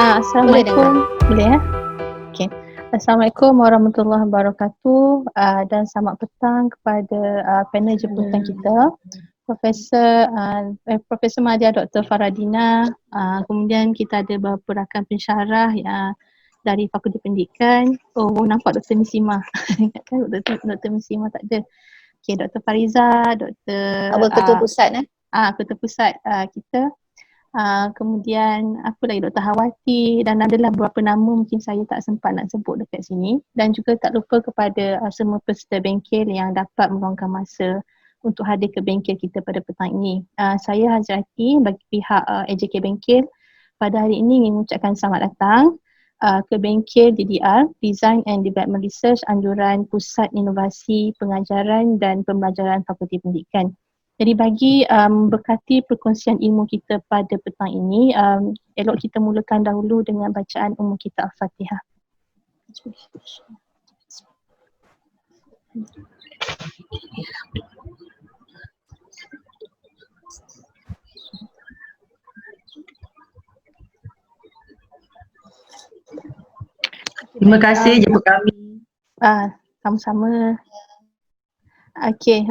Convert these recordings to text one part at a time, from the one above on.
Boleh dengar. Assalamualaikum. Boleh ya? Okey. Assalamualaikum warahmatullahi wabarakatuh dan selamat petang kepada panel jemputan kita. Profesor Madya Dr. Farrah Dina, kemudian kita ada beberapa rakan pensyarah dari Fakulti Pendidikan. Oh, nampak Dr. Misima. Kan Dr. Misima tak ada. Okey, Dr. Fariza, Dr. Ketua pusat Ketua pusat kita. Kemudian apa lagi, Dr. Hawati, dan adalah beberapa nama mungkin saya tak sempat nak sebut dekat sini, dan juga tak lupa kepada semua peserta bengkel yang dapat meluangkan masa untuk hadir ke bengkel kita pada petang ini. Saya Hazrati bagi pihak AJK Bengkel pada hari ini ingin mengucapkan selamat datang ke bengkel DDR Design and Development Research anjuran Pusat Inovasi Pengajaran dan Pembelajaran Fakulti Pendidikan. Jadi bagi berkati perkongsian ilmu kita pada petang ini, elok kita mulakan dahulu dengan bacaan umum kita Al-Fatihah. Terima kasih jumpa kami. Sama-sama. Okey.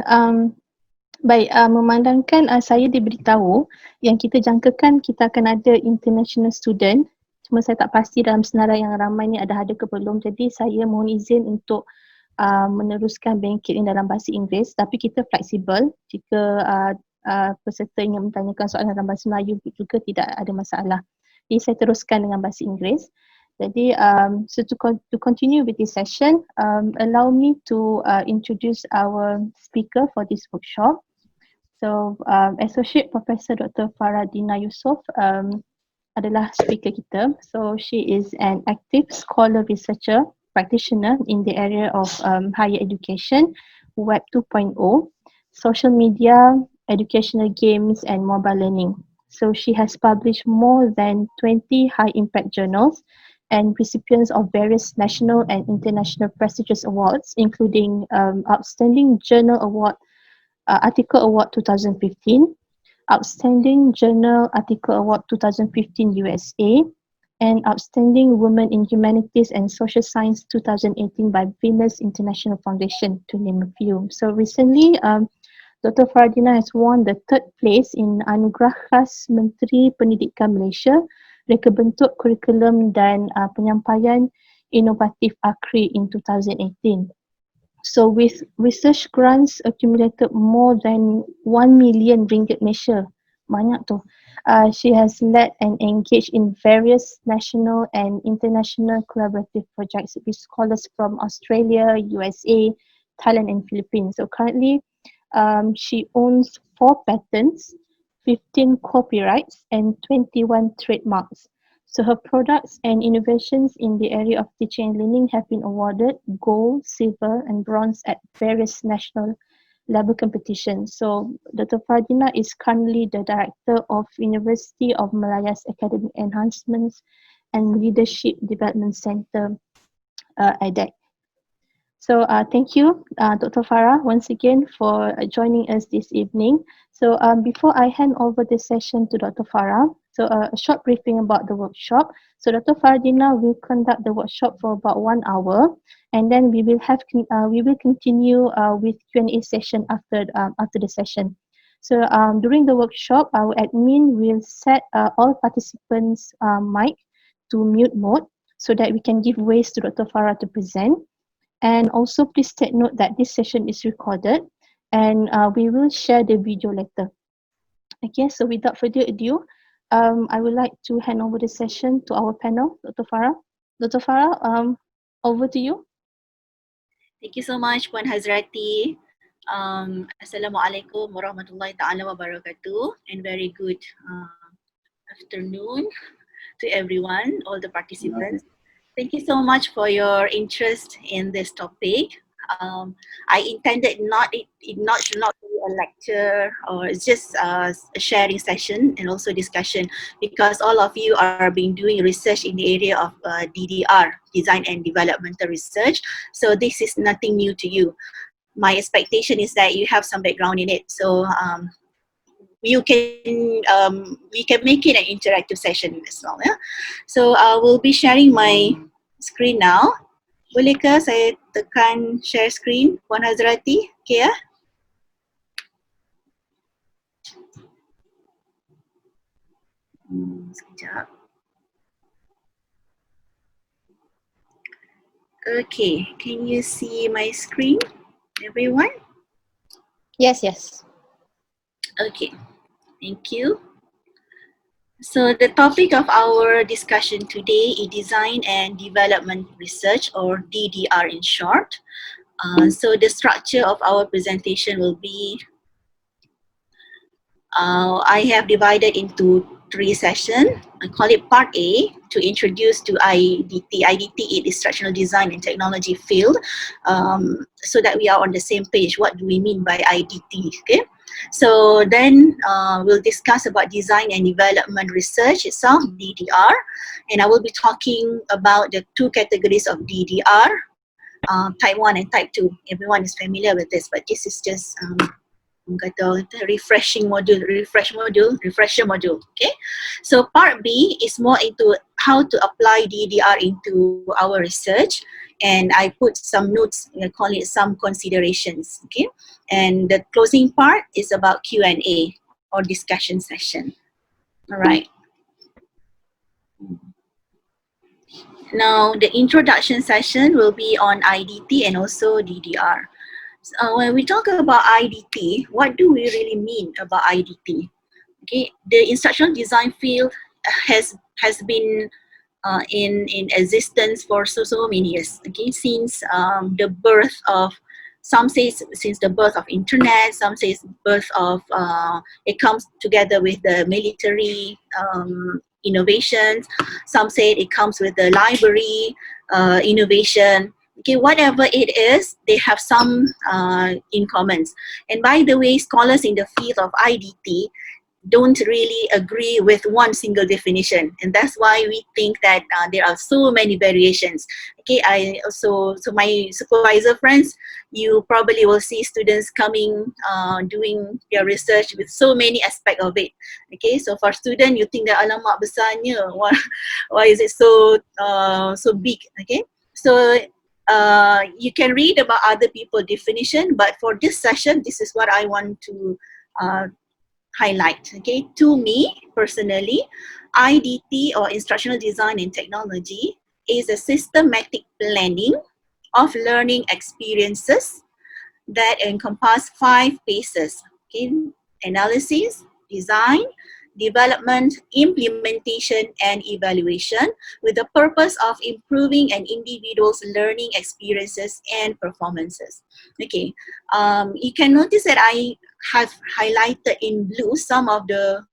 Baik, memandangkan saya diberitahu yang kita jangkakan kita akan ada international student, cuma saya tak pasti dalam senarai yang ramai ni ada ke belum, jadi saya mohon izin untuk meneruskan bengkel ini dalam bahasa Inggeris, tapi kita fleksibel jika peserta ingin bertanyakan soalan dalam bahasa Melayu juga tidak ada masalah. Jadi saya teruskan dengan bahasa Inggeris. Jadi so to continue with this session, allow me to introduce our speaker for this workshop. So, Associate Professor Dr. Farrah Dina adalah speaker kita. So, she is an active scholar researcher practitioner in the area of higher education, Web 2.0, social media, educational games and mobile learning. So, she has published more than 20 high-impact journals and recipients of various national and international prestigious awards, including Outstanding Journal Award, Article Award 2015, Outstanding Journal Article Award 2015 USA, and Outstanding Women in Humanities and Social Science 2018 by Venus International Foundation, to name a few. So recently, Dr. Farrah Dina has won the 3rd place in Anugerah Khas Menteri Pendidikan Malaysia, Reka Bentuk Kurikulum dan Penyampaian Inovatif AKRI in 2018. So with research grants accumulated more than 1 million ringgit Malaysia, banyak tu. She has led and engaged in various national and international collaborative projects with scholars from Australia, USA, Thailand and Philippines. So currently, she owns 4 patents, 15 copyrights and 21 trademarks. So her products and innovations in the area of teaching and learning have been awarded gold, silver and bronze at various national level competitions. So Dr. Farrah Dina is currently the director of University of Malaya's Academic Enhancements and Leadership Development Center, ADEC. So thank you, Dr. Farrah, once again for joining us this evening. So before I hand over the session to Dr. Farrah, so a short briefing about the workshop. So Dr. Farrah Dina will conduct the workshop for about 1 hour, and then we will continue with Q&A session after the session. So during the workshop, our admin will set all participants' mic to mute mode so that we can give ways to Dr. Farrah to present. And also please take note that this session is recorded and we will share the video later. Okay, so without further ado, I would like to hand over the session to our panel, Dr. Farrah. Dr. Farrah, over to you. Thank you so much, Puan Hazrati. Assalamualaikum warahmatullahi ta'ala wabarakatuh, and very good afternoon to everyone, all the participants. Thank you so much for your interest in this topic. I intended it should not be a lecture, or it's just a sharing session and also discussion, because all of you are been doing research in the area of DDR, Design and Developmental Research. So this is nothing new to you. My expectation is that you have some background in it. So we can make it an interactive session as well. Yeah? So I will be sharing my screen now. Bolehkah saya tekan share screen, Puan Hazrati? Okay ya? Sekejap. Okay, can you see my screen, everyone? Yes, yes. Okay, thank you. So the topic of our discussion today is Design and Development Research, or DDR in short. So the structure of our presentation will be, I have divided into 3 sessions. I call it part A, to introduce to IDT. IDT is Instructional Design and Technology field, so that we are on the same page. What do we mean by IDT? Okay. So then we'll discuss about Design and Development Research itself, DDR, and I will be talking about the 2 categories of DDR, type 1 and type 2. Everyone is familiar with this, but this is just refresher module. Okay, so part B is more into how to apply DDR into our research, and I put some notes, I call it some considerations. Okay, and the closing part is about Q&A or discussion session. All right. Now the introduction session will be on IDT and also DDR. When we talk about IDT, what do we really mean about IDT? Okay, the instructional design field has been in existence for so many years. Okay, since the birth of, some say since the birth of internet, some say birth of it comes together with the military innovations. Some say it comes with the library innovation. Okay, whatever it is, they have some in common. And by the way, scholars in the field of IDT don't really agree with one single definition, and that's why we think that there are so many variations. Okay, so my supervisor friends, you probably will see students coming doing their research with so many aspects of it. Okay, so for student, you think that alamak besarnya, why is it so so big? Okay, so you can read about other people's definition, but for this session, this is what I want to highlight. Okay, to me personally, IDT, or Instructional Design and Technology, is a systematic planning of learning experiences that encompass 5 phases. Okay, analysis, design, development, implementation, and evaluation, with the purpose of improving an individual's learning experiences and performances. Okay, you can notice that I have highlighted in blue some of the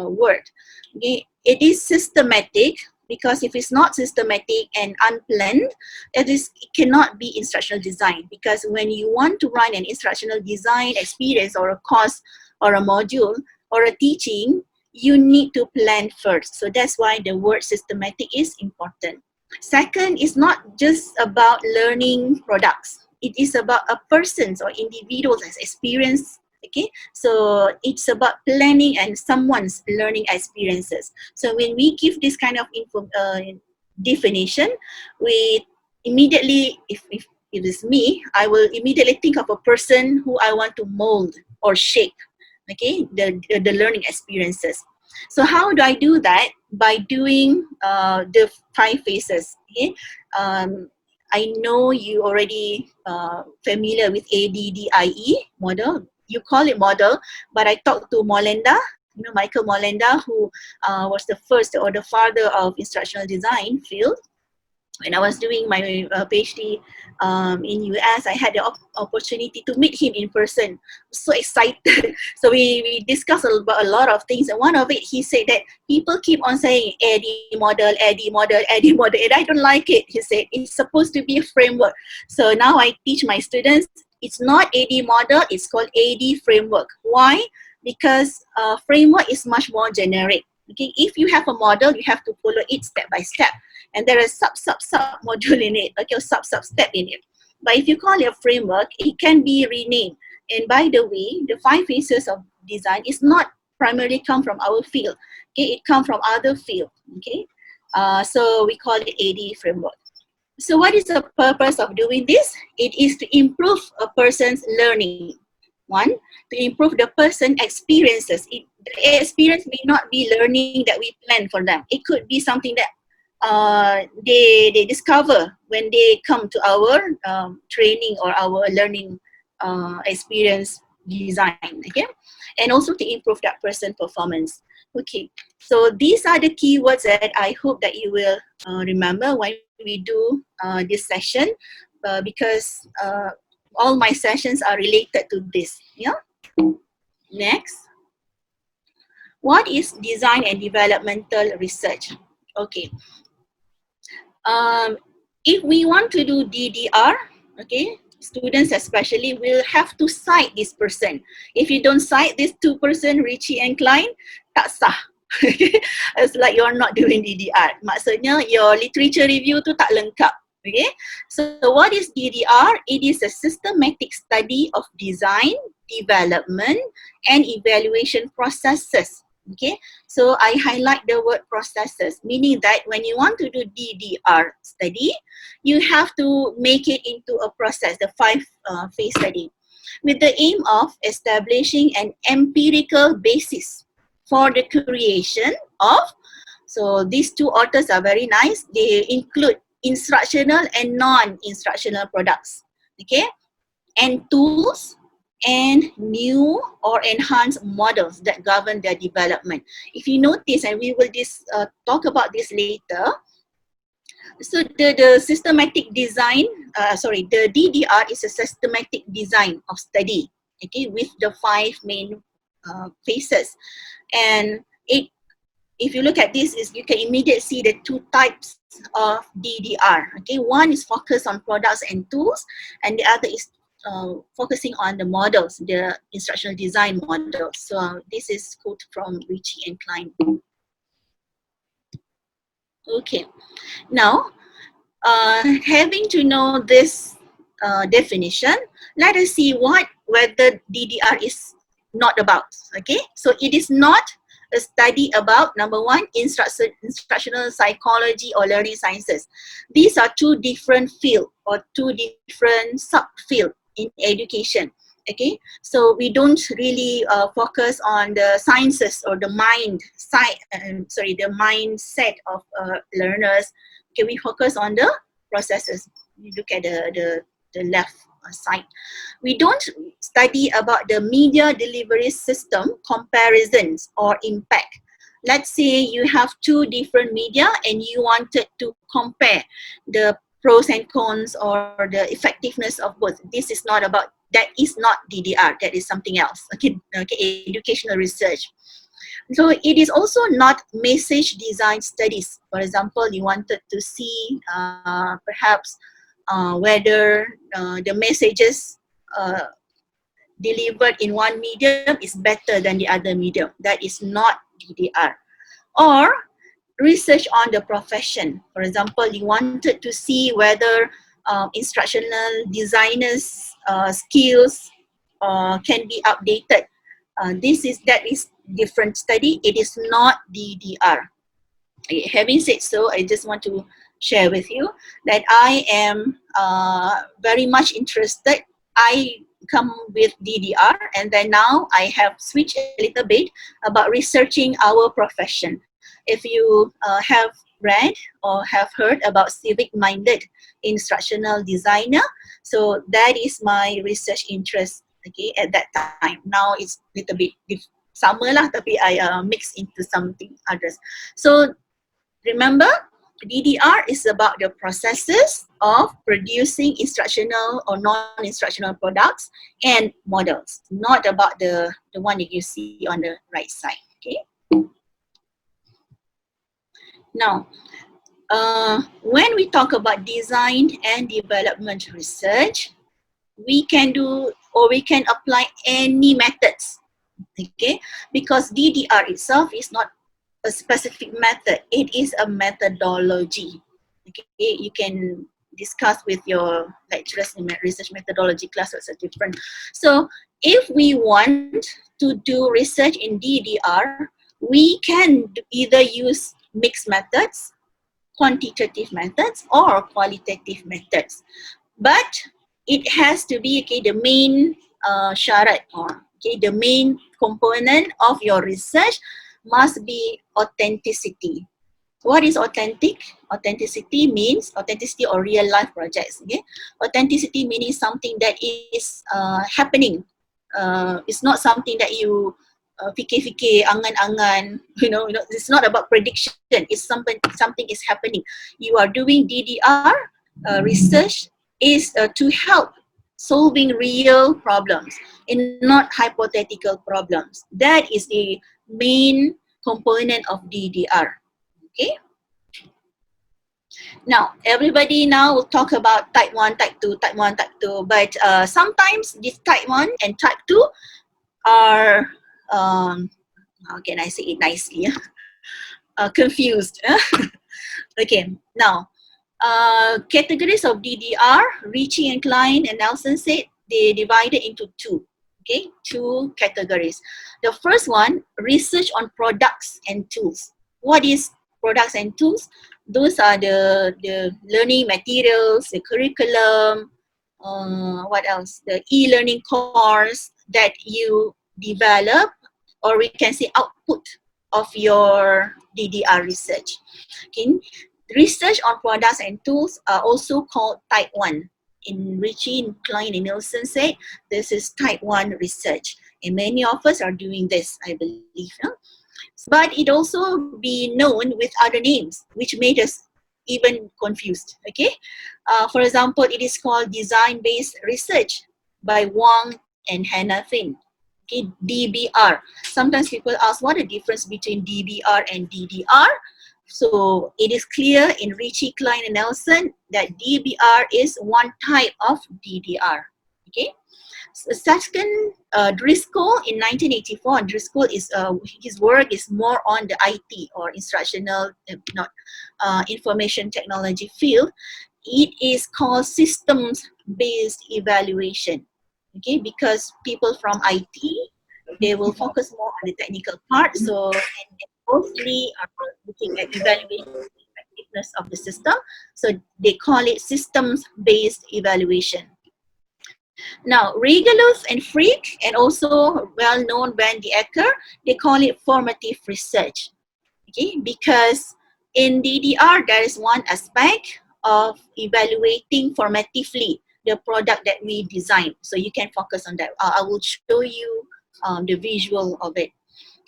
word. Okay, it is systematic, because if it's not systematic and unplanned, it cannot be instructional design. Because when you want to run an instructional design experience or a course or a module or a teaching, you need to plan first. So that's why the word systematic is important. Second, is not just about learning products. It is about a person's or individual's experience. Okay, so it's about planning and someone's learning experiences. So when we give this kind of definition, we immediately, if it is me, I will immediately think of a person who I want to mold or shape. Okay, the learning experiences. So how do I do that? By doing the 5 phases. Okay, I know you already familiar with ADDIE model. You call it model, but I talked to Molenda, Michael Molenda, who was the first or the father of instructional design field. When I was doing my PhD in US, I had the opportunity to meet him in person. So excited. So we discussed about a lot of things, and one of it, he said that people keep on saying AD model, AD model, AD model, and I don't like it. He said it's supposed to be a framework. So now I teach my students, it's not AD model, it's called AD framework. Why? Because framework is much more generic. Okay, if you have a model, you have to follow it step by step, and there is sub module in it, okay, or sub step in it. But if you call it a framework, it can be renamed. And by the way, the 5 phases of design is not primarily come from our field. Okay, it comes from other field. Okay, so we call it AD framework. So what is the purpose of doing this? It is to improve a person's learning. One, to improve the person experiences. The experience may not be learning that we plan for them. It could be something that they discover when they come to our training or our learning experience design. Okay, and also to improve that person performance. Okay, so these are the keywords that I hope that you will remember when we do this session, because all my sessions are related to this. Yeah. Next, what is design and developmental research? Okay. If we want to do DDR, okay, students especially will have to cite this person. If you don't cite these two person, Richie and Klein, tak sah. It's like you're not doing DDR. Maksudnya your literature review tu tak lengkap. Okay, so what is DDR? It is a systematic study of design, development, and evaluation processes. Okay, so I highlight the word processes, meaning that when you want to do DDR study, you have to make it into a process, the 5-phase study, with the aim of establishing an empirical basis for the creation of, so these two authors are very nice, they include instructional and non-instructional products, okay, and tools, and new or enhanced models that govern their development. If you notice, and we will talk about this later, so the systematic design, the DDR is a systematic design of study, okay, with the 5 main phases. And if you look at this, you can immediately see the 2 types of DDR. Okay, one is focused on products and tools, and the other is focusing on the models, the instructional design models. So this is quote from Richie and Klein. Okay, now having to know this definition, let us see whether DDR is not about. Okay, so it is not a study about, number 1, instructional psychology or learning sciences. These are 2 different fields or 2 different sub-fields in education. Okay, so we don't really focus on the sciences or the the mindset of learners. Okay, we focus on the processes. You look at the left side. We don't study about the media delivery system comparisons or impact. Let's say you have 2 different media and you wanted to compare the pros and cons or the effectiveness of both. This is not about, that is not DDR, that is something else. Okay, educational research. So it is also not message design studies. For example, you wanted to see perhaps whether the messages delivered in one medium is better than the other medium. That is not DDR. Or research on the profession. For example, you wanted to see whether instructional designers' skills can be updated. That is different study. It is not DDR. Having said so, I just want to share with you that I am very much interested. I come with DDR, and then now I have switched a little bit about researching our profession. If you have read or have heard about civic-minded instructional designer, so that is my research interest, okay, at that time. Now it's a little bit sama lah, tapi I mix into something others. So remember, DDR is about the processes of producing instructional or non-instructional products and models, not about the one that you see on the right side, okay? Now, when we talk about design and development research, we can do or we can apply any methods, okay? Because DDR itself is not a specific method, it is a methodology. Okay, you can discuss with your lecturers in research methodology class, it's different. So if we want to do research in DDR, we can either use mixed methods, quantitative methods, or qualitative methods. But it has to be, okay, the main syarat, or okay, the main component of your research must be authenticity. What is authentic? Authenticity means authenticity or real life projects. Okay, authenticity meaning something that is happening. It's not something that you fikir-fikir, angan-angan. It's not about prediction. It's something is happening. You are doing DDR research is to help solving real problems and not hypothetical problems. That is the main component of DDR. Okay. Now, everybody now will talk about type 1, type 2, type 1, type 2. But sometimes this type 1 and type 2 are, how can I say it nicely? Confused. Okay, now, categories of DDR, Ritchie and Klein and Nelson said they divided into two. Okay, two categories. The first one, research on products and tools. What is products and tools? Those are the learning materials, the curriculum, what else? The e-learning course that you develop, or we can say output of your DDR research. Okay. Research on products and tools are also called type 1. In Ritchie, Klein, and Nielsen said this is type 1 research. And many of us are doing this, I believe. Huh? But it also be known with other names, which made us even confused. Okay, for example, it is called design-based research by Wang and Hannah Finn. Okay, DBR. Sometimes people ask what the difference between DBR and DDR. So it is clear in Ritchie, Klein, and Nelson that DBR is one type of DDR. Okay. Second, Driscoll in 1984. Driscoll is his work is more on the IT or instructional, information technology field. It is called systems-based evaluation. Okay, because people from IT, they will focus more on the technical part. So and mostly are looking at evaluating the effectiveness of the system. So they call it systems-based evaluation. Now, Regalus and Freak, and also well-known Wendy Ecker, they call it formative research. Okay, because in DDR, there is one aspect of evaluating formatively the product that we design. So you can focus on that. I will show you the visual of it.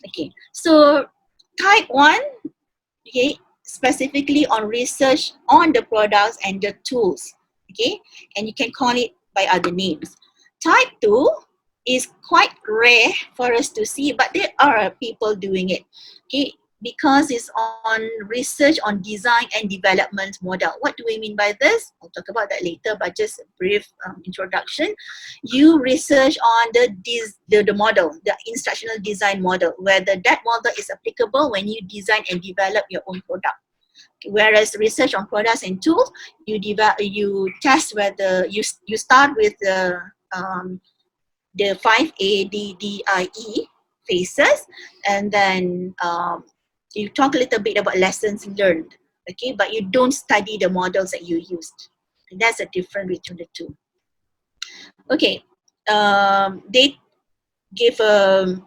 Okay, so type 1, okay, specifically on research on the products and the tools. Okay, and you can call it by other names. Type 2 is quite rare for us to see, but there are people doing it. Okay, because it's on research on design and development model. What do we mean by this? I'll talk about that later, but just a brief introduction. You research on the model, the instructional design model, whether that model is applicable when you design and develop your own product. Whereas research on products and tools, you test whether you start with the 5A-D-D-I-E phases, and then you talk a little bit about lessons learned, okay, but you don't study the models that you used. And that's a difference between the two. Okay, they give a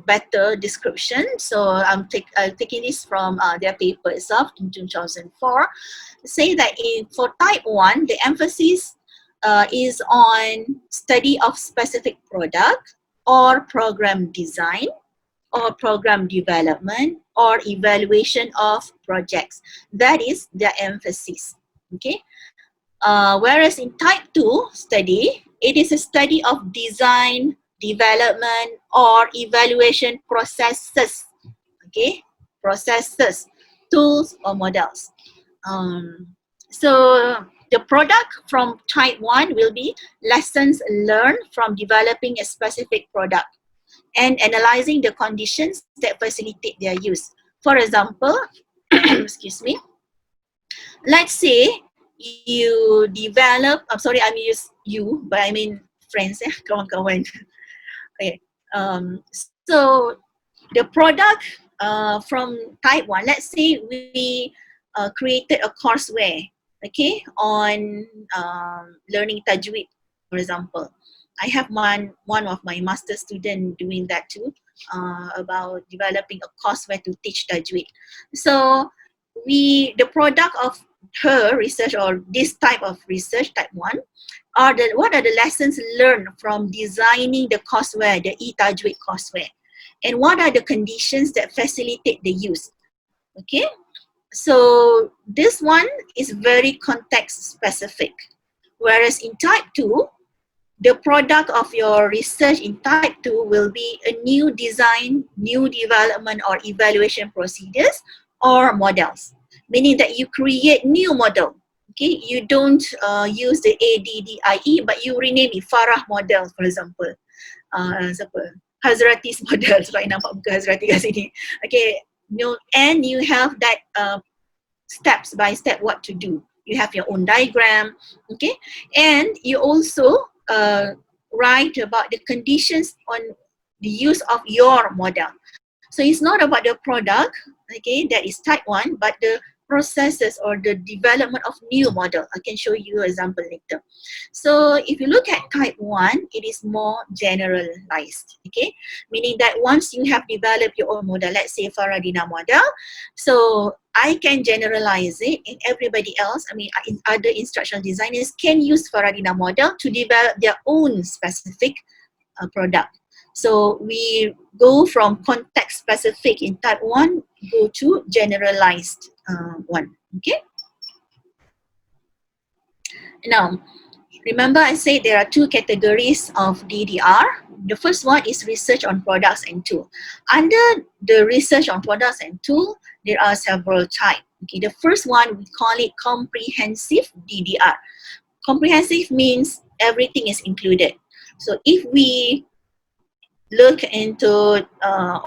better description. So I'm taking this from their paper itself in 2004. Say that for type 1, the emphasis is on study of specific product or program design or program development or evaluation of projects. That is their emphasis. Okay. Whereas in type 2 study, it is a study of design, development, or evaluation processes. Okay, processes, tools, or models. So the product from type 1 will be lessons learned from developing a specific product and analyzing the conditions that facilitate their use. For example, excuse me, let's say you develop, I'm sorry, I mean you, but I mean friends, kawan-kawan. Okay. So the product from type 1, let's say we created a courseware, okay, on learning tajweed, for example. I have one of my master student doing that too, about developing a courseware to teach tajweed. So the product of her research, or this type of research, type 1, what are the lessons learned from designing the courseware, the e-tajweed courseware, and what are the conditions that facilitate the use. Okay, so this one is very context specific, whereas in type 2, the product of your research in type 2 will be a new design, new development or evaluation procedures or models, meaning that you create new model. Okay, you don't use the ADDIE, but you rename it Farrah model, for example. Siapa? Hazrati's model, sebab nampak muka Hazrati kat sini. Okay, and you have that steps by step what to do. You have your own diagram, okay, and you also write about the conditions on the use of your model. So it's not about the product, okay, that is type 1, but the processes or the development of new model. I can show you an example later. So if you look at type 1, it is more generalized, okay, meaning that once you have developed your own model, let's say Farrah Dina model, so I can generalize it, and everybody else, other instructional designers can use Farrah Dina model to develop their own specific product. So we go from context specific in type 1, go to generalized one, okay? Now, remember I said there are two categories of DDR. The first one is research on products and tools. Under the research on products and tools, there are several types. Okay, the first one, we call it comprehensive DDR. Comprehensive means everything is included. So if we look into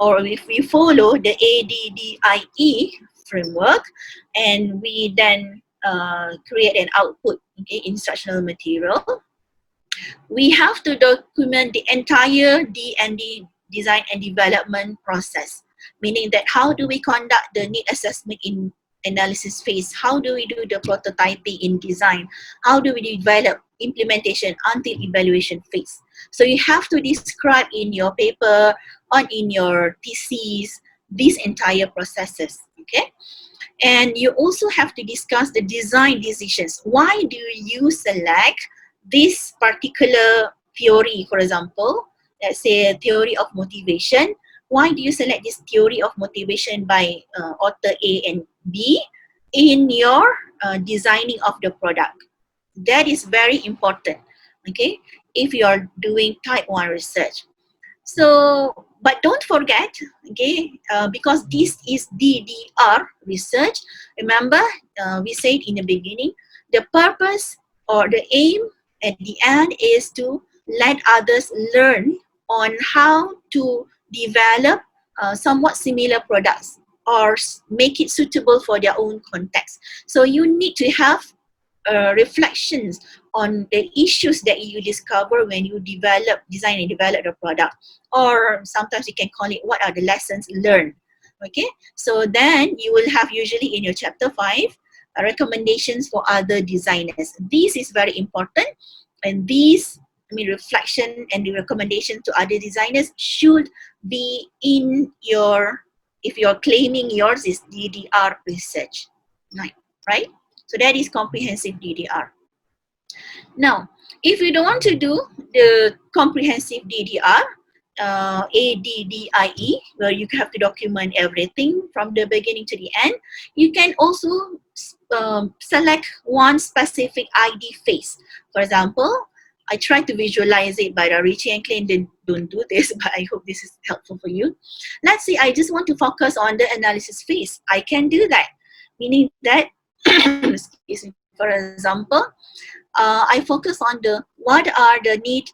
or if we follow the ADDIE framework, and we then create an output, okay, instructional material, we have to document the entire D&D, design and development process, meaning that how do we conduct the need assessment in analysis phase, how do we do the prototyping in design, how do we develop implementation until evaluation phase. So you have to describe in your paper or in your thesis these entire processes, okay? And you also have to discuss the design decisions. Why do you select this particular theory, for example, let's say theory of motivation? Why do you select this theory of motivation by author A and B in your designing of the product? That is very important, okay, if you are doing type 1 research. So, but don't forget, okay, because this is DDR research, remember we said in the beginning, the purpose or the aim at the end is to let others learn on how to develop somewhat similar products or make it suitable for their own context. So you need to have reflections on the issues that you discover when you design and develop the product, or sometimes you can call it what are the lessons learned. Okay, so then you will have usually in your chapter 5 recommendations for other designers. This is very important, and these reflection and the recommendation to other designers should be in your, if you're claiming yours is DDR research, right? So that is comprehensive DDR. Now, if you don't want to do the comprehensive DDR, ADDIE, where you have to document everything from the beginning to the end, you can also select one specific ID phase. For example, I try to visualize it, but Richie and Klein don't do this, but I hope this is helpful for you. Let's say I just want to focus on the analysis phase. I can do that, meaning that, excuse me, for example, I focus on what are the needs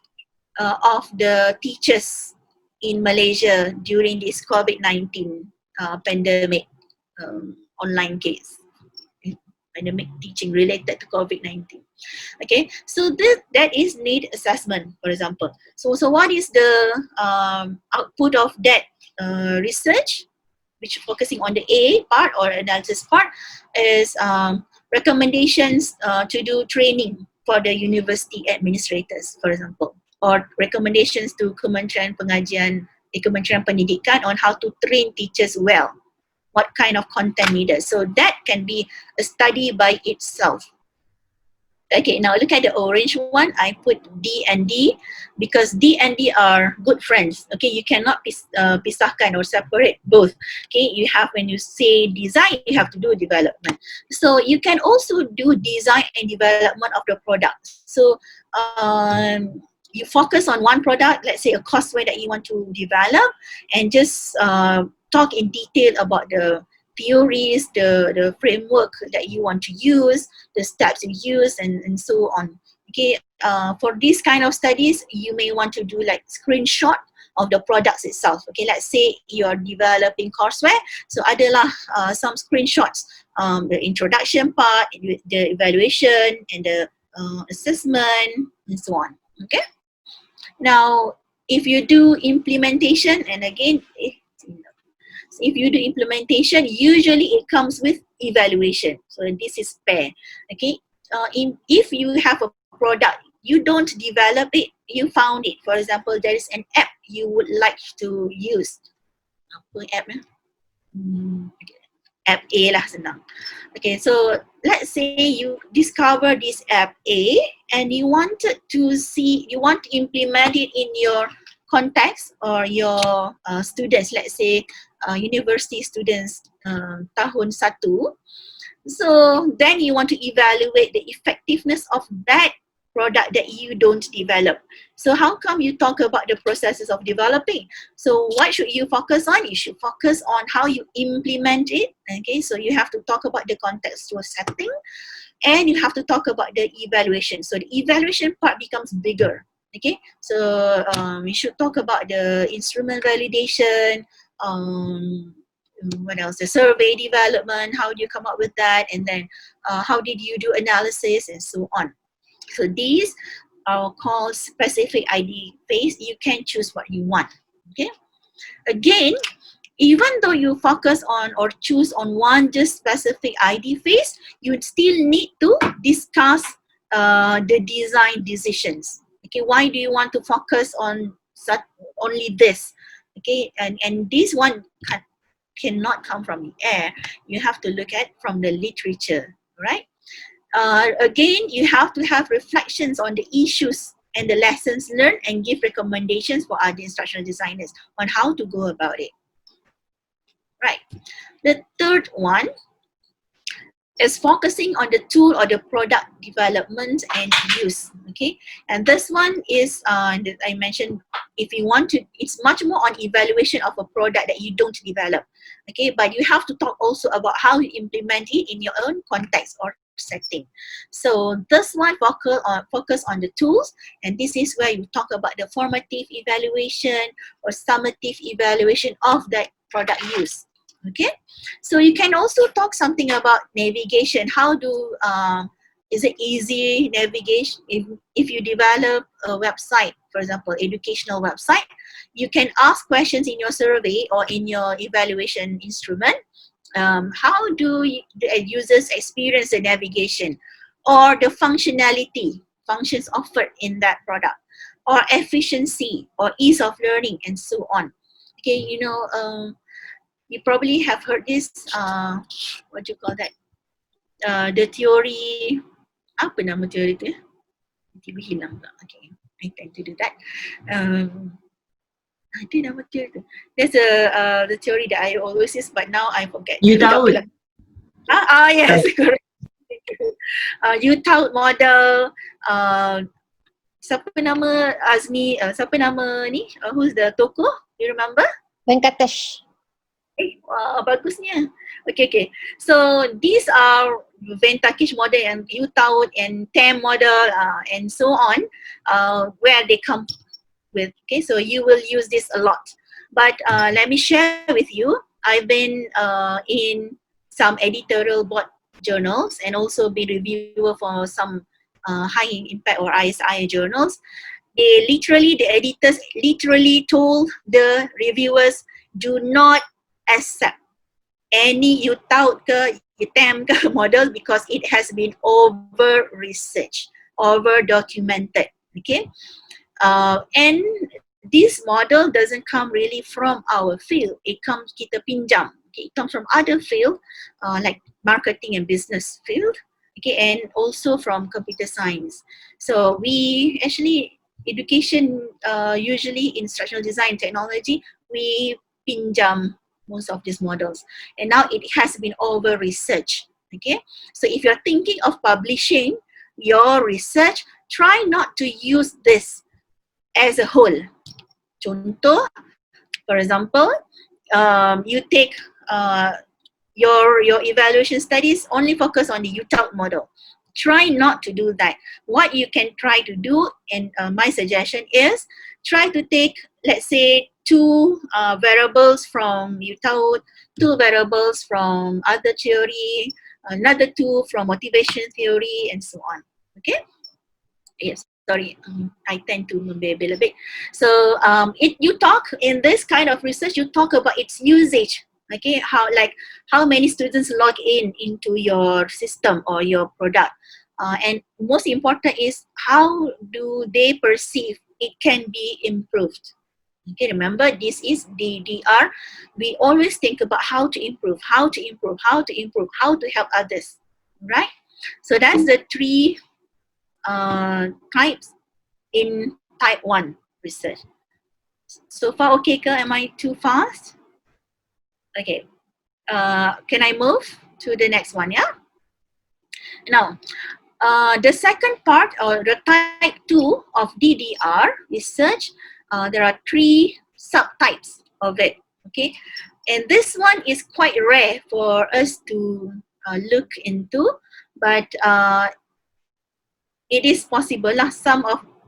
of the teachers in Malaysia during this COVID-19 pandemic online case. pandemic teaching related to COVID-19. Okay, so that is need assessment, for example. So what is the output of that research, which focusing on the A part or analysis part, is recommendations to do training for the university administrators, for example, or recommendations to Kementerian Kementerian Pendidikan on how to train teachers well, what kind of content needed. So that can be a study by itself. Okay, now look at the orange one. I put D and D because D and D are good friends. Okay, you cannot pisahkan or separate both. Okay, you have, when you say design, you have to do development. So you can also do design and development of the product. So you focus on one product, let's say a courseware that you want to develop, and just talk in detail about the theories, the framework that you want to use, the steps you use, and so on. Okay, for these kind of studies, you may want to do like screenshot of the products itself. Okay, let's say you're developing courseware, so adalah some screenshots, the introduction part, the evaluation, and the assessment, and so on. Okay, now if you do implementation, and again, if you do implementation, usually it comes with evaluation. So this is pair. Okay, if you have a product, you don't develop it, you found it. For example, there is an app you would like to use. Apa app ni? App A lah, senang. Okay, so let's say you discover this app A and you wanted to see, you want to implement it in your context or your students, let's say university students tahun 1. So then you want to evaluate the effectiveness of that product that you don't develop. So how come you talk about the processes of developing? So what should you focus on? You should focus on how you implement it. Okay, so you have to talk about the contextual setting, and you have to talk about the evaluation. So the evaluation part becomes bigger. Okay, so we should talk about the instrument validation, what else, the survey development, how do you come up with that, and then how did you do analysis, and so on. So these are called specific ID phase. You can choose what you want. Okay, again, even though you focus on or choose on one just specific ID phase, you would still need to discuss the design decisions. Okay, why do you want to focus on only this? Okay, and this one cannot come from the air. You have to look at from the literature, right? Again, you have to have reflections on the issues and the lessons learned, and give recommendations for other instructional designers on how to go about it. Right. The third one is focusing on the tool or the product development and use. Okay, and this one is that I mentioned, if you want to, it's much more on evaluation of a product that you don't develop. Okay, but you have to talk also about how you implement it in your own context or setting. So this one focus on the tools, and this is where you talk about the formative evaluation or summative evaluation of that product use. Okay, so you can also talk something about navigation. How do is it easy navigation? If you develop a website, for example, educational website, you can ask questions in your survey or in your evaluation instrument. How do the users experience the navigation, or the functions offered in that product, or efficiency or ease of learning, and so on. Okay, you know, you probably have heard this, what do you call that? The theory, apa nama teori tu? Tiba hilang tak? Okay, I tend to do that. Ada nama teori tu. There's the theory that I always use, but now I forget. You tahu. Yes, correct. U-Taut model. Siapa nama Azmi? Siapa nama ni? Who's the tokoh? You remember? Venkatesh. Wah, bagusnya. Okay. So these are Venkatesh model and U-Taut and TAM model and so on, where they come with. Okay, so you will use this a lot. But let me share with you, I've been in some editorial board journals and also been reviewer for some high impact or ISI journals. The editors literally told the reviewers, do not accept any UTAUT ke UTAM ke model because it has been over researched, over documented. Okay, and this model doesn't come really from our field. It comes kita pinjam. Okay, it comes from other field like marketing and business field. Okay, and also from computer science. So we actually education usually instructional design technology we pinjam most of these models, and now it has been over researched. Okay, so if you're thinking of publishing your research, try not to use this as a whole. Contoh, for example, you take your evaluation studies only focus on the UTAUT model. Try not to do that. What you can try to do, and my suggestion is, try to take, let's say, 2 variables from UTAUT, 2 variables from other theory, another 2 from motivation theory, and so on. Okay? Yes. Sorry, I tend to membebel a bit. So you talk in this kind of research, you talk about its usage. Okay, how many students log into your system or your product, and most important is how do they perceive it can be improved. Okay, remember this is DDR. We always think about how to improve, how to improve, how to improve, how to help others, right? So that's the 3 types in type 1 research. So far okay ke? Am I too fast? Okay. Can I move to the next one, yeah? Now, the second part or the type 2 of DDR research, there are 3 subtypes of it, okay? And this one is quite rare for us to look into, but it is possible lah.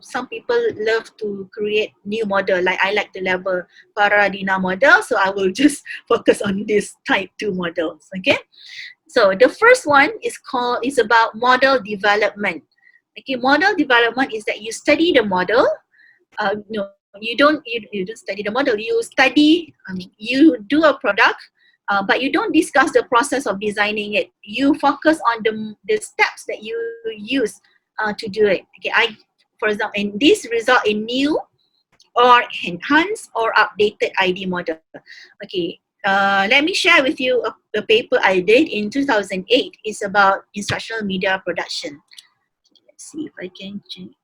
Some people love to create new model, like I like to label Farrah Dina model, so I will just focus on this type 2 models. Okay, so the first one is about model development. Okay, model development is that you study the model. No, you don't study the model. You study. You do a product, but you don't discuss the process of designing it. You focus on the steps that you use to do it. Okay, for example, and this result in new or enhanced or updated ID model. Okay, let me share with you a paper I did in 2008. It's about instructional media production. Let's see if I can change.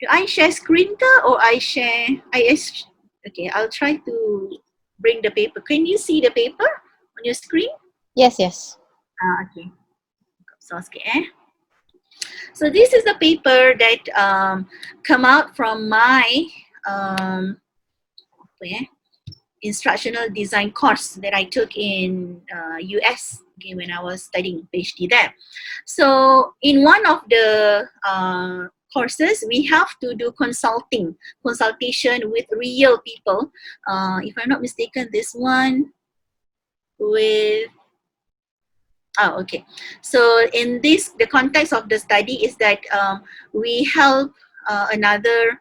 Do I share screen or I share? Okay, I'll try to bring the paper. Can you see the paper on your screen? Yes, yes. Okay. So this is the paper that come out from my instructional design course that I took in US, okay, when I was studying PhD there. So in one of the courses, we have to do consultation with real people. If I'm not mistaken, this one with okay. So in this, the context of the study is that we help another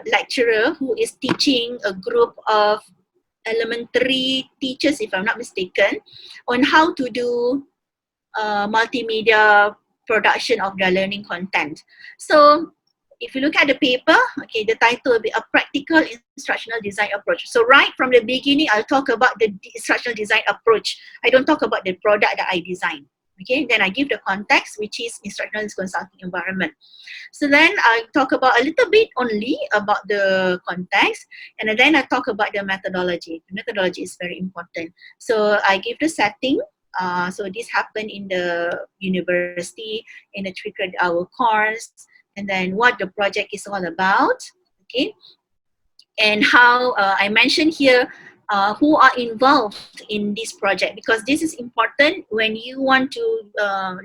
lecturer who is teaching a group of elementary teachers, if I'm not mistaken, on how to do multimedia production of their learning content. So if you look at the paper, okay, the title will be A Practical Instructional Design Approach. So right from the beginning, I'll talk about the instructional design approach. I don't talk about the product that I design. Okay, then I give the context, which is instructional consulting environment. So then I talk about a little bit only about the context, and then I talk about the methodology. The methodology is very important. So I give the setting. So this happened in the university in a 3-credit-hour course, and then what the project is all about, okay, and how I mentioned here who are involved in this project, because this is important when you want to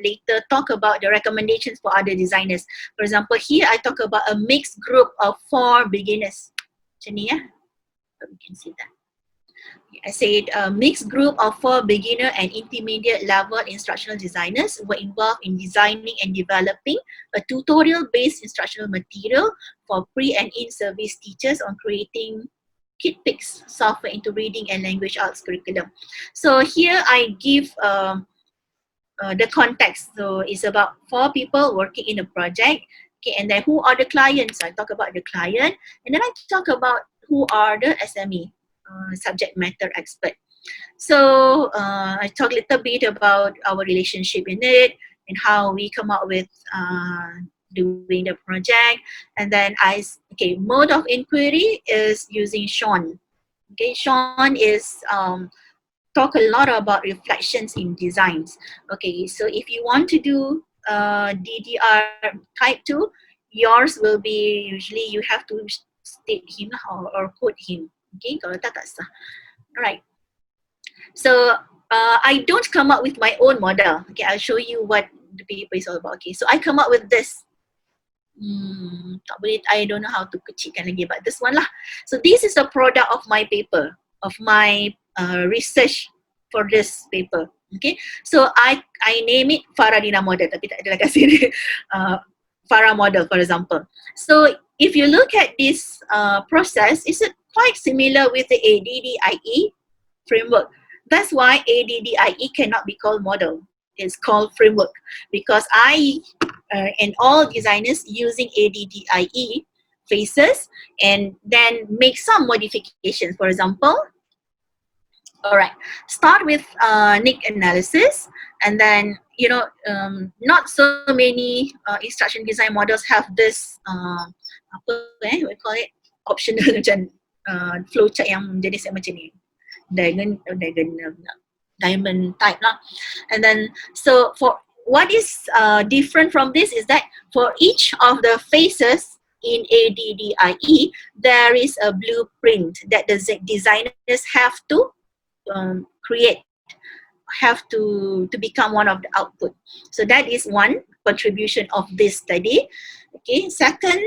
later talk about the recommendations for other designers. For example, here I talk about a mixed group of 4 beginners. Macam ni, ya? You can see that. I said a mixed group of 4 beginner and intermediate level instructional designers were involved in designing and developing a tutorial-based instructional material for pre and in-service teachers on creating KidPix software into reading and language arts curriculum. So here I give the context. So it's about 4 people working in a project. Okay, and then who are the clients? I talk about the client, and then I talk about who are the SME, subject matter expert. So I talk a little bit about our relationship in it and how we come up with doing the project. And then mode of inquiry is using Sean. Okay, Sean is talk a lot about reflections in designs. Okay, so if you want to do DDR type 2, yours will be usually you have to state him or quote him. Okay, kalau tak sah. Alright. So I don't come up with my own model. Okay, I'll show you what the paper is all about. Okay, so I come up with this. Tak boleh, I don't know how to kecilkan lagi, but this one lah. So this is the product of my paper, of my research for this paper. Okay, so I name it Farrah Dina model, tapi tak ada lah kasi ni. Farrah model, for example. So if you look at this process, it's quite similar with the ADDIE framework. That's why ADDIE cannot be called model. It's called framework, because I and all designers using ADDIE phases and then make some modifications. For example, alright, start with need analysis, and then not so many instruction design models have this we call it optional macam flowchart yang jenis macam ni, diamond type lah. And then so for what is different from this is that for each of the phases in ADDIE there is a blueprint that the designers have to create, have to become one of the output. So that is one contribution of this study. Okay, second,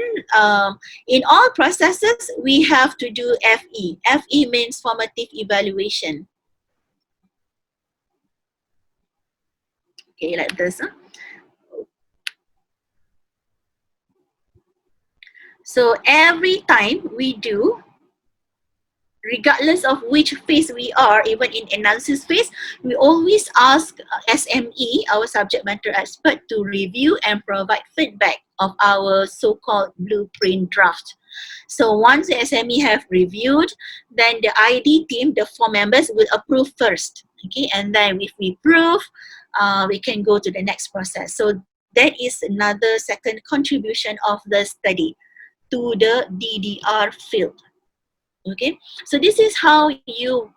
in all processes we have to do FE. FE means formative evaluation. Okay, like this. So every time we do, regardless of which phase we are, even in analysis phase, we always ask SME, our subject matter expert, to review and provide feedback of our so-called blueprint draft. So once the SME have reviewed, then the ID team, the 4 members, will approve first. Okay, and then if we approve, we can go to the next process. So that is another second contribution of the study to the DDR field. Okay, so this is how you,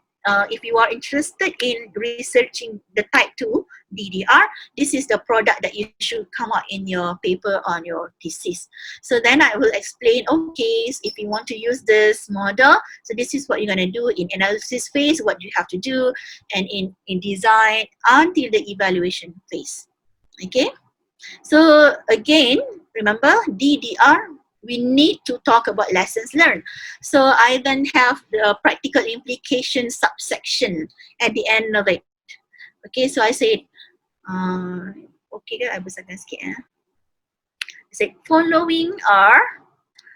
if you are interested in researching the type 2 DDR, this is the product that you should come out in your paper on your thesis. So then I will explain, okay, if you want to use this model, so this is what you're going to do in analysis phase, what you have to do, and in design until the evaluation phase. Okay, so again, remember DDR, we need to talk about lessons learned. So I then have the practical implication subsection at the end of it. Okay, so I said, okay, I besarkan sikit. I said, following are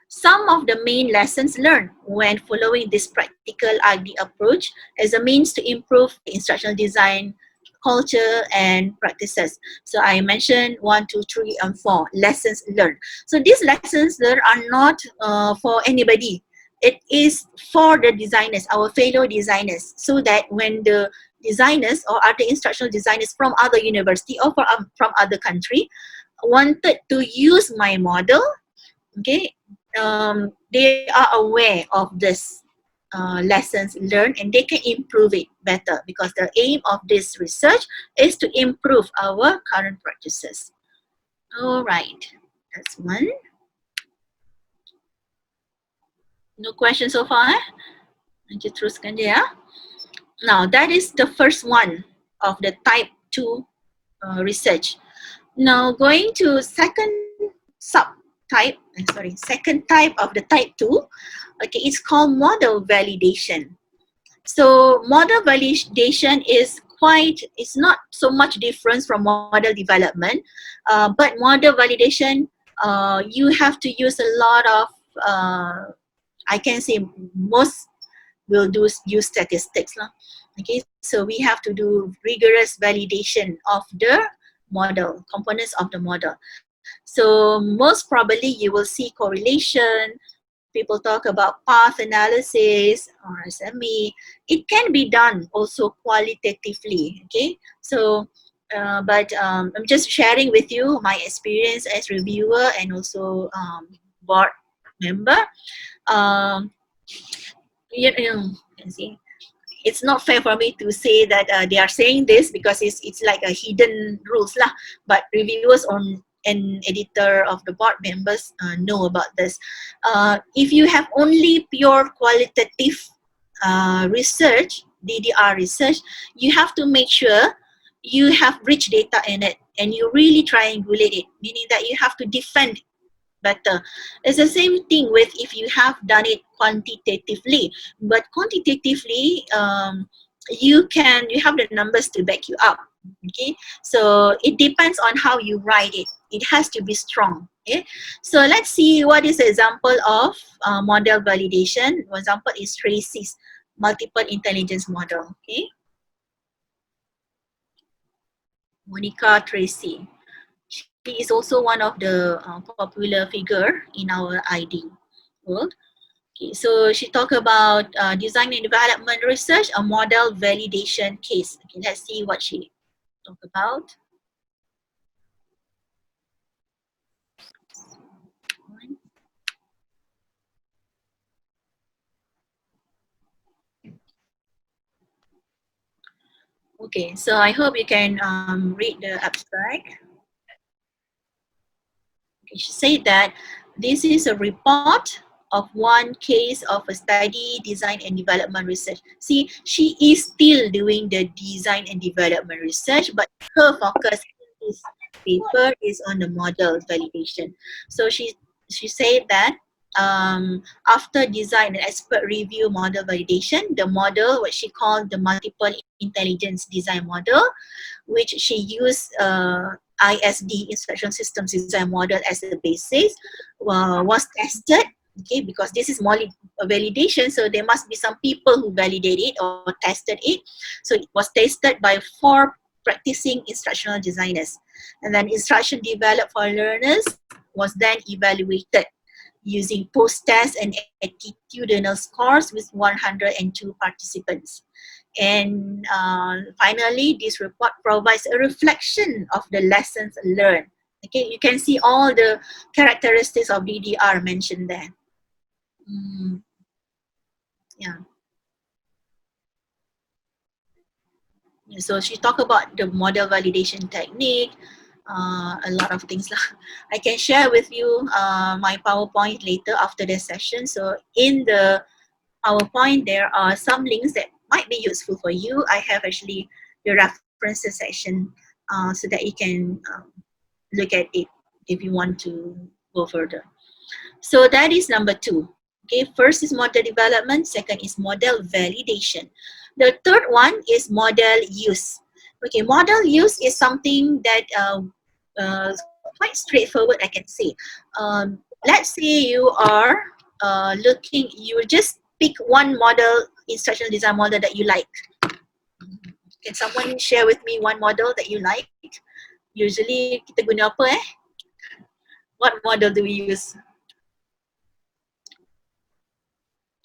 some of the main lessons learned when following this practical ID approach as a means to improve instructional design culture and practices. So I mentioned 1, 2, 3, and 4 lessons learned. So these lessons learned are not for anybody. It is for the designers, our fellow designers, so that when the designers or other instructional designers from other university or from other country wanted to use my model, okay, they are aware of this lessons learned and they can improve it better, because the aim of this research is to improve our current practices. All right, that's one. No questions so far? Nanti teruskan dia. Now that is the first one of the type 2 research. Now going to second type of the type 2, okay, it's called model validation. So model validation is it's not so much different from model development, but model validation, you have to use a lot of, I can say most will use statistics lah. Okay, so we have to do rigorous validation of the model, components of the model. So most probably you will see correlation. People talk about path analysis or SME. It can be done also qualitatively. Okay, so but I'm just sharing with you my experience as reviewer and also board member. Um, you can see it's not fair for me to say that they are saying this because it's like a hidden rules lah. But reviewers and editor of the board members know about this. If you have only pure qualitative research, DDR research, you have to make sure you have rich data in it and you really triangulate it, meaning that you have to defend better. It's the same thing with if you have done it quantitatively, but quantitatively you have the numbers to back you up. Okay, so it depends on how you write it. It has to be strong. Okay, so let's see what is the example of model validation. One example is Tracy's multiple intelligence model. Okay, Monica Tracy. She is also one of the popular figure in our ID world. Okay, so she talked about design and development research, a model validation case. Okay, let's see what she talked about. Okay, so I hope you can read the abstract. Okay, she said that this is a report of one case of a study, design and development research. See, she is still doing the design and development research, but her focus in this paper is on the model validation. So she said that after design and expert review model validation, the model, what she called the multiple intelligence design model, which she used ISD, Instruction Systems Design Model, as the basis, was tested. Okay, because this is more validation, so there must be some people who validate it or tested it. So it was tested by 4 practicing instructional designers, and then instruction developed for learners was then evaluated using post-test and attitudinal scores with 102 participants. And finally, this report provides a reflection of the lessons learned. Okay, you can see all the characteristics of DDR mentioned there. Yeah. So she talked about the model validation technique, a lot of things. I can share with you my PowerPoint later after the session. So in the PowerPoint, there are some links that might be useful for you. I have actually the references section so that you can look at it if you want to go further. So that is number 2. Okay, first is model development, second is model validation. The third one is model use. Okay, model use is something that quite straightforward, I can say. Let's say you are you just pick one model, instructional design model that you like. Can someone share with me one model that you like? Usually kita guna apa What model do we use?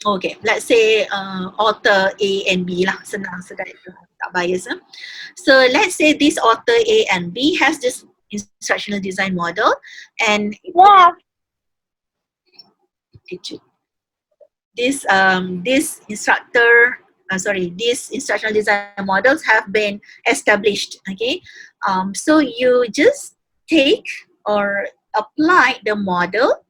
Okay, let's say author A and B lah, senang sedap, tak bias. So let's say this author A and B has this instructional design model, and this instructional design models have been established. Okay, so you just take or apply the model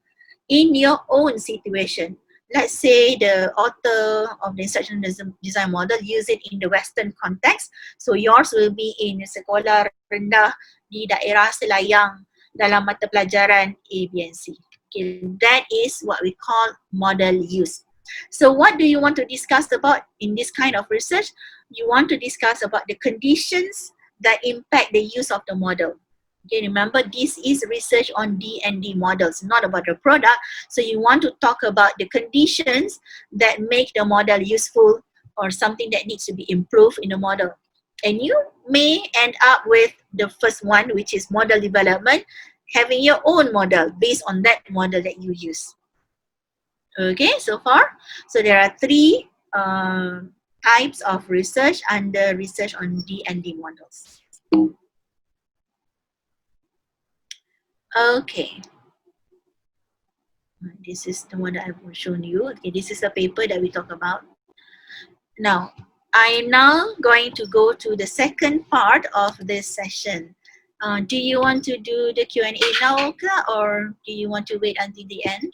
in your own situation. Let's say the author of the instructional design model use it in the Western context. So yours will be in sekolah rendah di daerah Selayang dalam mata pelajaran A, B, and C. Okay, that is what we call model use. So what do you want to discuss about in this kind of research? You want to discuss about the conditions that impact the use of the model. Okay, remember this is research on D&D models, not about the product. So you want to talk about the conditions that make the model useful or something that needs to be improved in the model. And you may end up with the first one, which is model development, having your own model based on that model that you use. Okay, so far. So there are three types of research under research on D&D models. Okay. This is the one that I've shown you. Okay, this is a paper that we talk about. Now, I'm now going to go to the second part of this session. Do you want to do the Q&A now, Ka, or do you want to wait until the end?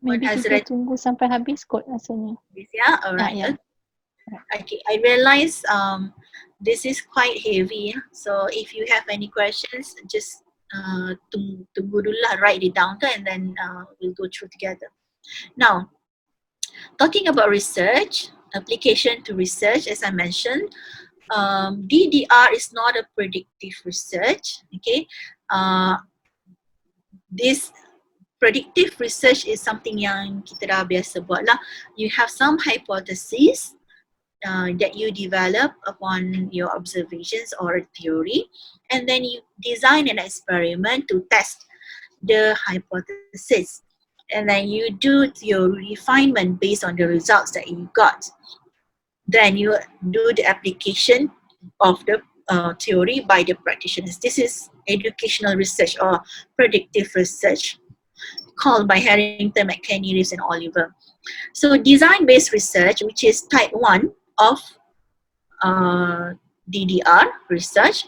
Maybe kita tunggu sampai habis kot rasanya. Yeah, alright. Yeah. Okay, I realize this is quite heavy. So if you have any questions, just tunggu dulu lah, write it down and then we'll go through together. Now, talking about research, application to research, as I mentioned, DDR is not a predictive research. Okay, this predictive research is something yang kita dah biasa buat lah. You have some hypotheses that you develop upon your observations or theory, and then you design an experiment to test the hypothesis, and then you do your refinement based on the results that you got. Then you do the application of the theory by the practitioners. This is educational research or predictive research, called by Harrington, McKenney, Reeves, and Oliver. So design-based research, which is type 1 of DDR research,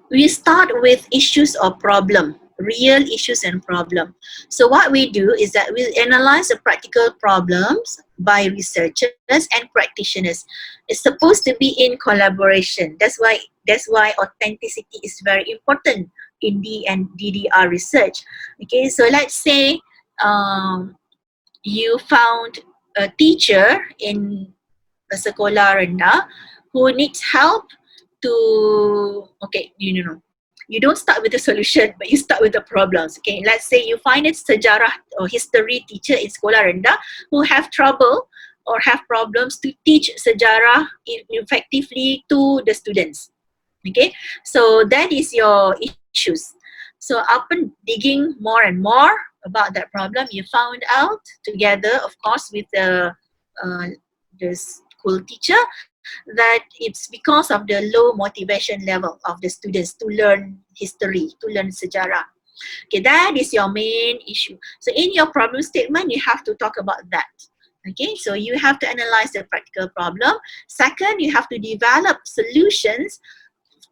we start with issues or problem, real issues and problem. So what we do is that we analyze the practical problems by researchers and practitioners. It's supposed to be in collaboration. That's why authenticity is very important in DDR research. Okay, so let's say you found a teacher in a sekolah rendah who needs help to, okay, you don't start with the solution, but you start with the problems. Okay, let's say you find a sejarah or history teacher in sekolah rendah who have trouble or have problems to teach sejarah effectively to the students. Okay, so that is your issues. So upon digging more and more about that problem, you found out together, of course, with the school teacher, that it's because of the low motivation level of the students to learn history, to learn sejarah. Okay, that is your main issue. So in your problem statement, you have to talk about that. Okay, so you have to analyze the practical problem. Second, you have to develop solutions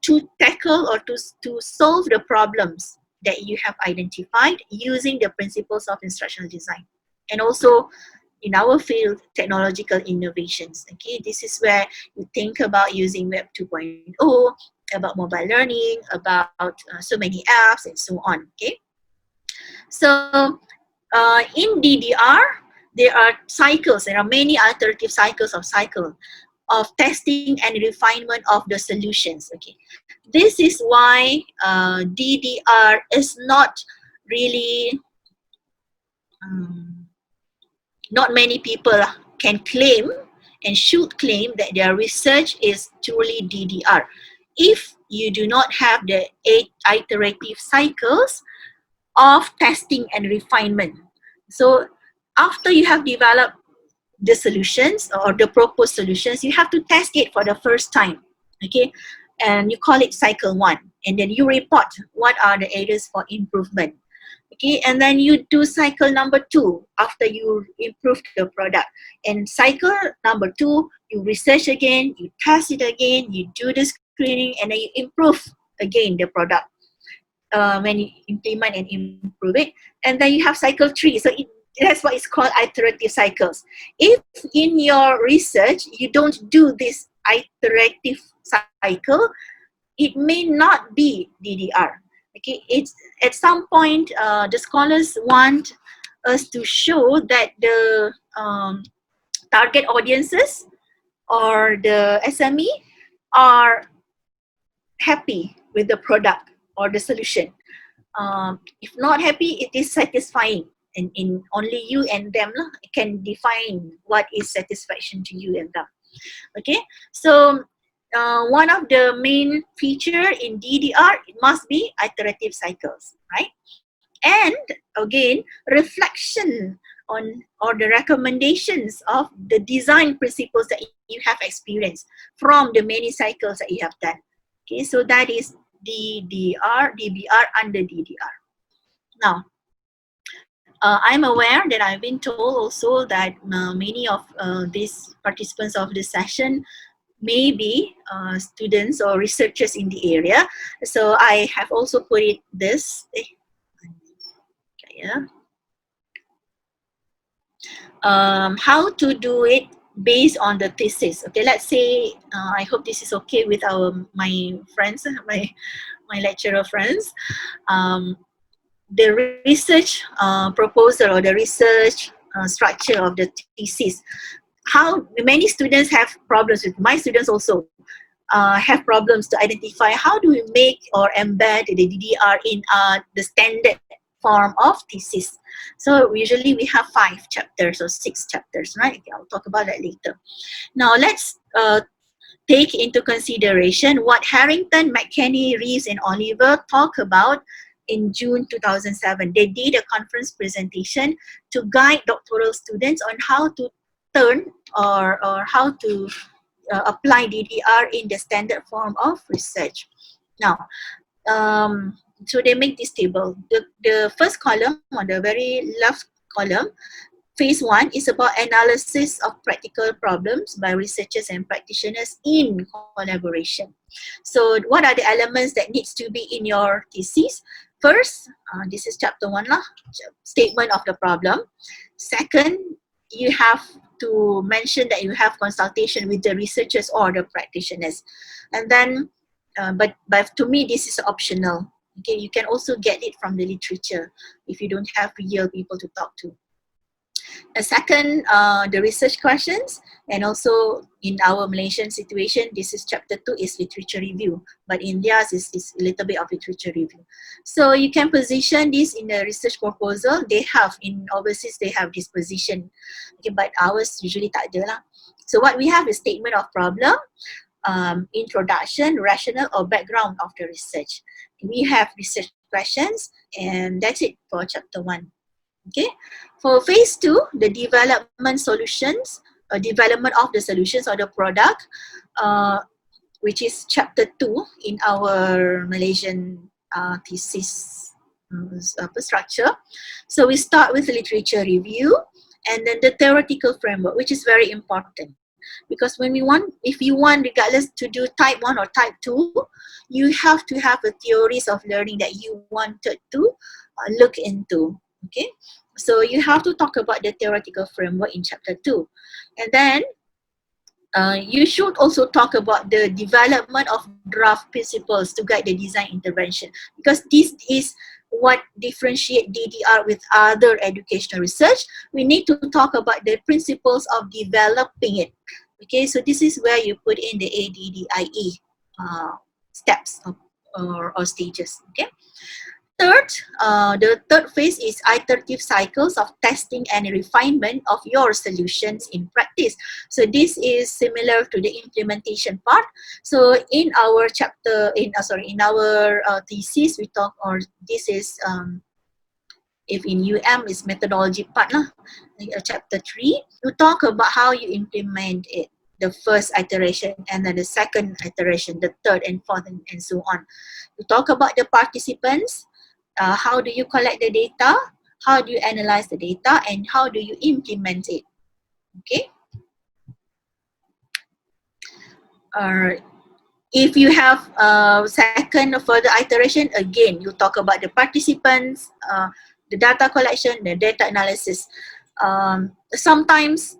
to tackle or to solve the problems that you have identified using the principles of instructional design. And also, in our field, technological innovations. Okay, this is where you think about using Web 2.0, about mobile learning, about so many apps and so on. Okay, so in DDR, there are cycles. There are many alternative cycles of testing and refinement of the solutions. Okay, this is why DDR is not really not many people can claim and should claim that their research is truly DDR if you do not have the 8 iterative cycles of testing and refinement. So after you have developed the solutions or the proposed solutions, you have to test it for the first time. Okay, and you call it cycle 1, and then you report what are the areas for improvement. Okay, and then you do cycle number 2 after you improve the product. And cycle number 2, you research again, you test it again, you do the screening, and then you improve again the product when you implement and improve it. And then you have cycle 3. So that's what is called iterative cycles. If in your research you don't do this iterative cycle, it may not be DDR. Okay, it's at some point the scholars want us to show that the target audiences or the SME are happy with the product or the solution. If not happy, it is satisfying. And in only you and them can define what is satisfaction to you and them. Okay, so one of the main feature in DDR, it must be iterative cycles, right? And again, reflection on or the recommendations of the design principles that you have experienced from the many cycles that you have done. Okay, so that is DBR under DDR. Now, I'm aware that I've been told also that many of these participants of this session may be students or researchers in the area. So I have also put it this. How to do it based on the thesis. Okay, let's say I hope this is okay with my friends, my lecturer friends. The research proposal or the research structure of the thesis. How many students have problems with, my students also have problems to identify how do we make or embed the DDR in the standard form of thesis. So usually we have 5 chapters or 6 chapters, right? Okay, I'll talk about that later. Now let's take into consideration what Harrington, McKenney, Reeves, and Oliver talk about in June 2007. They did a conference presentation to guide doctoral students on how to turn or how to apply DDR in the standard form of research. Now, so they make this table. The first column, on the very left column, phase 1 is about analysis of practical problems by researchers and practitioners in collaboration. So what are the elements that needs to be in your thesis? First, this is chapter 1 lah, statement of the problem. Second, you have to mention that you have consultation with the researchers or the practitioners. And then, but to me, this is optional. Okay, you can also get it from the literature if you don't have real people to talk to. A second, the research questions, and also in our Malaysian situation, this is chapter 2 is literature review, but in theirs is a little bit of literature review. So you can position this in the research proposal. They have, in overseas, they have this position, okay, but ours usually tak ada lah. So what we have is statement of problem, introduction, rationale or background of the research. We have research questions, and that's it for chapter 1. Okay, for phase 2, the development solutions, development of the solutions or the product, which is chapter 2 in our Malaysian thesis structure. So we start with the literature review and then the theoretical framework, which is very important. Because when if you want, regardless to do type 1 or type 2, you have to have the theories of learning that you wanted to look into. Okay, so you have to talk about the theoretical framework in chapter 2. And then you should also talk about the development of draft principles to guide the design intervention, because this is what differentiate DDR with other educational research. We need to talk about the principles of developing it. Okay, so this is where you put in the ADDIE steps or stages. Okay. Third, the third phase is iterative cycles of testing and refinement of your solutions in practice. So this is similar to the implementation part. So in our chapter, in our thesis, we talk, or this is if in is methodology part lah, chapter 3, you talk about how you implement it. The first iteration, and then the second iteration, the third and fourth, and so on. You talk about the participants. How do you collect the data? How do you analyze the data? And how do you implement it? Okay. If you have second or further iteration, again, you talk about the participants, the data collection, the data analysis. Sometimes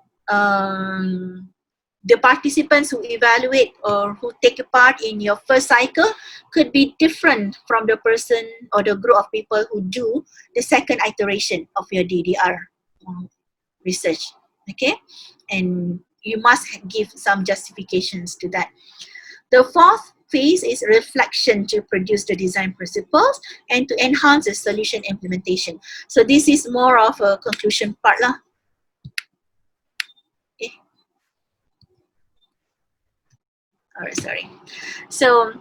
the participants who evaluate or who take part in your first cycle could be different from the person or the group of people who do the second iteration of your DDR research. Okay, and you must give some justifications to that. The fourth phase is reflection to produce the design principles and to enhance the solution implementation. So this is more of a conclusion part lah. Okay. Alright, sorry. So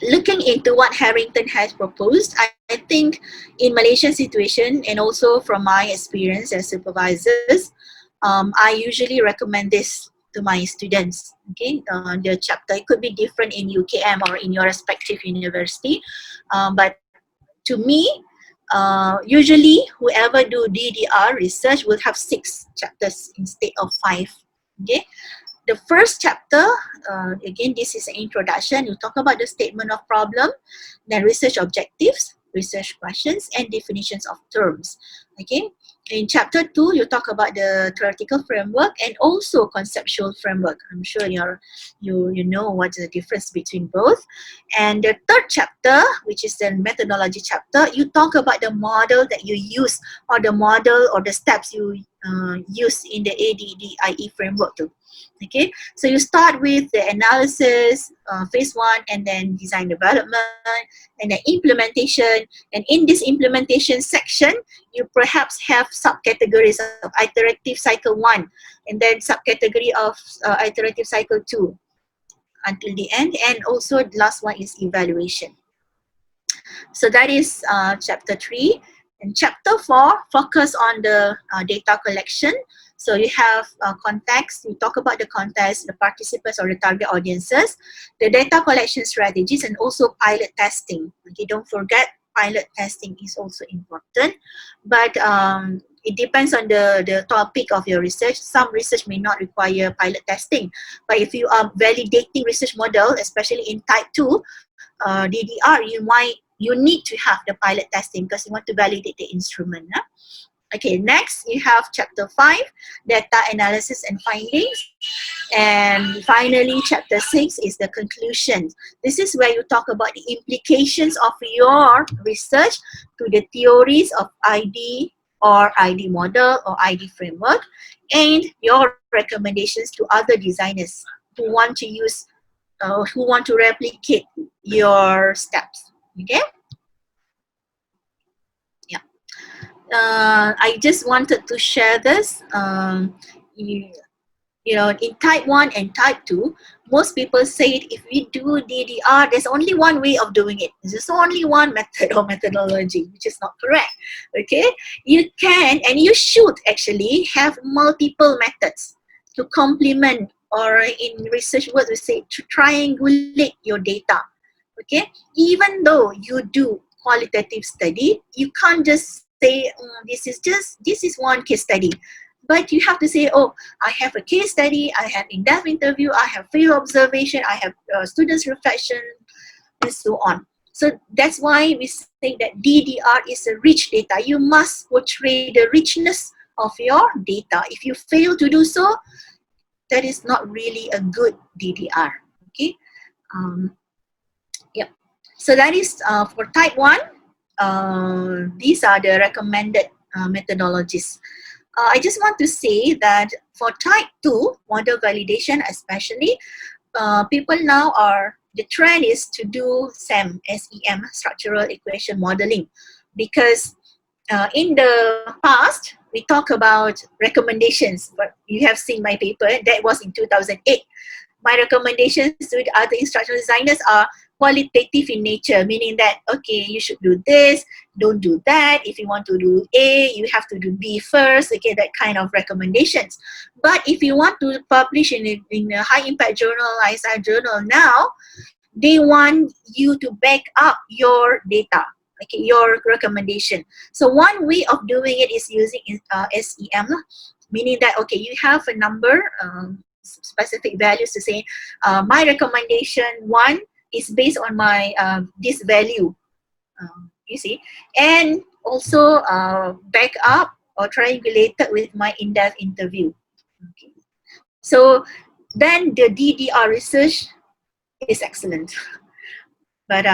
looking into what Harrington has proposed, I think in Malaysian situation and also from my experience as supervisors, I usually recommend this to my students. Okay, the chapter, it could be different in UKM or in your respective university, but to me, usually whoever do DDR research will have 6 chapters instead of 5. Okay, the first chapter, again, this is an introduction. You talk about the statement of problem, then research objectives, research questions, and definitions of terms. Okay, in chapter 2, you talk about the theoretical framework and also conceptual framework. I'm sure you know what's the difference between both. And the third chapter, which is the methodology chapter, you talk about the model that you use or the model or the steps you use in the ADDIE framework too. Okay, so you start with the analysis, phase 1, and then design development, and then implementation. And in this implementation section, you perhaps have subcategories of iterative cycle 1, and then subcategory of iterative cycle 2 until the end. And also the last one is evaluation. So that is chapter 3. And chapter 4 focus on the data collection. So you have context, you talk about the context, the participants or the target audiences, the data collection strategies, and also pilot testing. Okay, don't forget pilot testing is also important. But it depends on the topic of your research. Some research may not require pilot testing. But if you are validating research model, especially in type 2, DDR, you need to have the pilot testing because you want to validate the instrument. Okay, next you have chapter 5, data analysis and findings. And finally, chapter 6 is the conclusion. This is where you talk about the implications of your research to the theories of ID or ID model or ID framework, and your recommendations to other designers who want to use, who want to replicate your steps. Okay? Yeah. I just wanted to share this. You know, in type 1 and type 2, most people say if we do DDR, there's only one way of doing it. There's only one method or methodology, which is not correct. Okay? You can and you should actually have multiple methods to complement, or in research words we say to triangulate your data. Okay? Even though you do qualitative study, you can't just say this is one case study. But you have to say, oh, I have a case study, I have in-depth interview, I have field observation, I have students' reflection, and so on. So that's why we say that DDR is a rich data. You must portray the richness of your data. If you fail to do so, that is not really a good DDR. Okay. Yep. So that is for type 1. These are the recommended methodologies. I just want to say that for type 2, model validation especially, people now the trend is to do SEM, SEM, structural equation modeling. Because in the past, we talk about recommendations, but you have seen my paper, that was in 2008. My recommendations to the other instructional designers are qualitative in nature, meaning that, okay, you should do this, don't do that. If you want to do A, you have to do B first, okay, that kind of recommendations. But if you want to publish in a high impact journal, ISI journal now, they want you to back up your data, okay, your recommendation. So one way of doing it is using SEM, meaning that, okay, you have a number, specific values to say, my recommendation 1 is based on my this value, you see, and also back up or triangulated with my in-depth interview. Okay. So then the DDR research is excellent. But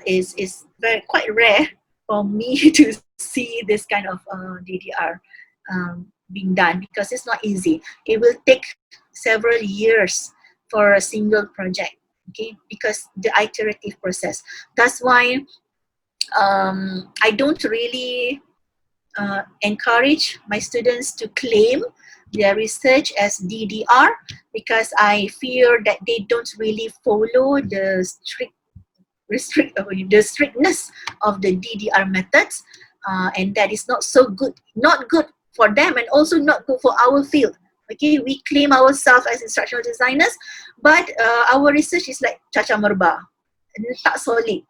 it's quite rare for me to see this kind of DDR being done, because it's not easy. It will take several years for a single project, okay, because the iterative process. That's why I don't really encourage my students to claim their research as DDR, because I fear that they don't really follow the strictness of the DDR methods, and that is not so good, not good for them, and also not good for our field. Okay, we claim ourselves as instructional designers, but our research is like caca merba, tak solid,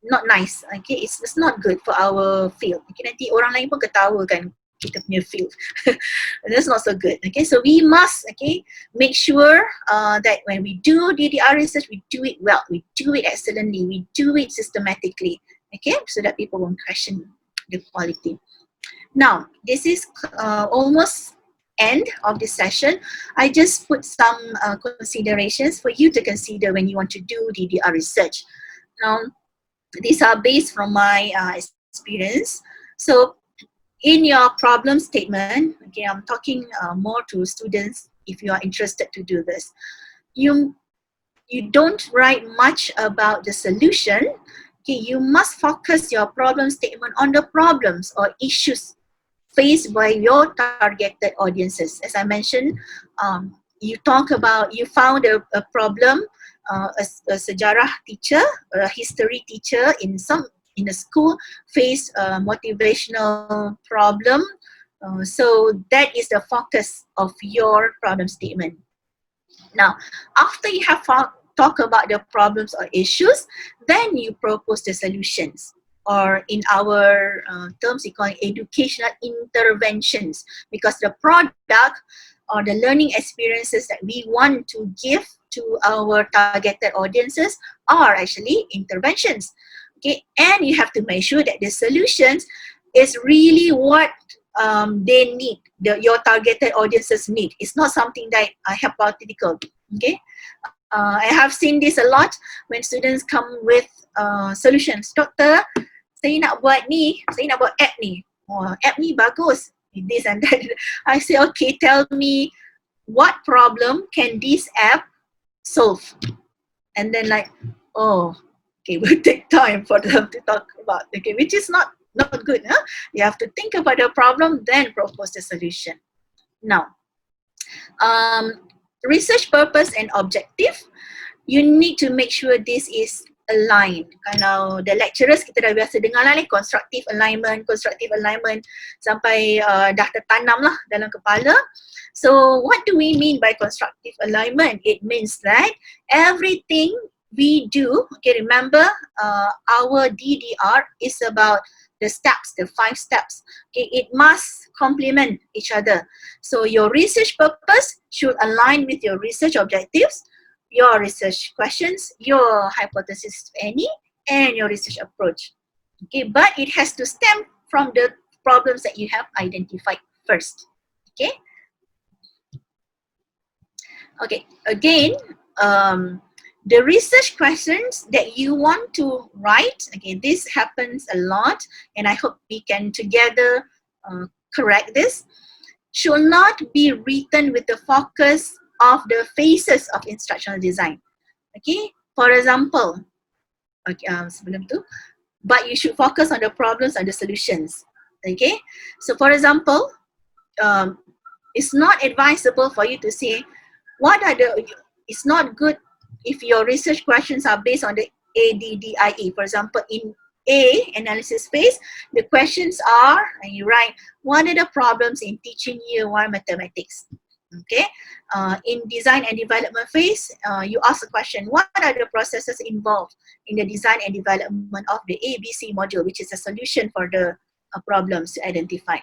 not nice. Okay, it's not good for our field. Okay, nanti orang lain pun ketawa kan kita punya field. That's not so good. Okay, so we must make sure that when we do DDR research, we do it well, we do it excellently, we do it systematically. Okay, so that people won't question the quality. Now, this is almost end of this session. I just put some considerations for you to consider when you want to do DDR research. Now, these are based from my experience. So in your problem statement, okay, I'm talking more to students if you are interested to do this. You don't write much about the solution. Okay, you must focus your problem statement on the problems or issues faced by your targeted audiences. As I mentioned, you talk about, you found a problem, a sejarah teacher, a history teacher in a school faced a motivational problem. So that is the focus of your problem statement. Now, after you have talked about the problems or issues, then you propose the solutions. Or in our terms, we call it educational interventions, because the product or the learning experiences that we want to give to our targeted audiences are actually interventions. Okay, and you have to make sure that the solutions is really what they need, your targeted audiences need. It's not something that hypothetical. Okay, I have seen this a lot when students come with solutions. Doktor, saya nak buat ni, saya nak buat app ni. Oh, app ni bagus, this and that. I say, okay, tell me what problem can this app solve? And then like, oh, okay, we'll take time for them to talk about, okay, which is not good. Huh? You have to think about the problem, then propose the solution. Now, research purpose and objective, you need to make sure this is aligned. Kalau the lecturers kita dah biasa dengar lah ni, constructive alignment sampai dah tertanam lah dalam kepala. So what do we mean by constructive alignment? It means that everything we do, okay, remember our DDR is about the steps, the 5 steps. Okay, it must complement each other. So your research purpose should align with your research objectives, your research questions, your hypothesis, if any, and your research approach. Okay, but it has to stem from the problems that you have identified first. Okay. Okay, again, the research questions that you want to write, again, this happens a lot, and I hope we can together correct this, should not be written with the focus of the phases of instructional design. Okay, for example, okay, sebelum tu, but you should focus on the problems and the solutions. Okay, so for example, it's not advisable for you to say, what are the, it's not good if your research questions are based on the ADDIE. For example, in A, analysis phase, the questions are, and you write, what are the problems in teaching year 1 mathematics? Okay, in design and development phase, you ask the question, what are the processes involved in the design and development of the ABC module, which is a solution for the problems to identify.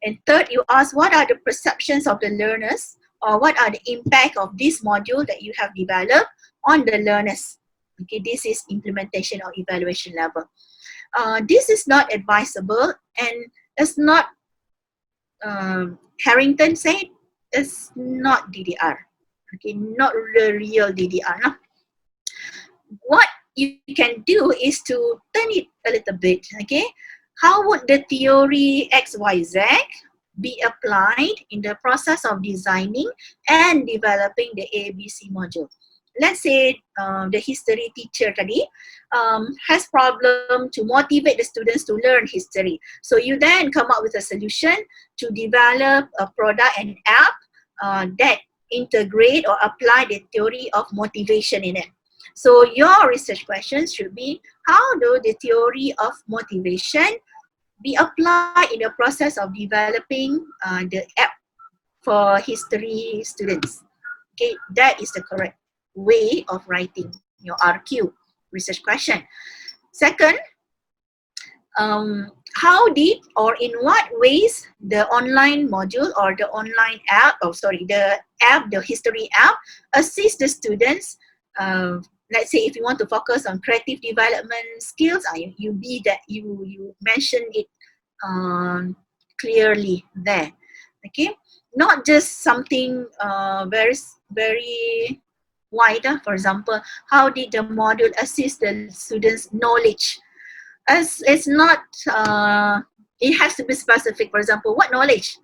And third, you ask, what are the perceptions of the learners, or what are the impact of this module that you have developed on the learners? Okay, this is implementation or evaluation level. This is not advisable, and it's not, Harrington said, it's not DDR. okay, not the real DDR. Now, what you can do is to turn it a little bit, okay? How would the theory XYZ be applied in the process of designing and developing the ABC module? Let's say the history teacher tadi has problem to motivate the students to learn history. So you then come up with a solution to develop a product and app that integrate or apply the theory of motivation in it. So your research questions should be, how do the theory of motivation be applied in the process of developing the app for history students? Okay, that is the correct way of writing your RQ research question. Second, how did or in what ways the online module or the online app, the history app assist the students? Let's say if you want to focus on creative development skills, you mention it clearly there. Okay, not just something very wide. For example, how did the module assist the students' knowledge? As it's not, it has to be specific. For example, what knowledge?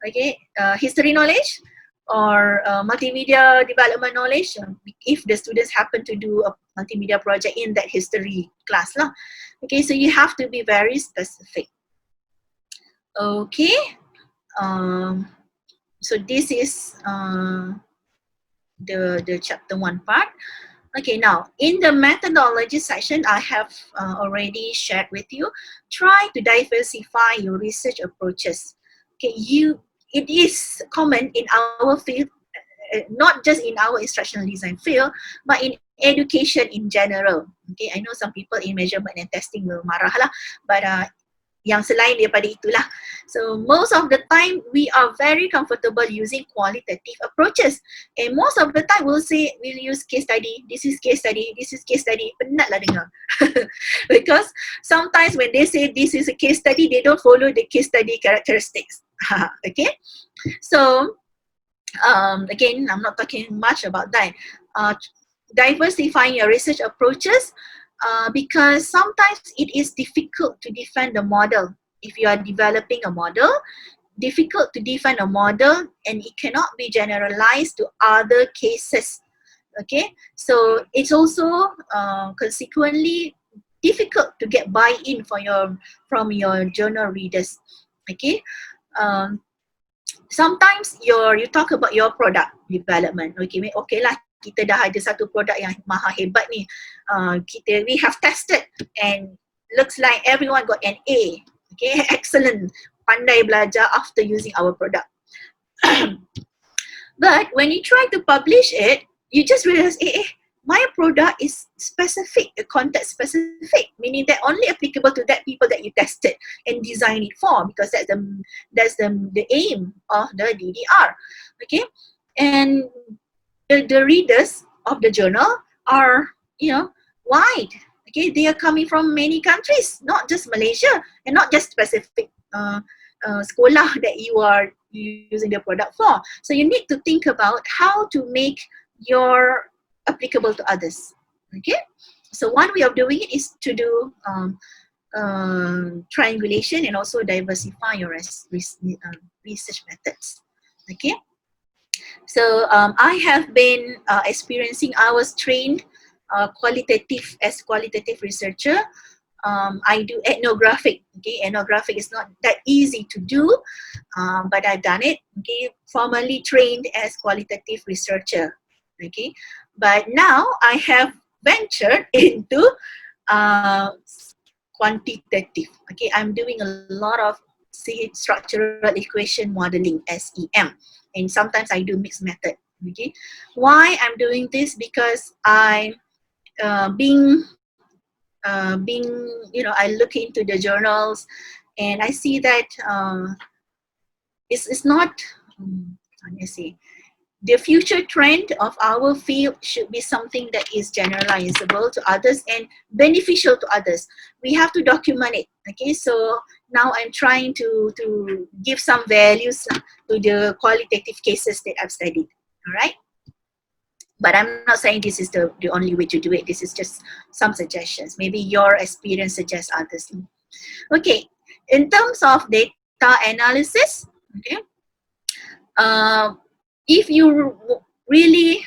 Okay, history knowledge or multimedia development knowledge, if the students happen to do a multimedia project in that history class lah. Okay, so you have to be very specific. Okay, so this is the chapter 1 part. Okay, now in the methodology section, I have already shared with you. Try to diversify your research approaches. Okay, it is common in our field, not just in our instructional design field, but in education in general. Okay, I know some people in measurement and testing will marah lah, but yang selain daripada itulah. So most of the time we are very comfortable using qualitative approaches, and most of the time we'll use case study. This is case study. This is case study. Penat lah dengar. Because sometimes when they say this is a case study, they don't follow the case study characteristics. Okay, so again, I'm not talking much about that. Diversifying your research approaches, because sometimes it is difficult to define the model. If you are developing a model, difficult to define a model, and it cannot be generalized to other cases. Okay, so it's also consequently difficult to get buy-in from your journal readers. Okay, sometimes you talk about your product development. Okay lah, kita dah ada satu produk yang maha hebat ni. We have tested and looks like everyone got an A. Okay, excellent. Pandai belajar after using our product. But when you try to publish it, you just realize, my product is specific, context specific, meaning that only applicable to that people that you tested and designed it for, because that's the aim of the DDR. Okay, and the readers of the journal are, wide. Okay, they are coming from many countries, not just Malaysia, and not just specific sekolah that you are using the product for. So you need to think about how to make your applicable to others. Okay, so one way of doing it is to do triangulation and also diversify your research methods. Okay, so I have been experiencing, I was trained as qualitative researcher. I do ethnographic. Okay, ethnographic is not that easy to do, but I've done it. Okay, formally trained as qualitative researcher. Okay, but now I have ventured into quantitative. Okay, I'm doing a lot of structural equation modeling, SEM, and sometimes I do mixed method. Okay, why I'm doing this? Because I I look into the journals and I see that it's not, let me see, the future trend of our field should be something that is generalizable to others and beneficial to others. We have to document it. Okay, so now I'm trying to give some values to the qualitative cases that I've studied. All right. But I'm not saying this is the only way to do it. This is just some suggestions. Maybe your experience suggests others. Okay, in terms of data analysis, okay, if you really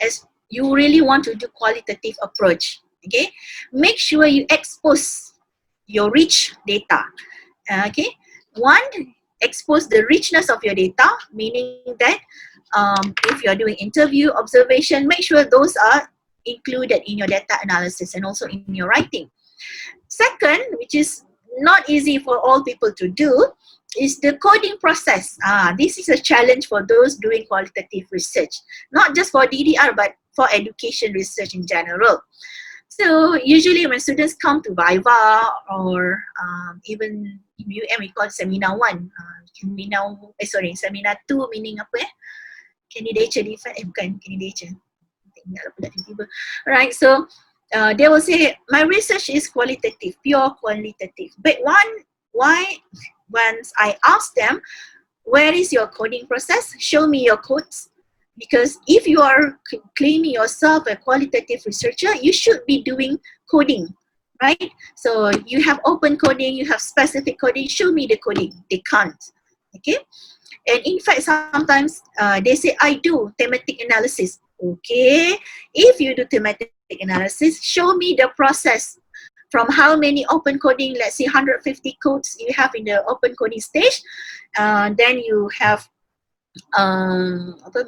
as you really want to do qualitative approach, okay, make sure you expose your rich data. Okay, one, expose the richness of your data, meaning that if you're doing interview, observation, make sure those are included in your data analysis and also in your writing. Second, which is not easy for all people to do, is the coding process. This is a challenge for those doing qualitative research, not just for DDR, but for education research in general. So usually when students come to Viva or even in UM we call Seminar 1, Seminar 2 meaning apa candidature defense, bukan candidature. Right, so they will say my research is qualitative, pure qualitative. But why once I ask them, where is your coding process? Show me your codes. Because if you are claiming yourself a qualitative researcher, you should be doing coding, right? So you have open coding, you have specific coding, show me the coding. They can't, okay? And in fact, sometimes they say, I do thematic analysis. Okay, if you do thematic analysis, show me the process from how many open coding, let's say 150 codes you have in the open coding stage, then you have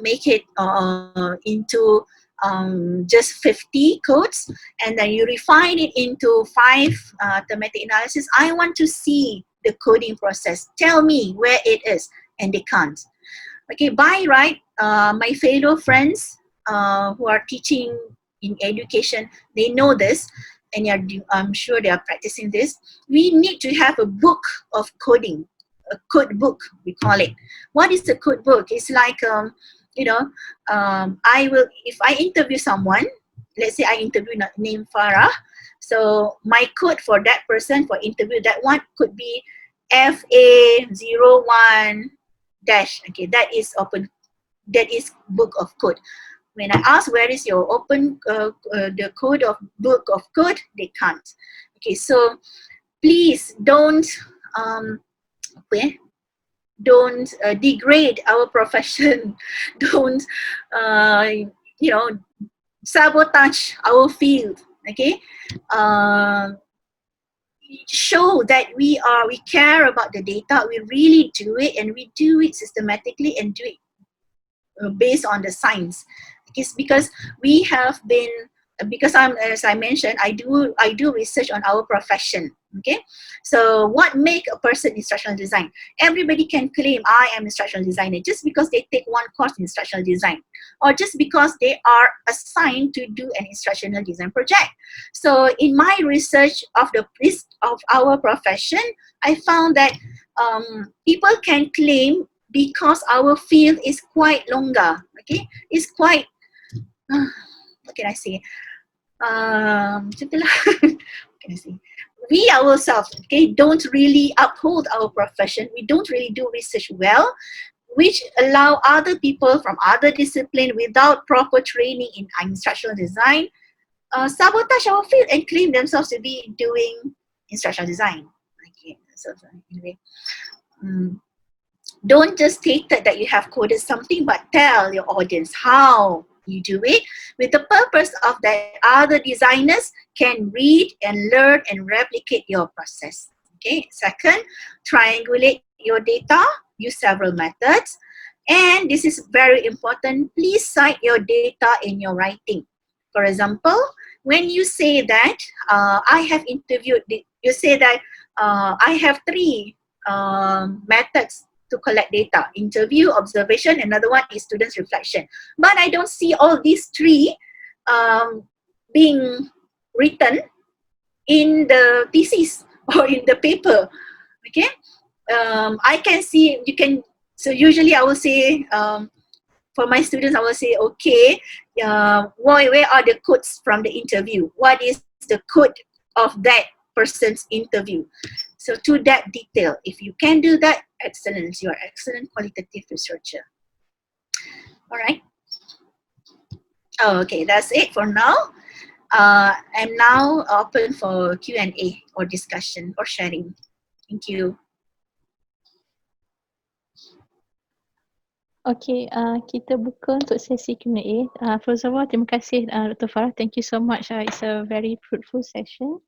make it into just 50 codes, and then you refine it into 5 thematic analysis. I want to see the coding process. Tell me where it is, and they can't. Okay, by right, my fellow friends who are teaching in education, they know this, and I'm sure they are practicing this. We need to have a book of coding, a code book, we call it. What is the code book? It's like, if I interview someone, let's say I interview named Farrah, so my code for that person, for interview, that one could be FA01 dash, okay, that is open, that is book of code. When I ask where is your open, the code of book of code, they can't. Okay, so please don't, degrade our profession. Don't, sabotage our field. Okay, show that we care about the data. We really do it, and we do it systematically and do it based on the science. It's because we have been, because as I mentioned, I do research on our profession. Okay, so what make a person instructional design? Everybody can claim I am instructional designer just because they take one course in instructional design, or just because they are assigned to do an instructional design project. So in my research of our profession, I found that people can claim because our field is quite longer. Okay, it's quite what can I say? What can I say? We ourselves, okay, don't really uphold our profession. We don't really do research well, which allow other people from other discipline without proper training in instructional design sabotage our field and claim themselves to be doing instructional design. Okay, so anyway. Don't just state that you have coded something, but tell your audience how you do it, with the purpose of that other designers can read and learn and replicate your process. Okay. Second, triangulate your data, use several methods, and this is very important. Please cite your data in your writing. For example, when you say that I have interviewed, you say that I have 3 methods to collect data: interview, observation, another one is students' reflection. But I don't see all these 3 being written in the thesis or in the paper. Okay, I can see, you can, so usually I will say, for my students, I will say, okay, where are the codes from the interview? What is the code of that person's interview? So to that detail, if you can do that, excellent. You're an excellent qualitative researcher. All right. Oh, okay, that's it for now. I'm now open for Q&A or discussion or sharing. Thank you. Okay, kita buka untuk sesi Q&A. First of all, terima kasih Dr. Farah. Thank you so much. It's a very fruitful session.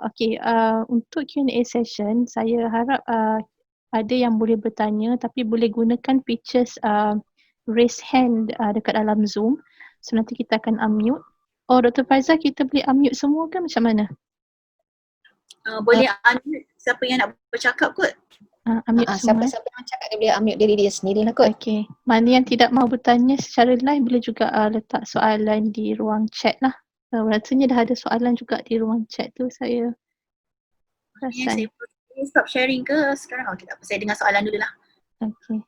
Okay, untuk Q&A session, saya harap ada yang boleh bertanya tapi boleh gunakan features raise hand dekat dalam Zoom. So nanti kita akan unmute. Oh, Dr. Faizal, kita boleh unmute semua ke macam mana? Boleh unmute siapa yang nak bercakap kot? Unmute semua. Siapa-siapa yang cakap dia boleh unmute diri dia sendiri lah kot. Okay, mana yang tidak mahu bertanya secara live boleh juga letak soalan di ruang chat lah. Rasanya dah ada soalan juga di ruang chat tu saya Ni perasan. saya stop sharing ke sekarang? Okay, tak apa. Saya dengar soalan dulu lah. Okay.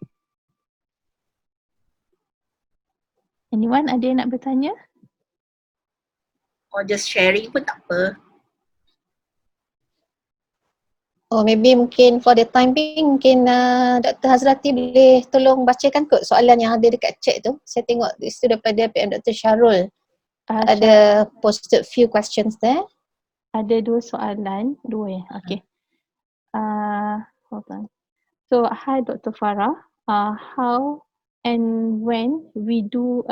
Anyone ada yang nak bertanya? Or just sharing pun tak apa. Oh, maybe mungkin for the time being mungkin Dr. Hazrati boleh tolong bacakan kot soalan yang ada dekat chat tu. Saya tengok itu daripada PM Dr. Syarul. Ada posted few questions there. Ada dua soalan, dua ya. Okay. Hold on. So, hi Dr. Farah. How and when do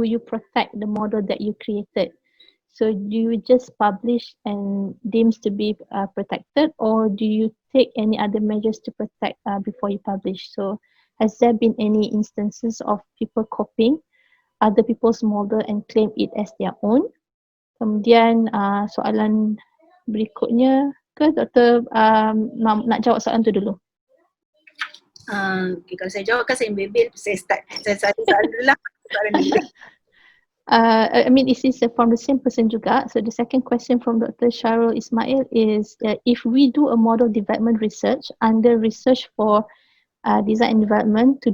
you protect the model that you created? So do you just publish and deems to be protected, or do you take any other measures to protect before you publish? So has there been any instances of people copying other people's model and claim it as their own? Kemudian soalan berikutnya ke Dr. Nak jawab soalan tu dulu? Okay, kalau saya jawab kan saya bebel, saya start soalan dulu lah. Soalan dulu. I mean, this is from the same person juga. So the second question from Dr. Sharul Ismail is if we do a model development research under research for design and development to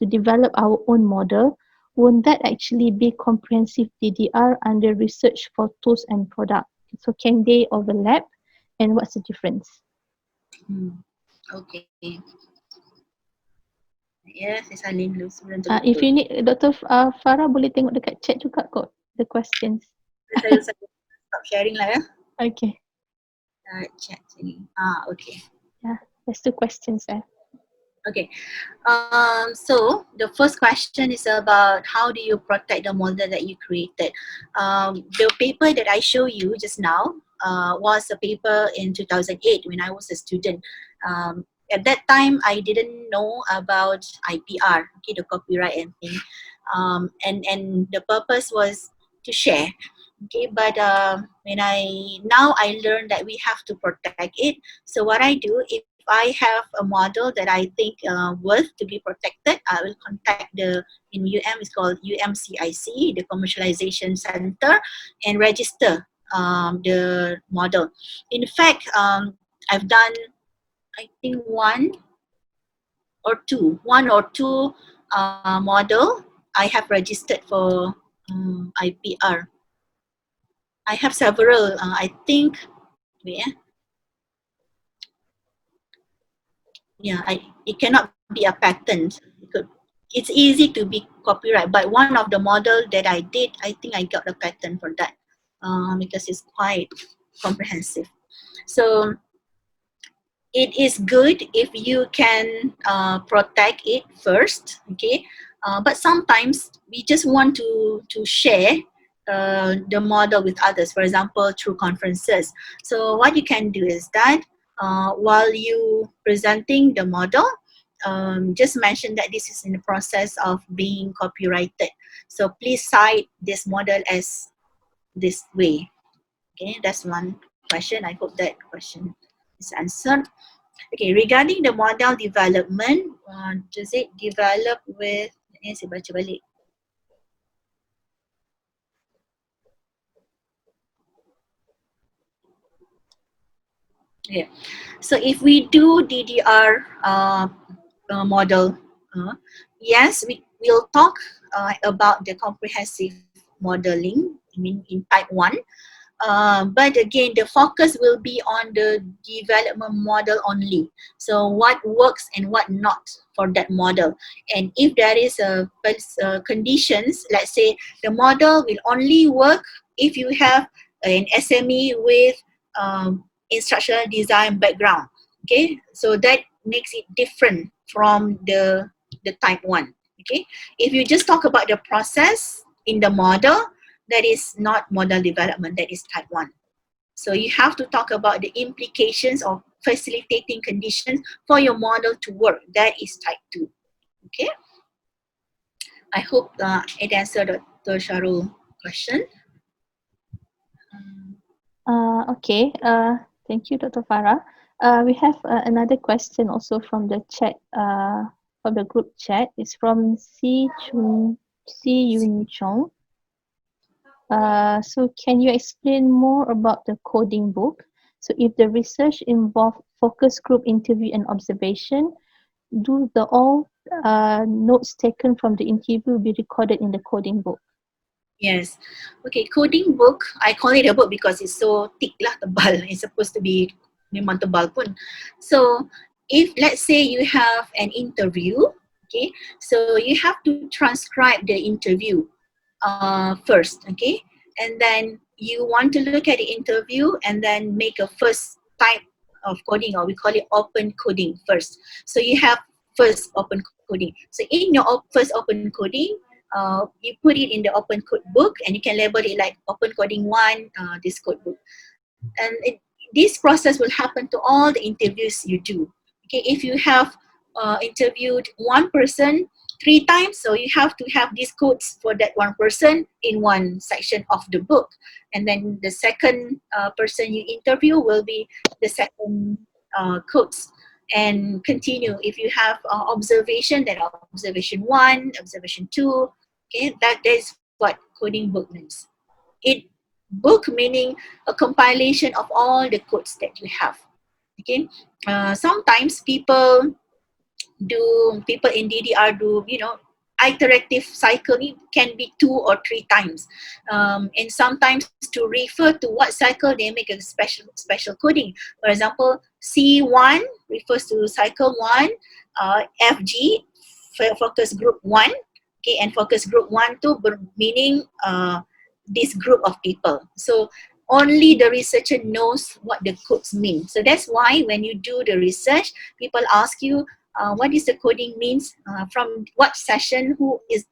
develop our own model, won't that actually be comprehensive DDR under research for tools and product? So can they overlap, and what's the difference? Okay. Ya, saya salin dulu sebelum tu. If you need, Dr. Farah boleh tengok dekat chat juga kot, the questions. Saya stop sharing lah ya. Okay. Chat sini. Okay. Yeah, there's two questions there. Okay. So the first question is about how do you protect the model that you created. The paper that I show you just now was a paper in 2008 when I was a student. At that time, I didn't know about IPR, okay, the copyright and thing, and the purpose was to share. Okay, but when now I learned that we have to protect it. So what I do, if I have a model that I think worth to be protected, I will contact in it's called UMCIC, the Commercialization Center, and register the model. In fact, I've done, I think one or two model I have registered for IPR. I have several, I think, it cannot be a patent. It's easy to be copyright, but one of the model that I did, I think I got a patent for that because it's quite comprehensive. So it is good if you can protect it first, okay? But sometimes we just want to share the model with others, for example, through conferences. So what you can do is that while you presenting the model, just mention that this is in the process of being copyrighted. So please cite this model as this way. Okay, that's one question. I hope that question is answered. Okay, regarding the model development, does it develop with, saya baca balik. Yeah. So if we do DDR model, yes, we will talk about the comprehensive modeling, I mean in type 1. But again, the focus will be on the development model only. So what works and what not for that model. And if there is a conditions, let's say the model will only work if you have an SME with instructional design background. Okay, so that makes it different from the type 1. Okay, if you just talk about the process in the model, that is not model development, that is type 1. So you have to talk about the implications of facilitating conditions for your model to work. That is type 2. Okay, I hope it answered Dr. Sharul's question. Okay, thank you, Dr. Farah. We have another question also from the chat, from the group chat. It's from Si Yun Chong. So can you explain more about the coding book? So if the research involved focus group interview and observation, do the all notes taken from the interview be recorded in the coding book? Yes. Okay, coding book, I call it a book because it's so thick lah, tebal. It's supposed to be memang tebal pun. So if let's say you have an interview, okay, so you have to transcribe the interview first, okay, and then you want to look at the interview and then make a first type of coding, or we call it open coding first. So you have first open coding. So in your first open coding, you put it in the open code book and you can label it like open coding 1, this code book. And this process will happen to all the interviews you do. Okay, if you have interviewed one person 3 times, so you have to have these codes for that one person in one section of the book. And then the second person you interview will be the second codes. And continue. If you have observation, then observation 1, observation 2, okay, that is what coding book means. It book meaning a compilation of all the codes that you have. Okay, sometimes people in DDR do, iterative cycle can be 2 or 3 times, and sometimes to refer to what cycle they make a special coding. For example, C1 refers to cycle 1, FG focus group 1, okay, and focus group 1 2 meaning this group of people. So only the researcher knows what the codes mean. So that's why when you do the research, people ask you what is the coding means, from what session,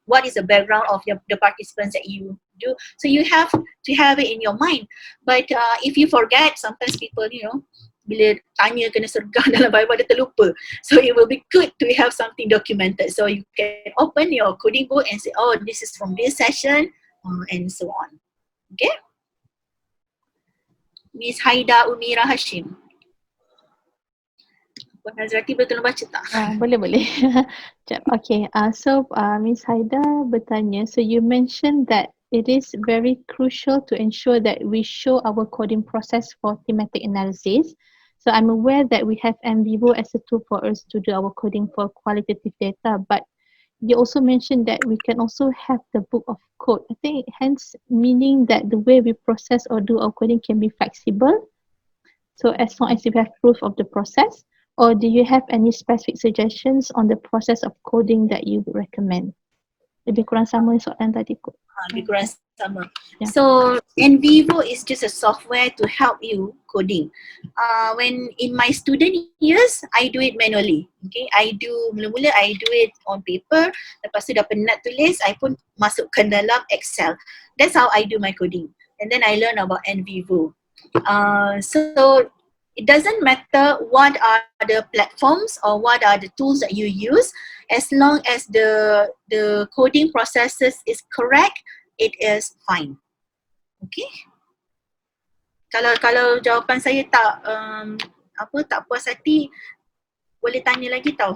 what is the background of the participants that you do. So you have to have it in your mind. But if you forget, sometimes people, bila tanya kena sergah dalam Bible, dia terlupa. So it will be good to have something documented. So you can open your coding book and say, oh, this is from this session, and so on. Okay? Miss Haida Umira Hashim. Puan Nazrati boleh tolong baca tak? Boleh. Okay, so Ms. Haida bertanya, so you mentioned that it is very crucial to ensure that we show our coding process for thematic analysis. So I'm aware that we have NVivo as a tool for us to do our coding for qualitative data, but you also mentioned that we can also have the book of code. I think hence meaning that the way we process or do our coding can be flexible. So as long as you have proof of the process, or do you have any specific suggestions on the process of coding that you would recommend? Lebih kurang sama soalan tadi kot. Lebih kurang sama. Yeah. So NVivo is just a software to help you coding. When in my student years, I do it manually. Okay, mula-mula I do it on paper. Lepas tu dah penat tulis, I pun masukkan dalam Excel. That's how I do my coding. And then I learn about NVivo. So it doesn't matter what are the platforms or what are the tools that you use, as long as the coding processes is correct, it is fine. Okay. Kalau jawapan saya tak puas hati, boleh tanya lagi tau.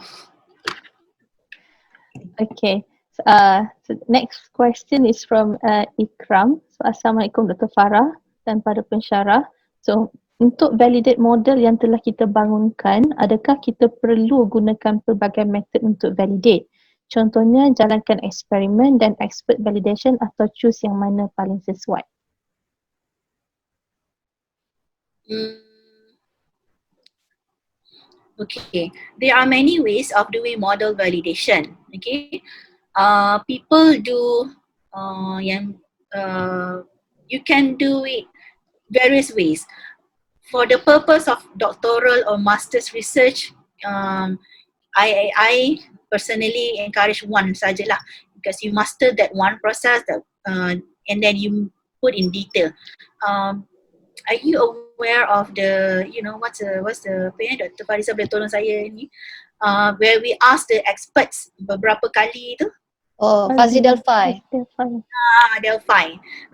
Okay. So next question is from Ikram. So Assalamualaikum Dr. Farah dan para pensyarah. So untuk validate model yang telah kita bangunkan, adakah kita perlu gunakan pelbagai metod untuk validate? Contohnya jalankan eksperimen dan expert validation atau choose yang mana paling sesuai? Mm, okay, there are many ways of doing model validation. Okay, people do you can do it various ways. For the purpose of doctoral or master's research, I personally encourage one sajalah, because you master that one process that, and then you put in detail. Are you aware of the, what's the apa Dr. Farisa boleh tolong saya ni, where we ask the experts beberapa kali tu. Oh, Fuzzy Delphi. Delphi.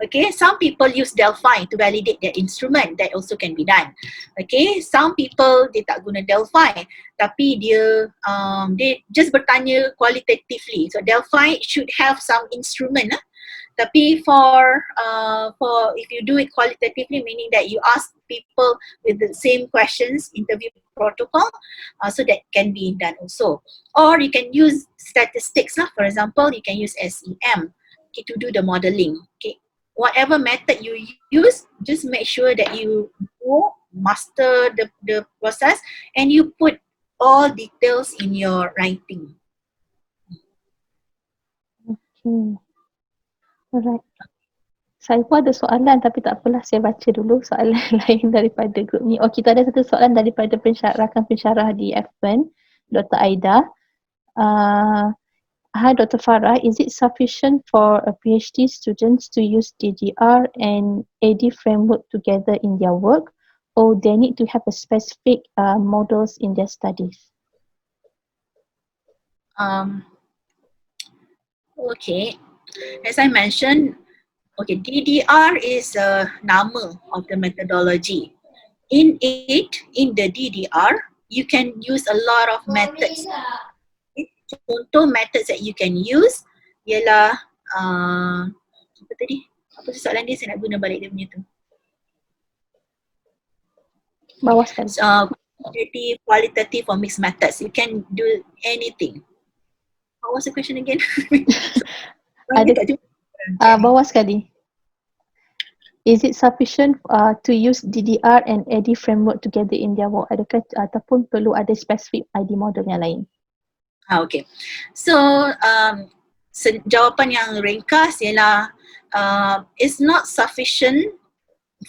Okay, some people use Delphi to validate their instrument. That also can be done. Okay, some people dia tak guna Delphi, tapi dia just bertanya qualitatively. So Delphi should have some instrument. Tapi for if you do it qualitatively, meaning that you ask people with the same questions, interview protocol, so that can be done also. Or you can use statistics lah. For example, you can use SEM, okay, to do the modeling. Okay, whatever method you use, just make sure that you master the process and you put all details in your writing. Okay. Alright. Saya pun ada soalan tapi tak apalah, saya baca dulu soalan lain daripada grup ni. Oh, kita ada satu soalan daripada rakan pensyarah di F1, Dr. Aida. Hi Dr. Farrah, is it sufficient for a PhD students to use DDR and AD framework together in their work, or they need to have a specific models in their studies? Okay, as I mentioned, okay, DDR is a nama of the methodology. In the DDR, you can use a lot of methods. Contoh methods that you can use ialah apa tadi? Apa soalan dia, saya nak guna balik dia punya tu. Bawah sekali. Qualitative or mixed methods. You can do anything. What was the question again? Bawah sekali. Is it sufficient to use DDR and AD framework together in their work? Adakah ataupun perlu ada specific ID model yang lain? Okay. So, jawapan yang ringkas ialah it's not sufficient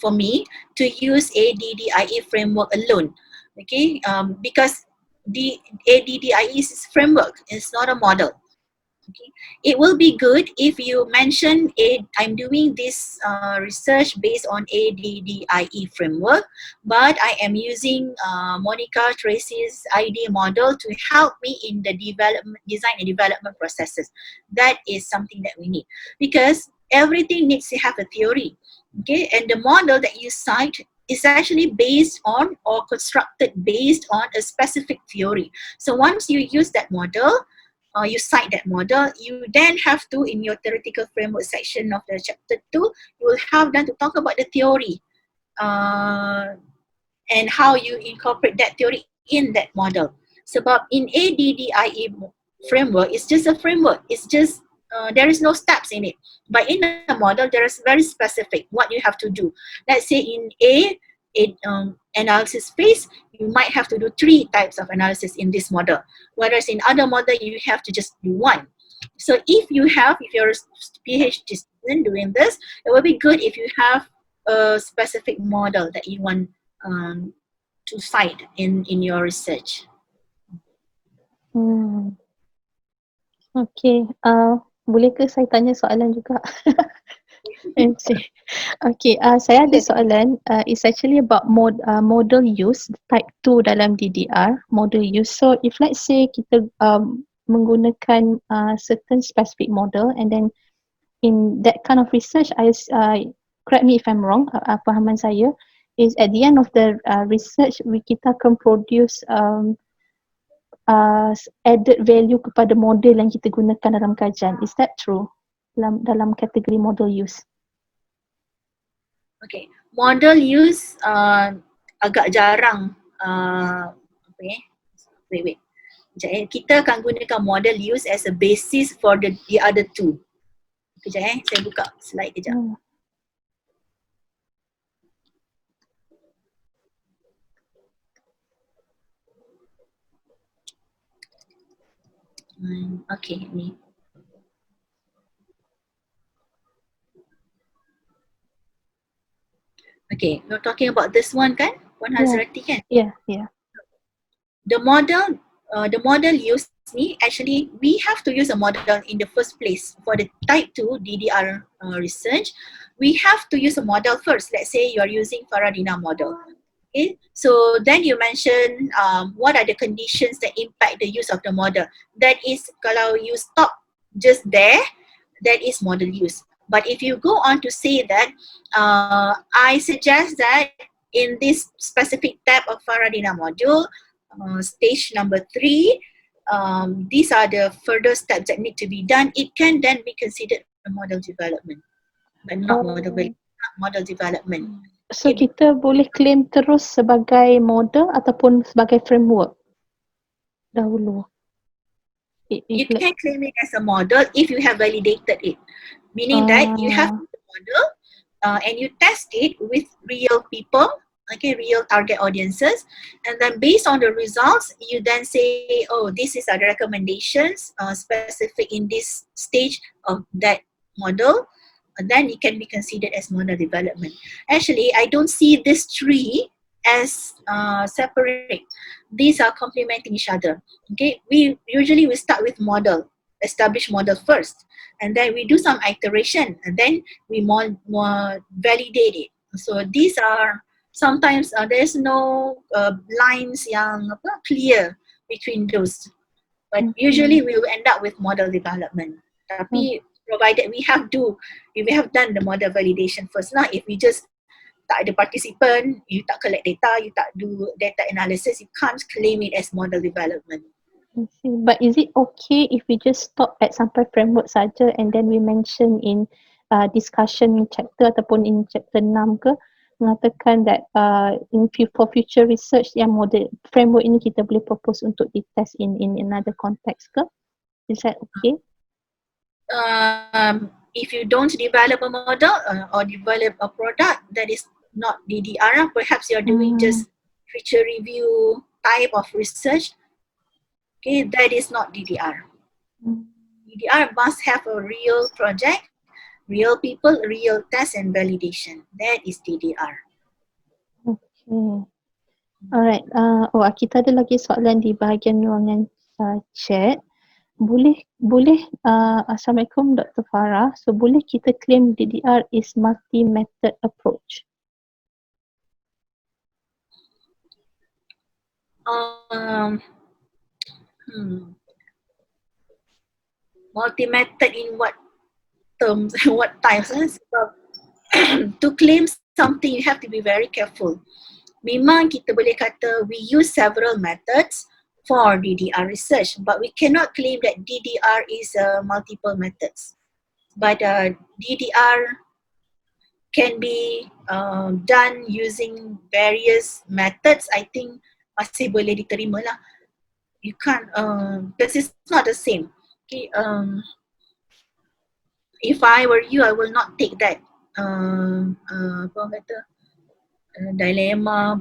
for me to use ADDIE framework alone. Okay, because the ADDIE is framework, it's not a model. Okay. It will be good if you mention I'm doing this research based on ADDIE framework, but I am using Monica Tracy's ID model to help me in the design and development processes. That is something that we need, because everything needs to have a theory. Okay, and the model that you cite is actually based on or constructed based on a specific theory. So once you use that model, you cite that model, you then have to, in your theoretical framework section of the chapter 2, you will have done to talk about the theory and how you incorporate that theory in that model. Sebab in ADDIE framework, it's just a framework. It's just, there is no steps in it. But in a model, there is very specific what you have to do. Let's say in analysis phase, you might have to do 3 types of analysis in this model. Whereas in other model, you have to just do 1. So if you're a PhD student doing this, it will be good if you have a specific model that you want to cite in your research. Okay, boleh ke saya tanya soalan juga? Okay, saya ada soalan. It's actually about model use, type 2 dalam DDR, model use. So if let's say kita menggunakan certain specific model, and then in that kind of research, correct me if I'm wrong, pahaman saya is at the end of the research, kita akan produce added value kepada model yang kita gunakan dalam kajian. Is that true? Dalam kategori model use. Okay, model use agak jarang wait. Kita akan gunakan model use as a basis for the other 2. Kejap saya buka slide kejap. Okay, ni. Okay, you're talking about this one kan? Puan Hazrati kan? Yeah, yeah. The model used me, actually we have to use a model in the first place. For the type 2 DDR research, we have to use a model first. Let's say you are using Farrah Dina model. Okay, so then you mention what are the conditions that impact the use of the model. That is, kalau you stop just there, that is model use. But if you go on to say that, I suggest that in this specific type of Farrah Dina module, stage number 3, these are the further steps that need to be done. It can then be considered a model development, but not model development. So kita boleh claim terus sebagai model ataupun sebagai framework dahulu. You can claim it as a model if you have validated it, meaning that you have the model and you test it with real people, okay, real target audiences, and then based on the results, you then say, oh, this is the recommendations specific in this stage of that model. Then it can be considered as model development. Actually, I don't see this three as separate. These are complementing each other. Okay, we usually start with model, establish model first, and then we do some iteration, and then we more validate it. So these are sometimes there's no lines yang clear between those, but usually we will end up with model development. Tapi provided we have done the model validation first lah. If we just tak ada participant, you tak collect data, you tak do data analysis, you can't claim it as model development. I see. But is it okay if we just stop at sampai framework saja and then we mention in discussion chapter ataupun in chapter 6 ke, mengatakan that for future research yang model framework ini kita boleh propose untuk ditest in another context ke? Is that okay? If you don't develop a model or develop a product that is not DDR, perhaps you're doing just feature review type of research, okay, that is not DDR. DDR must have a real project, real people, real test and validation. That is DDR. Okay. Alright. Kita ada lagi soalan di bahagian ruangan chat. Boleh Assalamualaikum Dr. Farrah. So boleh kita claim DDR is multi-method approach? Multi-method in what terms, what types? To claim something, you have to be very careful. Memang kita boleh kata we use several methods for DDR research, but we cannot claim that DDR is multiple methods. But DDR can be done using various methods. I think masih boleh diterima lah. You can't, because it's not the same. Okay, if I were you, I will not take that dilemma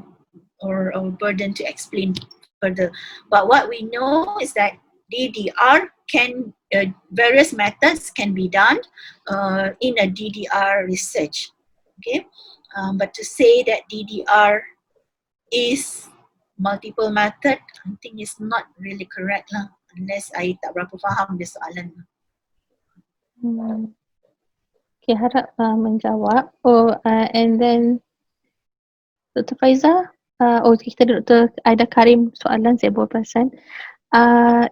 or burden to explain further. But what we know is that DDR can, various methods can be done in a DDR research. Okay, but to say that DDR is multiple method, I think is not really correct lah, unless I tak berapa faham dia soalan. Okay, harap menjawab. And then Dr. Faiza, kita ada Dr. Aida Karim soalan, saya baru perasan.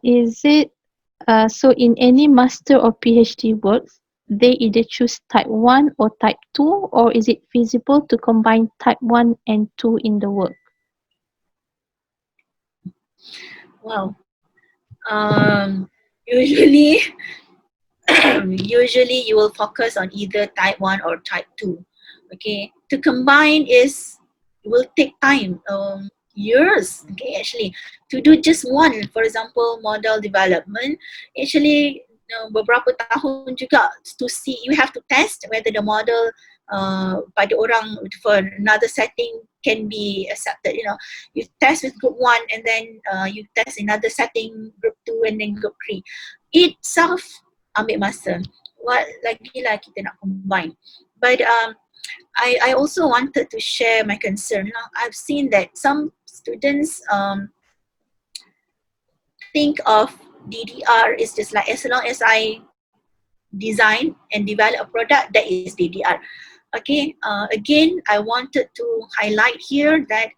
Is it, so in any master or PhD works, they either choose type 1 or type 2, or is it feasible to combine type 1 and 2 in the work? Wow. Usually you will focus on either type 1 or type 2. Okay, to combine will take time, years, okay, actually. To do just one, for example, model development, actually beberapa tahun juga to see, you have to test whether the model pada orang for another setting can be accepted. You know, you test with group 1 and then you test another setting, group 2 and then group 3. It self ambil masa. What lagi lah kita nak combine. But I also wanted to share my concern. Now, I've seen that some students think of DDR is just like, as long as I design and develop a product, that is DDR. Okay, again, I wanted to highlight here that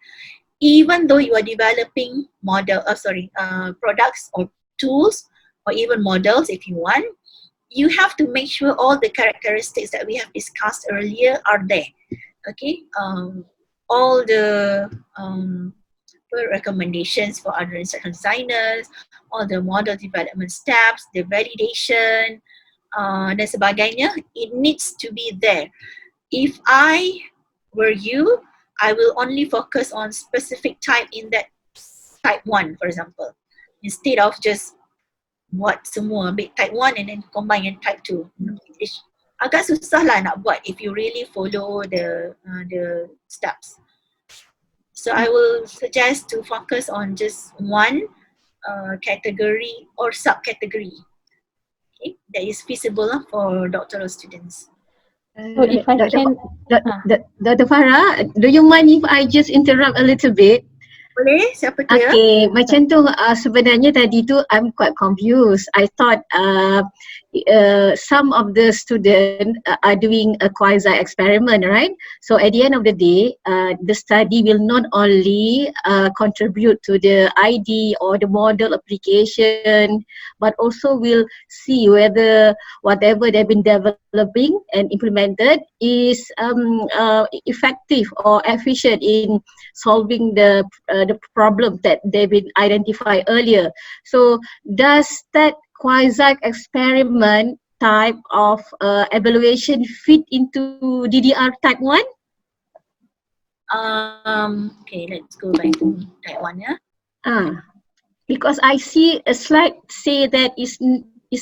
even though you are developing products or tools or even models if you want, you have to make sure all the characteristics that we have discussed earlier are there. Okay, all the recommendations for other instructional designers, all the model development steps, the validation, dan sebagainya, it needs to be there. If I were you, I will only focus on specific type in that type 1, for example, instead of just buat semua, ambil type 1 and then combine dengan type 2. Agak susah lah nak buat if you really follow the steps. So I will suggest to focus on just one category or subcategory, okay, that is feasible for doctoral students. So if I can, Dr. Farrah, do you mind if I just interrupt a little bit? Boleh? Siapa tu ya? Okay, macam tu sebenarnya tadi tu I'm quite confused. I thought some of the students are doing a quasi experiment, right? So at the end of the day, the study will not only contribute to the ID or the model application, but also will see whether whatever they've been developing and implemented is effective or efficient in solving the problem that they've been identified earlier. So does that quasi experiment type of evaluation fit into DDR type 1? Okay, let's go back to type 1 ya. Because I see a slide say that is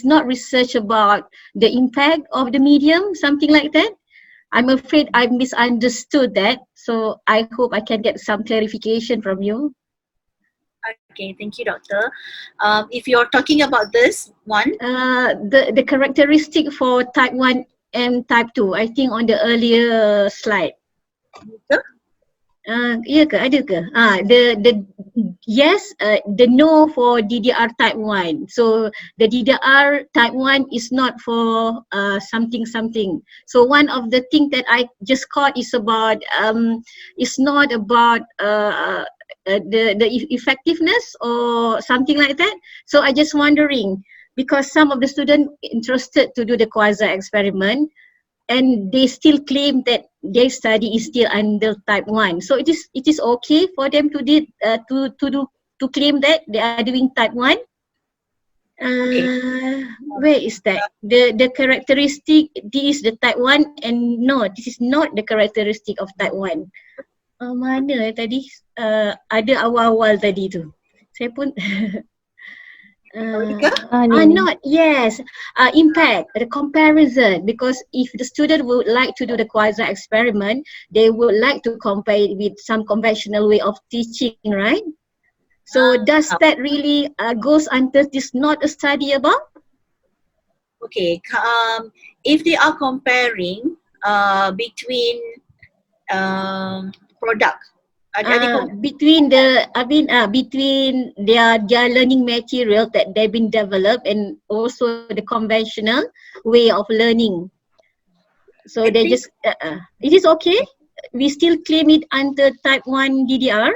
not research about the impact of the medium, something like that. I'm afraid I misunderstood that, so I hope I can get some clarification from you. Okay, thank you, Doctor. If you're talking about this one, the characteristic for type 1 and type 2, I think on the earlier slide. Ya ke, ada ke? The no for DDR type 1. So the DDR type 1 is not for something. So one of the things that I just caught is about it's not about the effectiveness or something like that. So I just wondering, because some of the students interested to do the quasi experiment, and they still claim that their study is still under type 1. So it is okay for them to claim that they are doing type 1. Where is that? The characteristic, this is the type 1 and no, this is not the characteristic of type 1. Mana tadi? Ada awal-awal tadi tu. Saya pun not, yes. Impact, the comparison, because if the student would like to do the quasi experiment, they would like to compare it with some conventional way of teaching, right? So does that really goes under this not a study about? Okay, if they are comparing between product, between their learning material that they've been developed and also the conventional way of learning. So they just it is okay. We still claim it under type 1 DDR.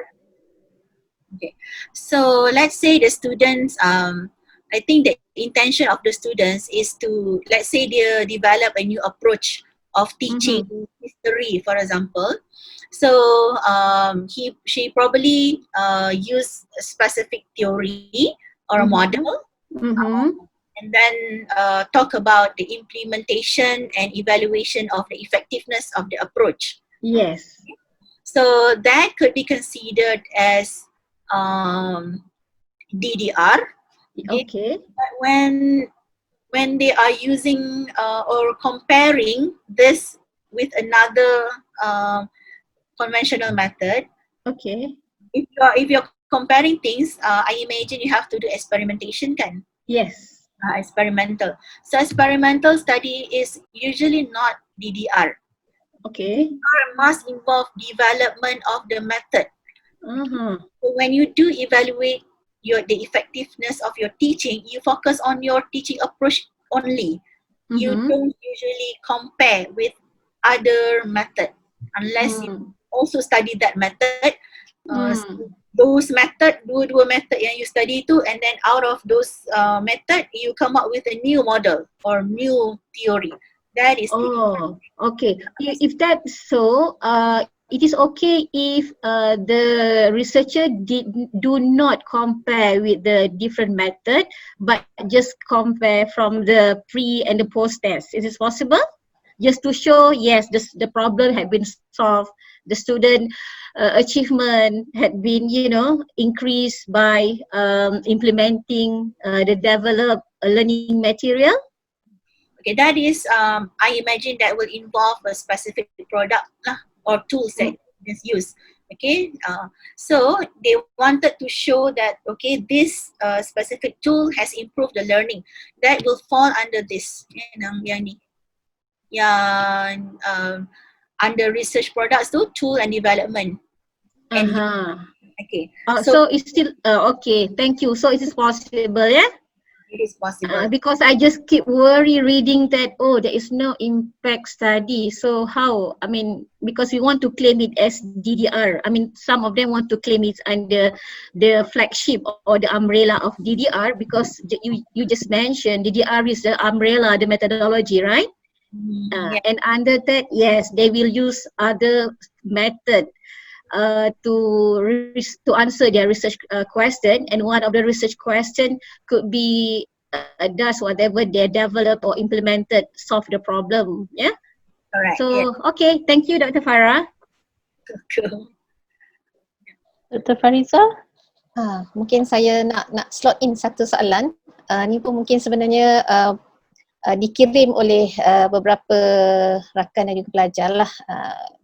Okay, so let's say the students, I think the intention of the students is to, let's say they develop a new approach of teaching history, for example. So she probably use a specific theory or a model, and then talk about the implementation and evaluation of the effectiveness of the approach. Yes. So that could be considered as DDR. Okay. But when they are using or comparing this with another conventional method. Okay. If you're comparing things, I imagine you have to do experimentation kan? Yes. Experimental. So experimental study is usually not DDR. Okay. DDR must involve development of the method. Uh-huh. So when you do evaluate the effectiveness of your teaching, you focus on your teaching approach only. You don't usually compare with other method unless you also study that method. Those method, dua method yang you study tu, and then out of those method, you come up with a new model or new theory. That is Oh, okay. If that's so, it is okay if the researcher do not compare with the different method, but just compare from the pre and the post test. Is it possible? Just to show, yes, the problem had been solved, the student achievement had been, increased by implementing the developed learning material. okay. That is, I imagine that will involve a specific product lah, or tools that is used. Okay, so they wanted to show that this specific tool has improved the learning. That will fall under this yang ni. Yang under research products tu, tool and development. And okay. So it's still okay. Thank you. So it is possible, yeah? It is possible. Because I just keep reading that there is no impact study. So how? I mean, because we want to claim it as DDR. I mean, some of them want to claim it under the flagship or the umbrella of DDR, because you just mentioned DDR is the umbrella, the methodology, right? And under that, yes, they will use other method to answer their research question, and one of the research question could be does whatever they developed or implemented solve the problem, yeah? Correct. So okay, thank you, Dr. Farrah. Dr. Fariza? Mungkin saya nak slot in satu soalan. Ni pun mungkin sebenarnya dikirim oleh beberapa rakan dan juga pelajar lah,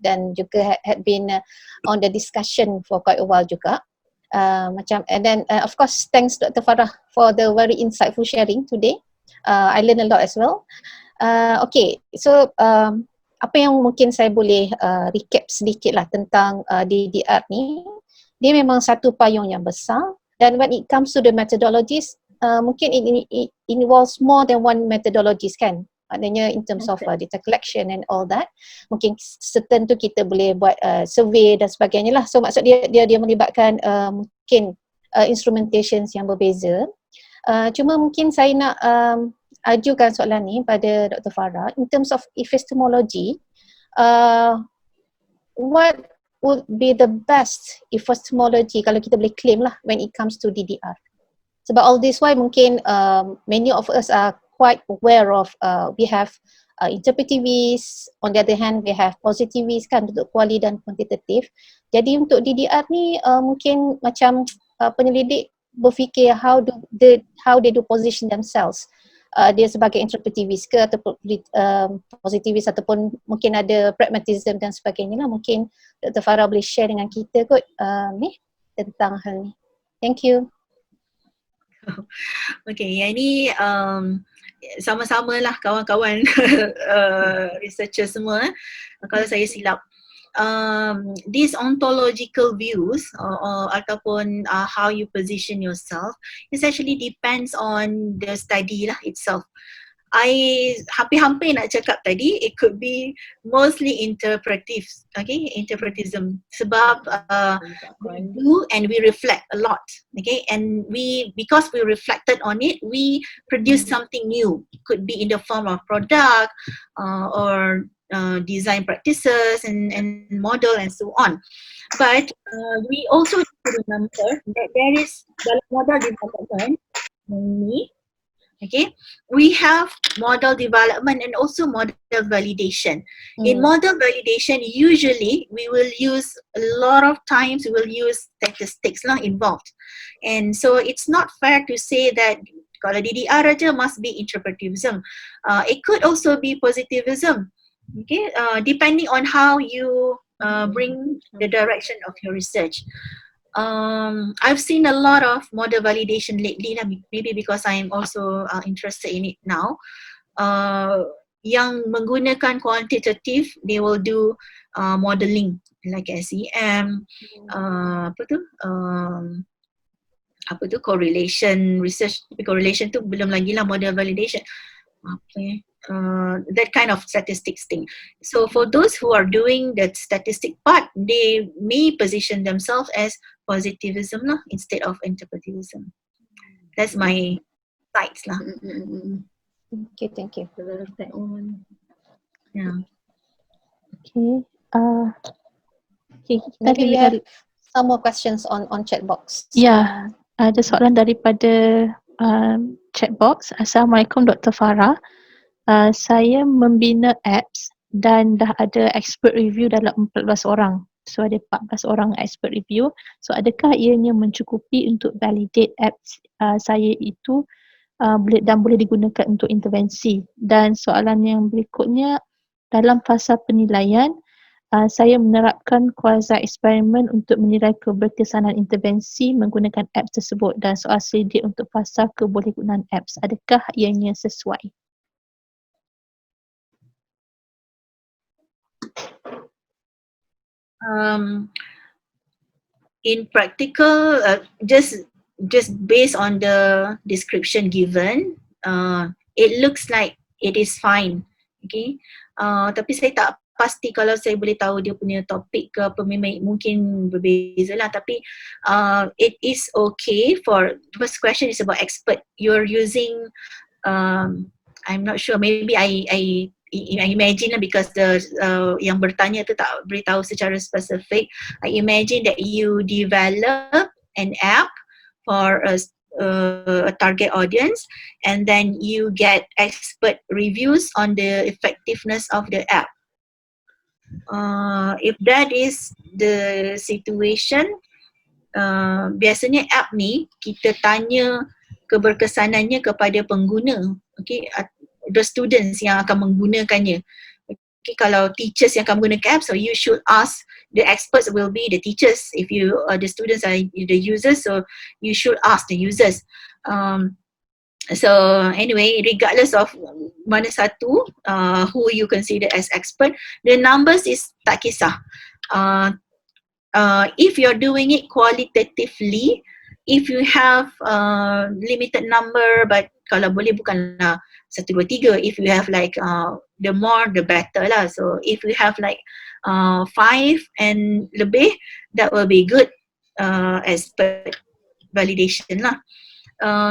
dan juga had been on the discussion for quite a while juga. And then of course thanks Dr. Farrah for the very insightful sharing today. I learned a lot as well. Okay, so apa yang mungkin saya boleh recap sedikit lah tentang DDR ni. Dia memang satu payung yang besar, dan when it comes to the methodologies, mungkin it involves more than one methodologies kan. Maknanya in terms of data collection and all that, mungkin certain tu kita boleh buat survey dan sebagainya lah. So maksud dia melibatkan mungkin instrumentations yang berbeza. Cuma mungkin saya nak ajukan soalan ni pada Dr. Farrah in terms of epistemology. What would be the best epistemology kalau kita boleh claim lah when it comes to DDR? Sebab all this why mungkin many of us are quite aware of we have interpretivists, on the other hand we have positivists kan untuk kuali dan kuantitatif. Jadi untuk DDR ni mungkin macam penyelidik berfikir how they do position themselves. Dia sebagai interpretivist ke ataupun positivist, ataupun mungkin ada pragmatism dan sebagainya lah. Mungkin Dr. Farrah boleh share dengan kita kot ni tentang hal ni. Thank you. Okay, yang ni sama-sama lah kawan-kawan researcher semua. Kalau saya silap, these ontological views ataupun how you position yourself is actually depends on the study lah itself. I hampir-hampir nak cakap tadi, it could be mostly interpretive, okay, interpretism. Sebab we do and we reflect a lot, okay, and because we reflected on it, we produce something new. It could be in the form of product or design practices and model and so on. But we also need to remember that there is dalam model development ni, okay, we have model development and also model validation. In model validation, usually we will use a lot of times we will use statistics lah involved, and so it's not fair to say that kalau DDR aja must be interpretivism. It could also be positivism. Okay, depending on how you bring the direction of your research. I've seen a lot of model validation lately, maybe because I'm also interested in it now. Yang menggunakan quantitative, they will do modeling like SEM, correlation research. Correlation tu belum lagi lah model validation. That kind of statistics thing. So for those who are doing the statistic part, they may position themselves as positivism lah instead of interpretivism. That's my sides lah. Okay, thank you. That one. Yeah. Okay. Okay, Maybe we have some more questions on chat box. Ya, ada soalan daripada chat box. Assalamualaikum Dr. Farrah. Saya membina apps dan dah ada expert review dalam 14 orang. So ada 14 orang expert review. So adakah ianya mencukupi untuk validate apps saya itu boleh digunakan untuk intervensi? Dan soalan yang berikutnya, dalam fasa penilaian, saya menerapkan quasi eksperimen untuk menilai keberkesanan intervensi menggunakan apps tersebut dan soal selidik untuk fasa kebolehgunaan apps. Adakah ianya sesuai? In practical, just based on the description given, it looks like it is fine. Okay. Tapi saya tak pasti kalau saya boleh tahu dia punya topik ke apa, memang mungkin berbeza lah, tapi it is okay for, the first question is about expert. You're using, I'm not sure, maybe I imagine lah, because the yang bertanya tu tak beritahu secara spesifik. I imagine that you develop an app for a target audience, and then you get expert reviews on the effectiveness of the app. If that is the situation, biasanya app ni kita tanya keberkesanannya kepada pengguna, okay, the students yang akan menggunakannya. Okay, kalau teachers yang akan menggunakan app, so you should ask, the experts will be the teachers. If you the students are the users, so you should ask the users. So anyway, regardless of mana satu, who you consider as expert, the numbers is tak kisah. If you're doing it qualitatively, if you have limited number, but kalau boleh bukanlah 1, 2, 3, if you have like the more the better lah. So if you have like 5 and lebih, that will be good as per validation lah.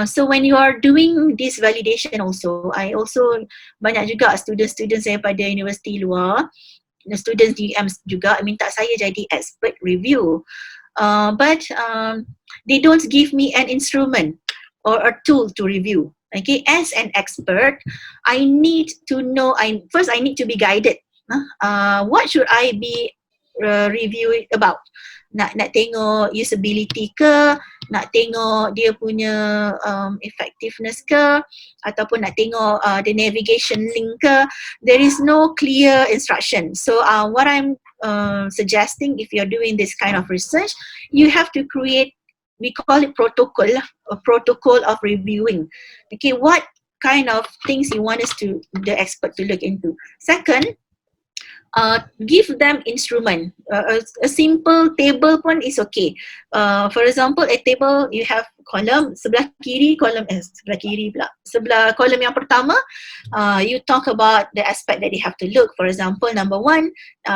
So when you are doing this validation also, I also banyak juga students daripada universiti luar, students DM juga minta saya jadi expert review. But they don't give me an instrument or a tool to review. Okay, as an expert, I need to know, first I need to be guided. What should I be reviewing about? Nak tengok usability ke, nak tengok dia punya effectiveness ke, ataupun nak tengok the navigation link ke. There is no clear instruction. So what I'm suggesting, if you're doing this kind of research, you have to create, we call it protocol, a protocol of reviewing. Okay, what kind of things you want us to, the expert to look into. Second, give them instrument. A simple table pun is okay. For example, a table, you have column, sebelah kiri column, sebelah column yang pertama, you talk about the aspect that they have to look. For example, number 1,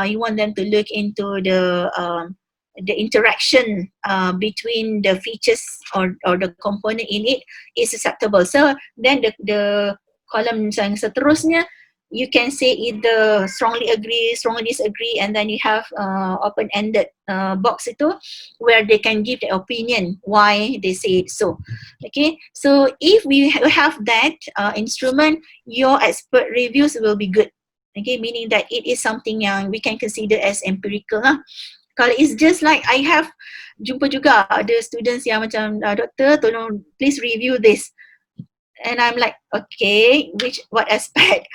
you want them to look into the interaction between the features or the component in it is acceptable. So then the column yang seterusnya, you can say either strongly agree, strongly disagree, and then you have open-ended box itu where they can give their opinion why they say it so. Okay, so if we have that instrument, your expert reviews will be good. Okay, meaning that it is something yang we can consider as empirical lah. Kalau it's just like, I have jumpa juga ada students yang macam, doktor tolong please review this, and I'm like, okay, what aspect?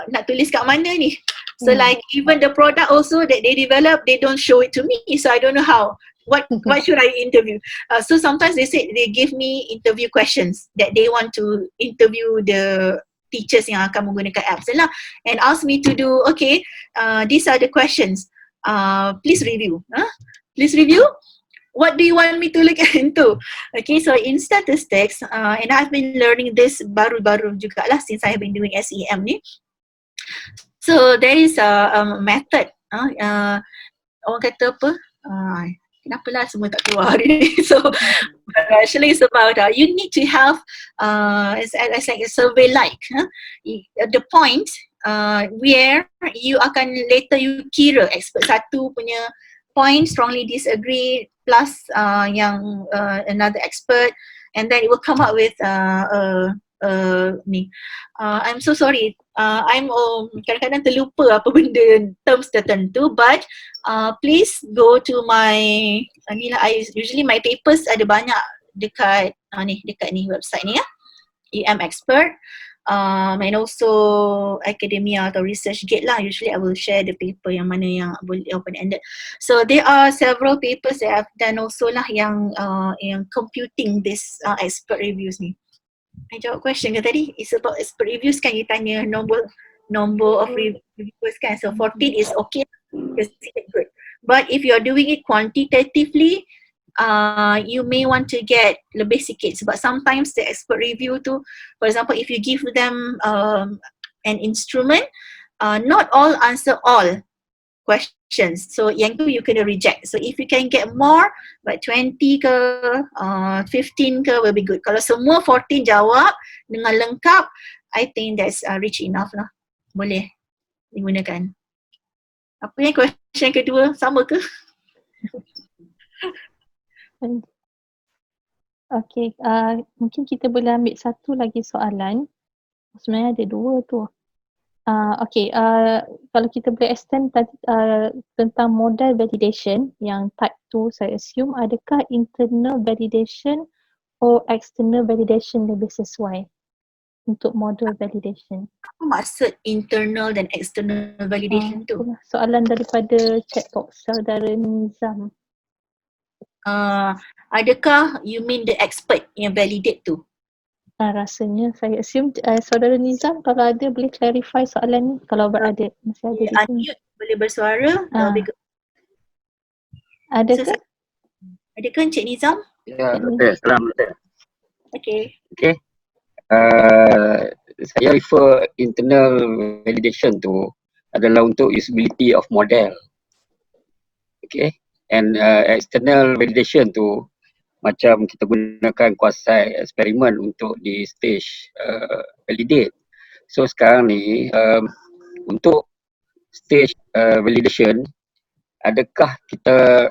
Nak tulis kat mana ni? So like even the product also that they develop, they don't show it to me. So I don't know how. What should I interview? So sometimes they say they give me interview questions that they want to interview the teachers yang akan menggunakan apps lah, and ask me to do, okay, these are the questions. Please review. Please review. What do you want me to look into? Okay, so in statistics, and I've been learning this baru-baru juga lah since I have been doing SEM ni. So there is a method. Orang kata apa? Kenapalah semua tak keluar hari ni. So actually it's about you need to have it's like a survey like the point where you akan later you kira expert satu punya point strongly disagree plus yang another expert, and then it will come up with ni. I'm so sorry. I'm kadang-kadang terlupa apa benda terms tertentu, but please go to my ni lah. Usually my papers ada banyak dekat ni website ni ya. EM Expert. And also academia atau ResearchGate lah. Usually I will share the paper yang mana yang boleh open-ended. So there are several papers that I've done also lah yang computing this expert reviews ni. I jawab question ke tadi? It's about expert reviews kan, you tanya number of reviewers kan. So 14 is okay, considered good. But if you're doing it quantitatively, you may want to get lebih sikit sebab sometimes the expert review tu, for example, if you give them an instrument, not all answer all questions. So yang tu you kena reject. So if you can get more, like 20 ke 15 ke will be good. Kalau semua 14 jawab dengan lengkap, I think that's rich enough lah. Boleh digunakan. Apa yang question kedua? Sama ke? Okay, mungkin kita boleh ambil satu lagi soalan. Sebenarnya ada dua tu. Okay, kalau kita boleh extend tadi tentang model validation yang type 2 saya assume, adakah internal validation atau external validation lebih sesuai untuk model validation? Apa maksud internal dan external validation tu? Soalan daripada chat box saudara Nizam. Adakah you mean the expert yang validate tu? Rasanya saya assume saudara Nizam kalau ada boleh clarify soalan ni, kalau ada masih ada di sini. Unmute, boleh bersuara. Adakah? Adakah Encik Nizam? Ya, betul. Salam betul. Okay. Okay. Saya refer internal validation tu adalah untuk usability of model. Okay. And external validation tu macam kita gunakan quasi eksperimen untuk di stage validate. So sekarang ni untuk stage validation, adakah kita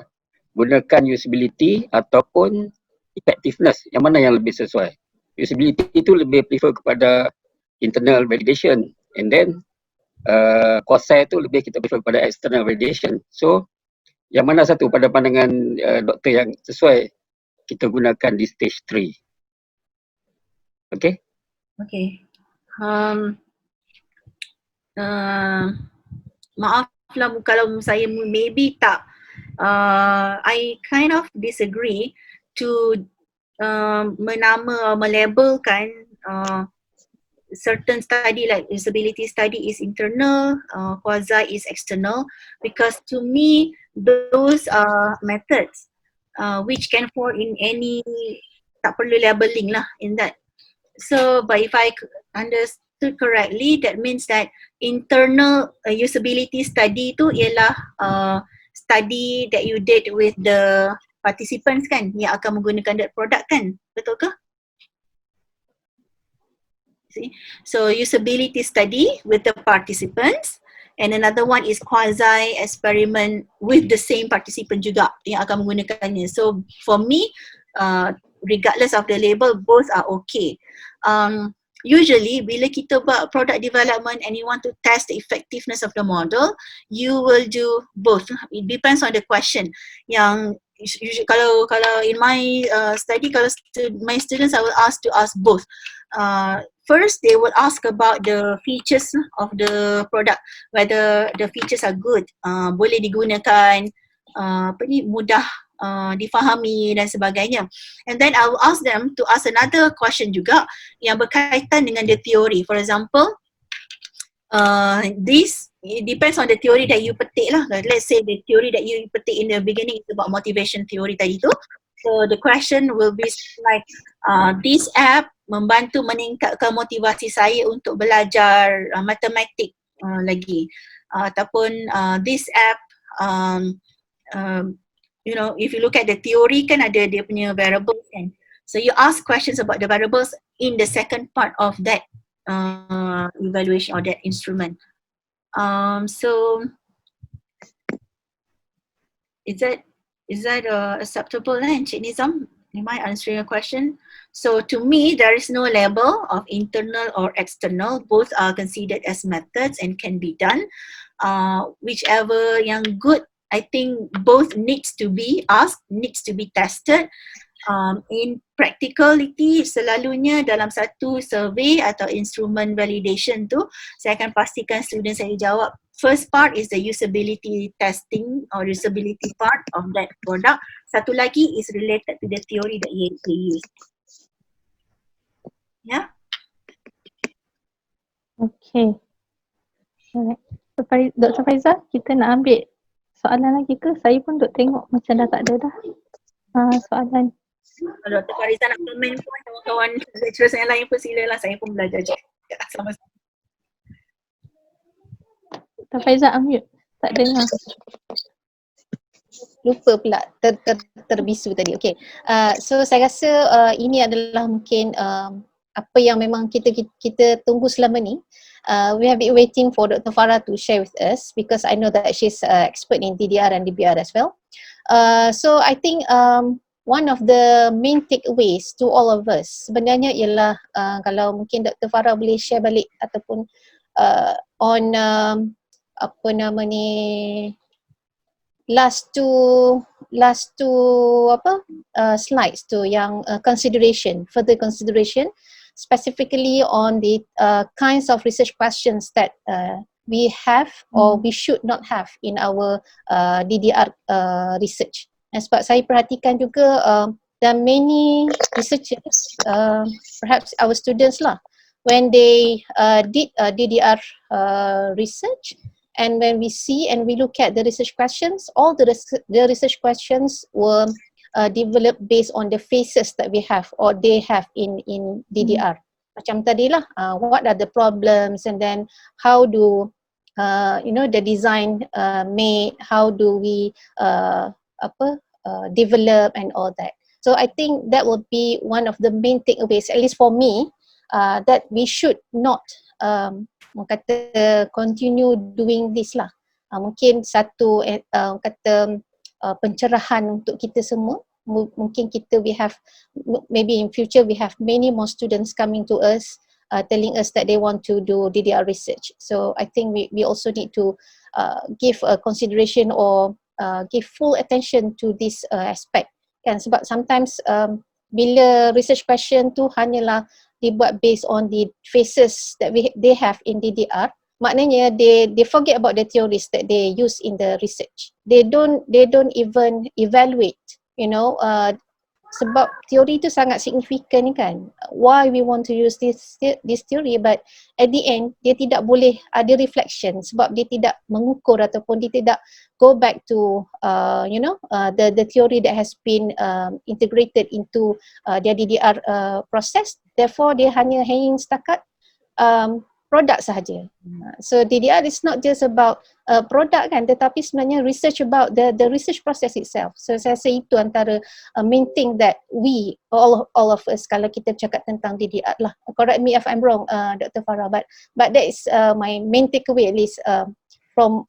gunakan usability ataupun effectiveness? Yang mana yang lebih sesuai? Usability itu lebih prefer kepada internal validation, and then quasi itu lebih kita prefer kepada external validation. So yang mana satu pada pandangan doktor yang sesuai kita gunakan di stage 3? Okay? Okay. Maaflah kalau saya maybe tak, I kind of disagree to melabelkan certain study like usability study is internal, quasi is external, because to me those are methods which can fall in any, tak perlu labeling lah in that. So but if I understood correctly, that means that internal usability study tu ialah study that you did with the participants kan, yang akan menggunakan that product kan, betul ke? See? So usability study with the participants, and another one is quasi experiment with the same participant juga yang akan menggunakannya. So for me, regardless of the label, both are okay. Usually bila kita buat product development and you want to test the effectiveness of the model, you will do both. It depends on the question. Yang usually, kalau in my study, kalau my students, I will ask to ask both. first they will ask about the features of the product, whether the features are good, boleh digunakan, mudah difahami dan sebagainya. And then I will ask them to ask another question juga yang berkaitan dengan the theory. For example, this it depends on the theory that you petik lah. Let's say the theory that you petik in the beginning is about motivation theory tadi tu. So the question will be like, this app membantu meningkatkan motivasi saya untuk belajar matematik lagi. Ataupun this app, you know, if you look at the theory kan ada dia punya variables kan. So you ask questions about the variables in the second part of that evaluation or that instrument. So is that acceptable Encik Nizam? Am I answering your question? So to me, there is no label of internal or external. Both are considered as methods and can be done. Whichever yang good, I think both needs to be asked, needs to be tested. In practicality, selalunya dalam satu survey atau instrument validation tu, saya akan pastikan student saya jawab, first part is the usability testing or usability part of that product. Satu lagi is related to the theory that they use. Yeah. Okay. Alright. Dr. Faizal, kita nak ambil soalan lagi ke? Saya pun duk tengok macam dah tak ada dah soalan. Kalau Dr. Farizah nak komen pun, kawan-kawan lecturers yang lain pun silalah, saya pun belajar je sama-sama. Dr. Faizal unmute. Tak dengar. Lupa pula terbisu tadi. Okay. So saya rasa ini adalah mungkin apa yang memang kita tunggu selama ni. We have been waiting for Dr. Farrah to share with us because I know that she's expert in DDR and DBR as well. So I think one of the main takeaways to all of us sebenarnya ialah kalau mungkin Dr. Farrah boleh share balik ataupun on apa nama ni last two slides tu yang further consideration specifically on the kinds of research questions that we have or we should not have in our DDR research. Sebab saya perhatikan juga there are many researchers, perhaps our students lah, when they did DDR research, and when we see and we look at the research questions, all the research questions were developed based on the phases that we have or they have in DDR. Macam tadi lah, what are the problems, and then how do the design made, how do we develop and all that. So I think that will be one of the main takeaways, at least for me, that we should not continue doing this lah. Mungkin satu pencerahan untuk kita semua. Mungkin we have, maybe in future we have many more students coming to us telling us that they want to do DDR research. So I think we also need to give a consideration or give full attention to this aspect kan, sebab sometimes bila research question tu hanyalah dibuat based on the phases that they have in DDR, maknanya they forget about the theories that they use in the research. They don't even evaluate, sebab teori tu sangat signifikan kan, why we want to use this theory, but at the end dia tidak boleh ada reflection sebab dia tidak mengukur ataupun dia tidak go back to the theory that has been integrated into their DDR process. Therefore dia hanya hanging setakat produk sahaja. So DDR is not just about product kan, tetapi sebenarnya research about the research process itself. So saya rasa itu antara main thing that we all of us, kalau kita cakap tentang DDR lah. Correct me if I'm wrong, Dr. Farrah, but that is my main takeaway, at least from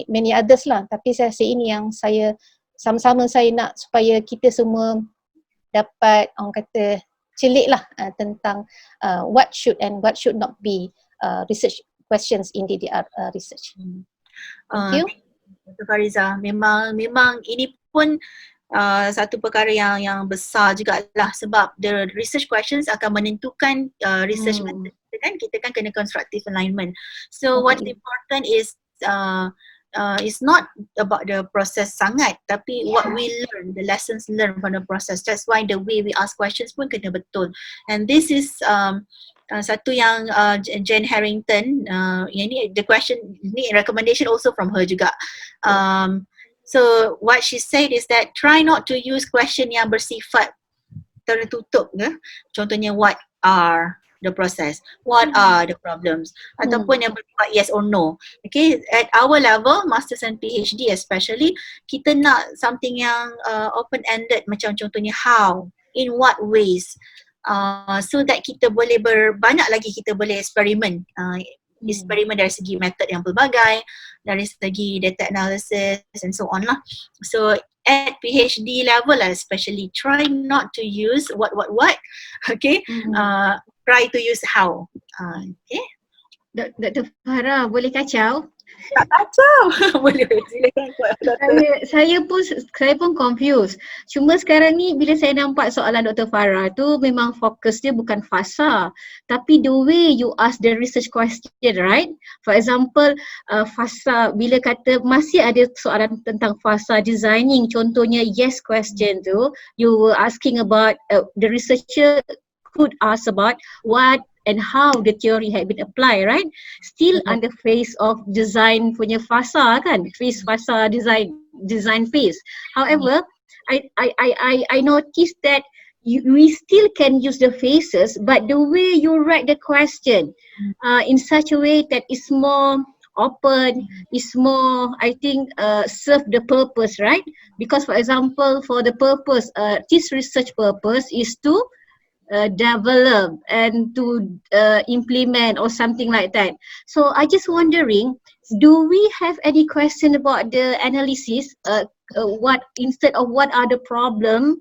many others lah. Tapi saya rasa ini yang saya sama-sama saya nak supaya kita semua dapat orang kata celik lah tentang what should and what should not be research questions in DDR research. Thank you. Dr. Farizah, memang ini pun satu perkara yang besar jugalah, sebab the research questions akan menentukan research method kita kan. Kita kan kena constructive alignment. So what's important is it's not about the process sangat, tapi what we learn, the lessons learned from the process. That's why the way we ask questions pun kena betul. And this is satu yang Jen Harrington, yang ni the question ni recommendation also from her juga. So what she said is that try not to use question yang bersifat tertutup ke. Contohnya what are the process, what are the problems, ataupun yang bersifat yes or no. Okay, at our level, masters and PhD especially, kita nak something yang open-ended, macam contohnya how, in what ways, so that kita boleh banyak lagi kita boleh eksperimen. Eksperimen dari segi method yang pelbagai, dari segi data analysis and so on lah. So at PhD level especially, try not to use what, okay, try to use how. Okay. Dr. Farrah, boleh kacau? Tak kacau. Boleh, silakan. Saya pun confused. Cuma sekarang ni bila saya nampak soalan Dr. Farrah tu, memang fokus dia bukan fasa, tapi the way you ask the research question, right? For example, fasa, bila kata masih ada soalan tentang fasa designing, contohnya yes question tu, you were asking about the researcher could ask about what and how the theory had been applied, right? Still under phase of design punya fasa kan, phase fasa design phase. However, I noticed that we still can use the phases, but the way you write the question in such a way that is more open, is more, I think, serve the purpose, right? Because for example, for the purpose, this research purpose is to develop and to implement or something like that. So I just wondering, do we have any question about the analysis? What instead of what are the problem?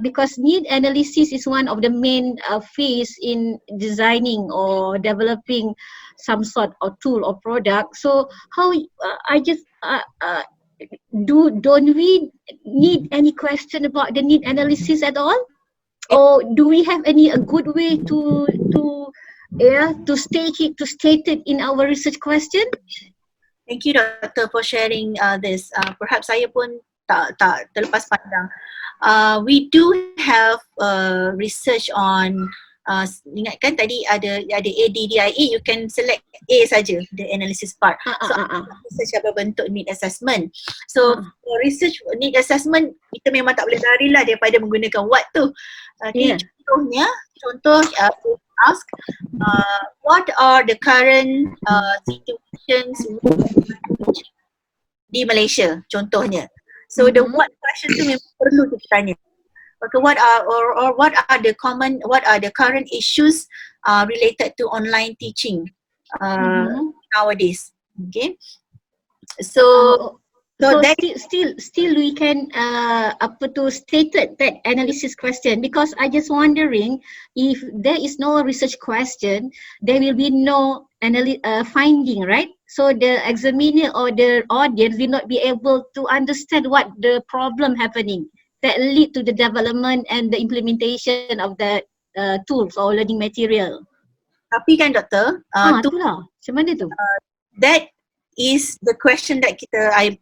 Because need analysis is one of the main phase in designing or developing some sort of tool or product. So how don't we need any question about the need analysis at all? Or do we have any a good way to state it in our research question? Thank you, Doctor, for sharing this. Perhaps saya pun tak terlepas pandang. We do have research on, ingatkan tadi ada ADDIE, you can select A saja, the analysis part. So research yang berbentuk need assessment. So for research need assessment, kita memang tak boleh lari lah daripada menggunakan what tu. Okay, contoh ask what are the current situations di Malaysia contohnya. So the what question tu memang perlu kita tanya. Okay, what are the current issues related to online teaching nowadays? Okay, so that still we can stated that analysis question, because I just wondering if there is no research question, there will be no finding, right? So the examiner or the audience will not be able to understand what the problem happening that lead to the development and the implementation of the tools or learning material. Tapi kan doktor, itulah. Macam mana tu? That is the question that I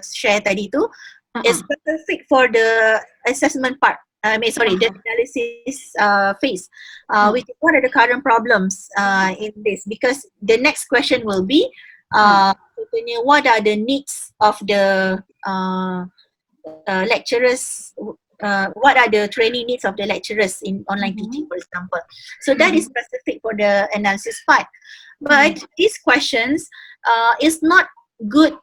share tadi tu is specific for the assessment part. The analysis phase. Which what are the current problems in this? Because the next question will be, what are the needs of the lecturers? What are the training needs of the lecturers in online teaching, for example? So that is specific for the analysis part. But these questions is not good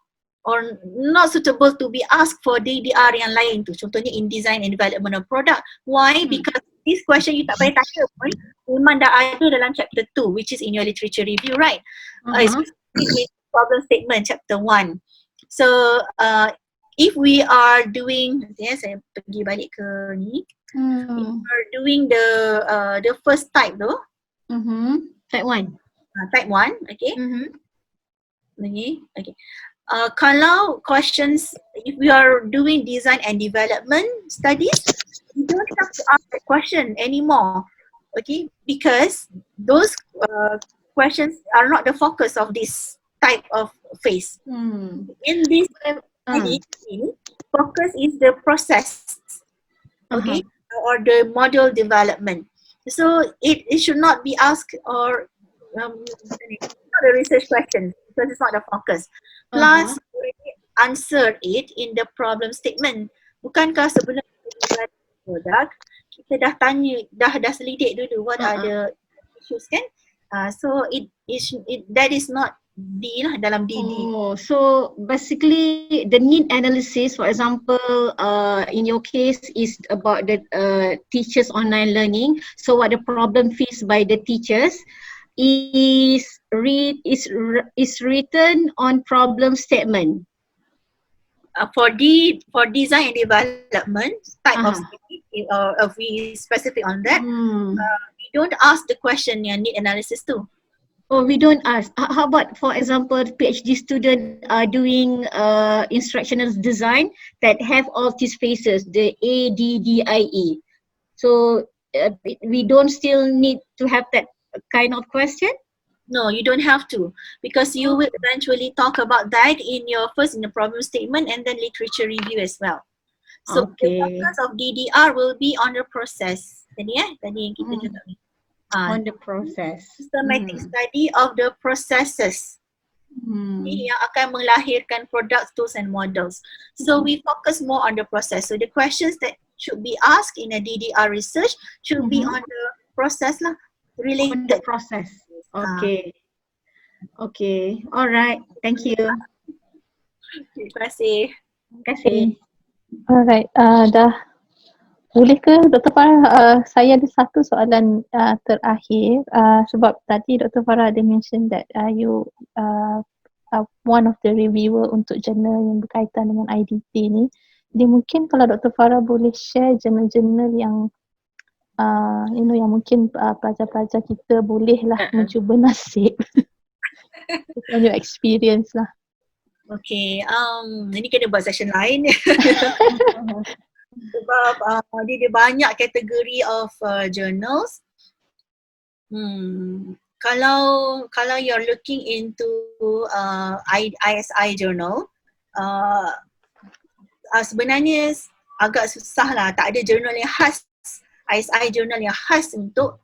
or not suitable to be asked for DDR yang lain tu. Contohnya in design and development of product. Why? Because this question you tak payah tanya pun, memang dah ada dalam chapter 2, which is in your literature review, right? Especially problem statement chapter 1. So if we are doing, saya pergi balik ke ni. If we are doing the first type tu. Type 1. Type 1, okay. Okay. kalau questions, if we are doing design and development studies, you don't have to ask that question anymore, okay? Because those questions are not the focus of this type of phase. In this study, focus is the process, okay, or the model development. So it should not be asked or not a research question because it's not the focus. Plus, already answered it in the problem statement. Bukankah sebelum kita develop produk, kita dah tanya, dah selidik dulu what are the issues kan? So that is not D lah dalam DD. Oh, so basically the need analysis, for example, in your case is about the teachers' online learning. So what the problem faced by the teachers is written on problem statement. For design and development type of study, or if we specific on that, we don't ask the question yang need analysis too. Oh, we don't ask. How about, for example, PhD student are doing instructional design that have all these phases, the A, D, D, I, E. So we don't still need to have that kind of question? No, you don't have to, because you will eventually talk about that in your problem statement and then literature review as well. So the focus of DDR will be on the process. Tadi yang kita cakap ni. On the process. Systematic study of the processes. Ini yang akan melahirkan products, tools and models. So we focus more on the process. So the questions that should be asked in a DDR research should be on the process lah, related. On the process. Okay. Okay. Alright. Thank you. Terima kasih. Terima kasih. Alright, dah boleh ke Dr. Farrah, saya ada satu soalan terakhir, sebab tadi Dr. Farrah ada mention that you one of the reviewer untuk jurnal yang berkaitan dengan IDP ni. Jadi mungkin kalau Dr. Farrah boleh share jurnal-jurnal yang yang mungkin pelajar-pelajar kita bolehlah mencuba nasib on your experience lah. Okay, ini kena buat session lain. Sebab dia ada banyak kategori of journals. Kalau you're looking into ISI journal, sebenarnya agak susah lah, tak ada journal yang khas, ISI journal yang khas untuk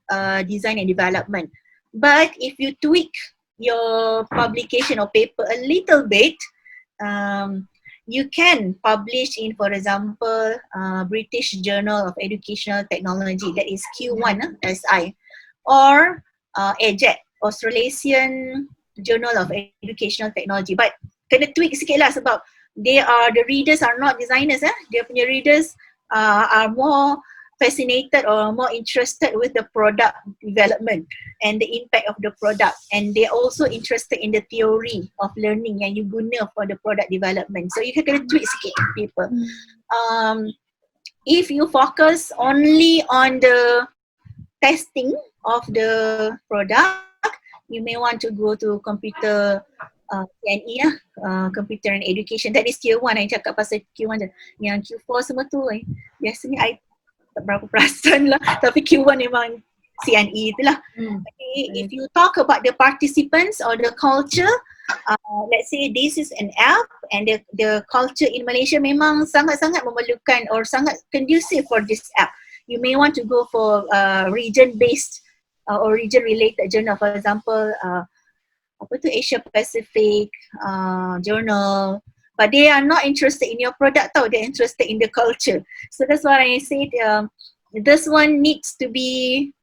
design and development. But if you tweak your publication or paper a little bit, you can publish in, for example, British Journal of Educational Technology, that is Q1 SI, or EJET, Australasian Journal of Educational Technology. But kena tweak sikit lah sebab the readers are not designers. Dia punya readers are more fascinated or more interested with the product development and the impact of the product, and they're also interested in the theory of learning yang you guna for the product development. So you can kena tweak sikit paper. If you focus only on the testing of the product, you may want to go to computer CNE computer and education. That is tier 1. I cakap pasal Q1 je. Yang Q4 semua tu biasanya I tak berapa perasan lah, tapi Q1 memang CNE itulah. Okay, if you talk about the participants or the culture, let's say this is an app and the culture in Malaysia memang sangat-sangat memerlukan or sangat conducive for this app. You may want to go for region-based or region-related journal. For example, Asia Pacific journal. But they are not interested in your product tau, they're interested in the culture. So that's why I said this one needs to be,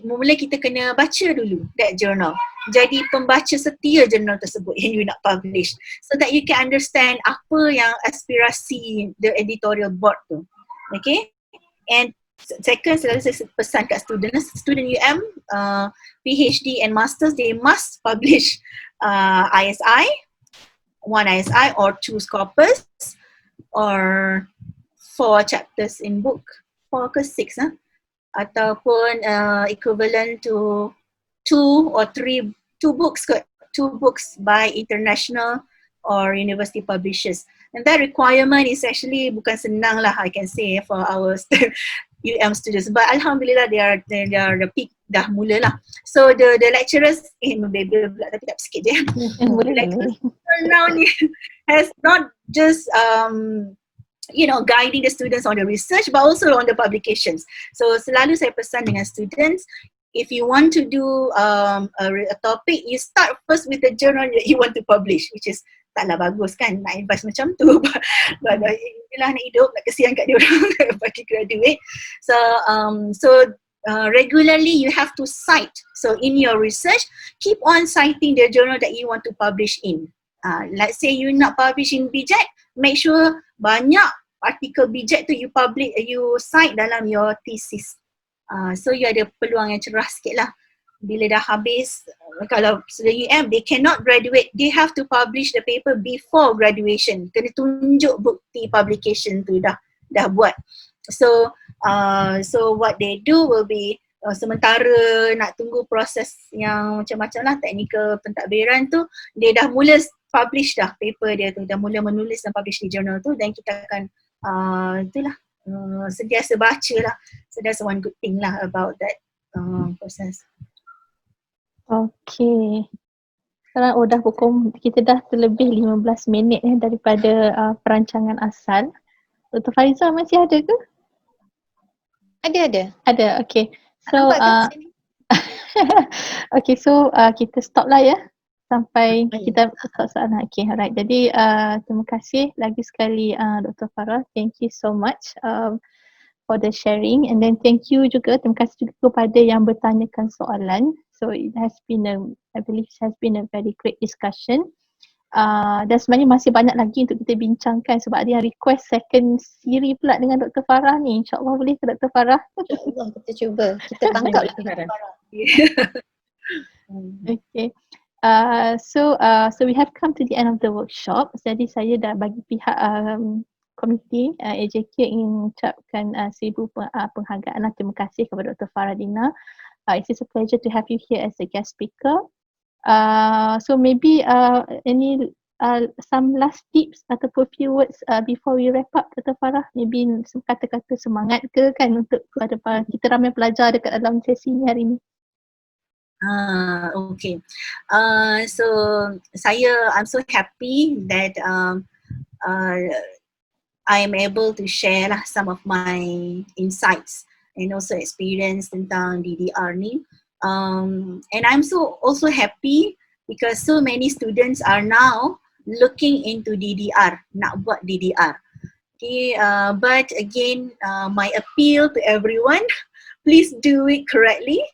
mula kita kena baca dulu that journal. Jadi pembaca setia jurnal tersebut yang you nak publish, so that you can understand apa yang aspirasi the editorial board tu. Okay? And second, selalu saya pesan kat student UM, PhD and Masters, they must publish ISI, 1 ISI or 2 scopus or 4 chapters in book, 4 ke 6 ataupun equivalent to 2 or 3 books by international or university publishers. And that requirement is actually bukan senang lah, I can say, for our students. But alhamdulillah, they are the peak dah mula lah. So the lecturers, baby pula tapi tak sikit je. The lecturers now ni has not just guiding the students on the research, but also on the publications. So selalu saya pesan dengan students, if you want to do a topic, you start first with the journal that you want to publish, which is taklah bagus kan nak advice macam tu. But inilah nak hidup, nak kesian kat dia orang bagi graduate. So regularly you have to cite. So in your research, keep on citing the journal that you want to publish in. Let's say you nak publish in BJEC, make sure banyak artikel BJEC tu you cite dalam your thesis. So you ada peluang yang cerah sikit lah. Bila dah habis, kalau sudah UM, they cannot graduate. They have to publish the paper before graduation. Kena tunjuk bukti publication tu dah buat. So what they do will be, sementara nak tunggu proses yang macam-macam lah, teknikal pentadbiran tu, dia dah mula publish dah paper dia tu, dah mula menulis dan publish di journal tu, dan kita akan itulah sentiasa baca lah. So that's one good thing lah about that process. Okay. Sekarang dah pukul, kita dah terlebih 15 minit daripada perancangan asal. Dr. Fariza masih ada ke? Ada, okay. So okay, so kita stop lah ya sampai kita stop soalan. Okay, alright. Jadi terima kasih lagi sekali Dr. Farrah. Thank you so much for the sharing, and then thank you juga, terima kasih juga kepada yang bertanyakan soalan. So it has been I believe it has been a very great discussion. Dan sebenarnya masih banyak lagi untuk kita bincangkan sebab ada yang request second siri pula dengan Dr. Farrah ni. InsyaAllah boleh ke Dr. Farrah? InsyaAllah kita cuba. Kita tangkap lah Dr. Farrah. Okay. So we have come to the end of the workshop. Jadi saya dah bagi pihak komiti AJK ingin mengucapkan 1000 penghargaan. Terima kasih kepada Dr. Farrah Dina. It is a pleasure to have you here as a guest speaker. So maybe any some last tips ataupun few words before we wrap up, Dr. Farrah. Maybe kata-kata semangat ke kan untuk kepada kita ramai pelajar dekat dalam sesi ni hari ni. Okay. So I'm so happy that I am able to share lah some of my insights and also experience tentang DDR ni. And I'm also happy because so many students are now looking into DDR, nak buat DDR. Okay, but again, my appeal to everyone, please do it correctly.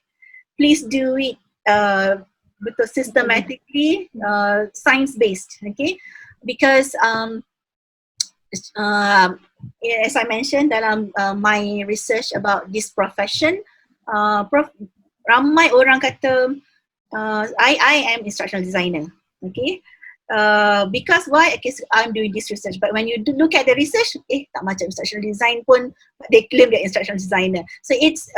Please do it betul systematically, science-based, okay? Because as I mentioned dalam my research about this profession, ramai orang kata I am instructional designer, okay? Because why? Okay, so I'm doing this research, but when you look at the research, tak macam instructional design pun, they claim they're instructional designer. So it's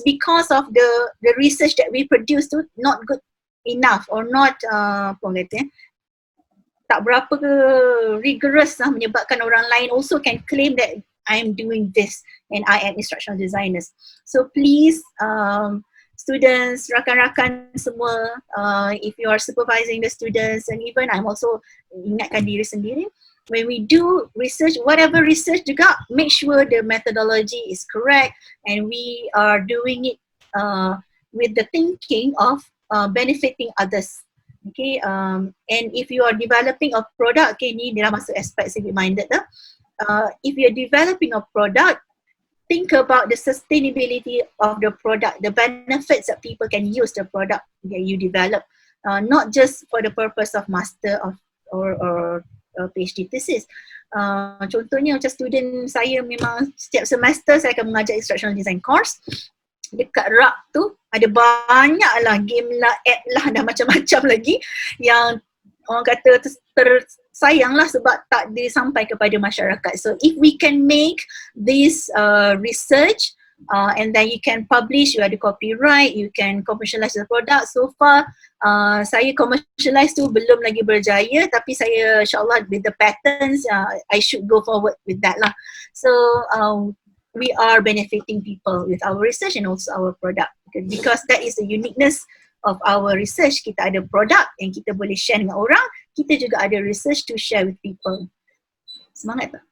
because of the research that we produce tu not good enough or not apa orang kata tak berapa rigorous lah, menyebabkan orang lain also can claim that I am doing this and I am instructional designers. So please students, rakan-rakan semua, if you are supervising the students, and even I'm also ingatkan diri sendiri, when we do research, whatever research juga, make sure the methodology is correct and we are doing it with the thinking of benefiting others. Okay, and if you are developing a product, okay, ni dia dah masuk aspek civic minded dah. If you are developing a product, think about the sustainability of the product, the benefits that people can use the product that you develop, not just for the purpose of master or PhD thesis. Contohnya macam student saya, memang setiap semester saya akan mengajar instructional design course. Dekat rak tu ada banyak lah game lah, app lah, dan macam-macam lagi yang orang kata tersayang lah sebab tak disampai kepada masyarakat. So if we can make this research and then you can publish, you ada copyright, you can commercialize the product. So far saya commercialize tu belum lagi berjaya, tapi saya insyaAllah with the patents I should go forward with that lah. So we are benefiting people with our research and also our product, because that is the uniqueness of our research. Kita ada produk yang kita boleh share dengan orang, kita juga ada research to share with people. Semangat tak?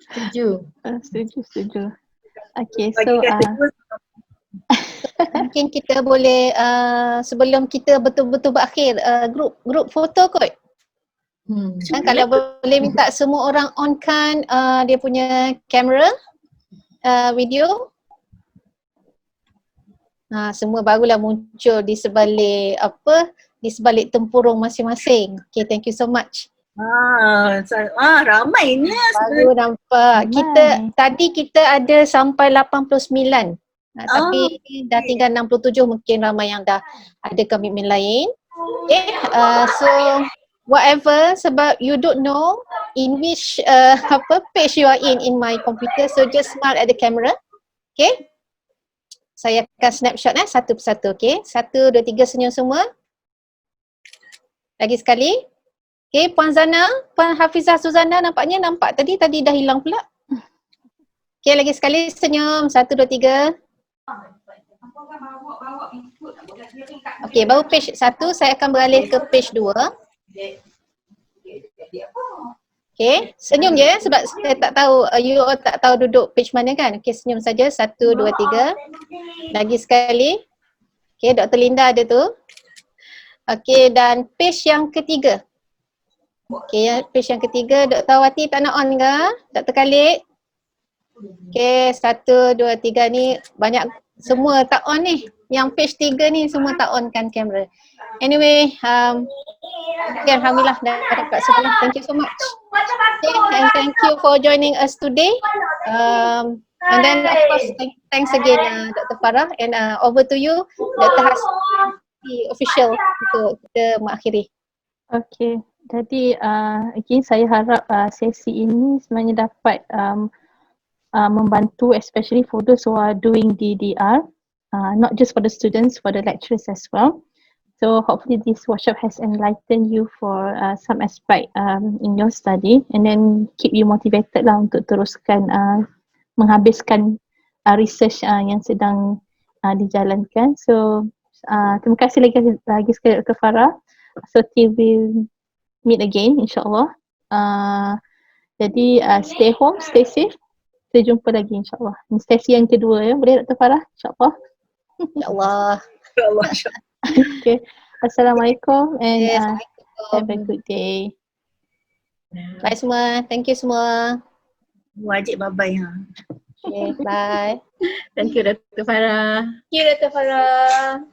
Setuju. Setuju. Okay, Bagi so kata dua, Mungkin kita boleh sebelum kita betul-betul berakhir group foto kot. Kan, kalau boleh minta semua orang on kan dia punya kamera video. Semua barulah muncul di sebalik tempurung masing-masing. Okay, thank you so much. ramainya Baru nampak. Tadi kita ada sampai 89. Tapi dah tinggal 67, mungkin ramai yang dah ada komitmen lain. Okay, so whatever, sebab you don't know in which page you are in my computer, so just smile at the camera. Okay, saya akan snapshot satu persatu. Okay, 1, 2, 3, senyum semua. Lagi sekali. Okay, Puan Zana, Puan Hafizah Suzana nampak tadi dah hilang pula. Okay, lagi sekali senyum. 1, 2, 3. Okay, baru page 1, saya akan beralih ke page 2. Okay, senyum je sebab saya tak tahu, you all tak tahu duduk page mana kan. Okay, senyum saja. 1, 2, 3. Lagi sekali. Okay, Dr. Linda ada tu. Okay, dan page yang ketiga. Okay, page yang ketiga, Dr. Wati tak nak on ke? Dr. Khalid? Okay, 1, 2, 3 ni banyak, semua tak on ni. Yang page 3 ni semua tak on kan kamera. Anyway, okay, Alhamdulillah dah dapat semua. Thank you so much. Okay, and thank you for joining us today. And then of course, thanks again Dr. Farrah, and over to you Dr. Hassan, the official untuk kita mengakhiri. Okay, jadi again saya harap sesi ini sebenarnya dapat membantu, especially for those who are doing DDR, not just for the students, for the lecturers as well. So hopefully this workshop has enlightened you for some aspect in your study, and then keep you motivated lah untuk teruskan menghabiskan research yang sedang dijalankan. So terima kasih lagi sekali Dr. Farrah. So till we meet again insyaAllah. Jadi stay home, stay safe. Kita jumpa lagi insyaAllah. Ini sesi yang kedua ya. Boleh Dr. Farrah? InsyaAllah. InsyaAllah. Okay. Assalamualaikum and Assalamualaikum. have a good day. Bye semua. Thank you semua. wajib bye-bye. Okay, bye. Thank you Dr. Farrah. Thank you Dr. Farrah.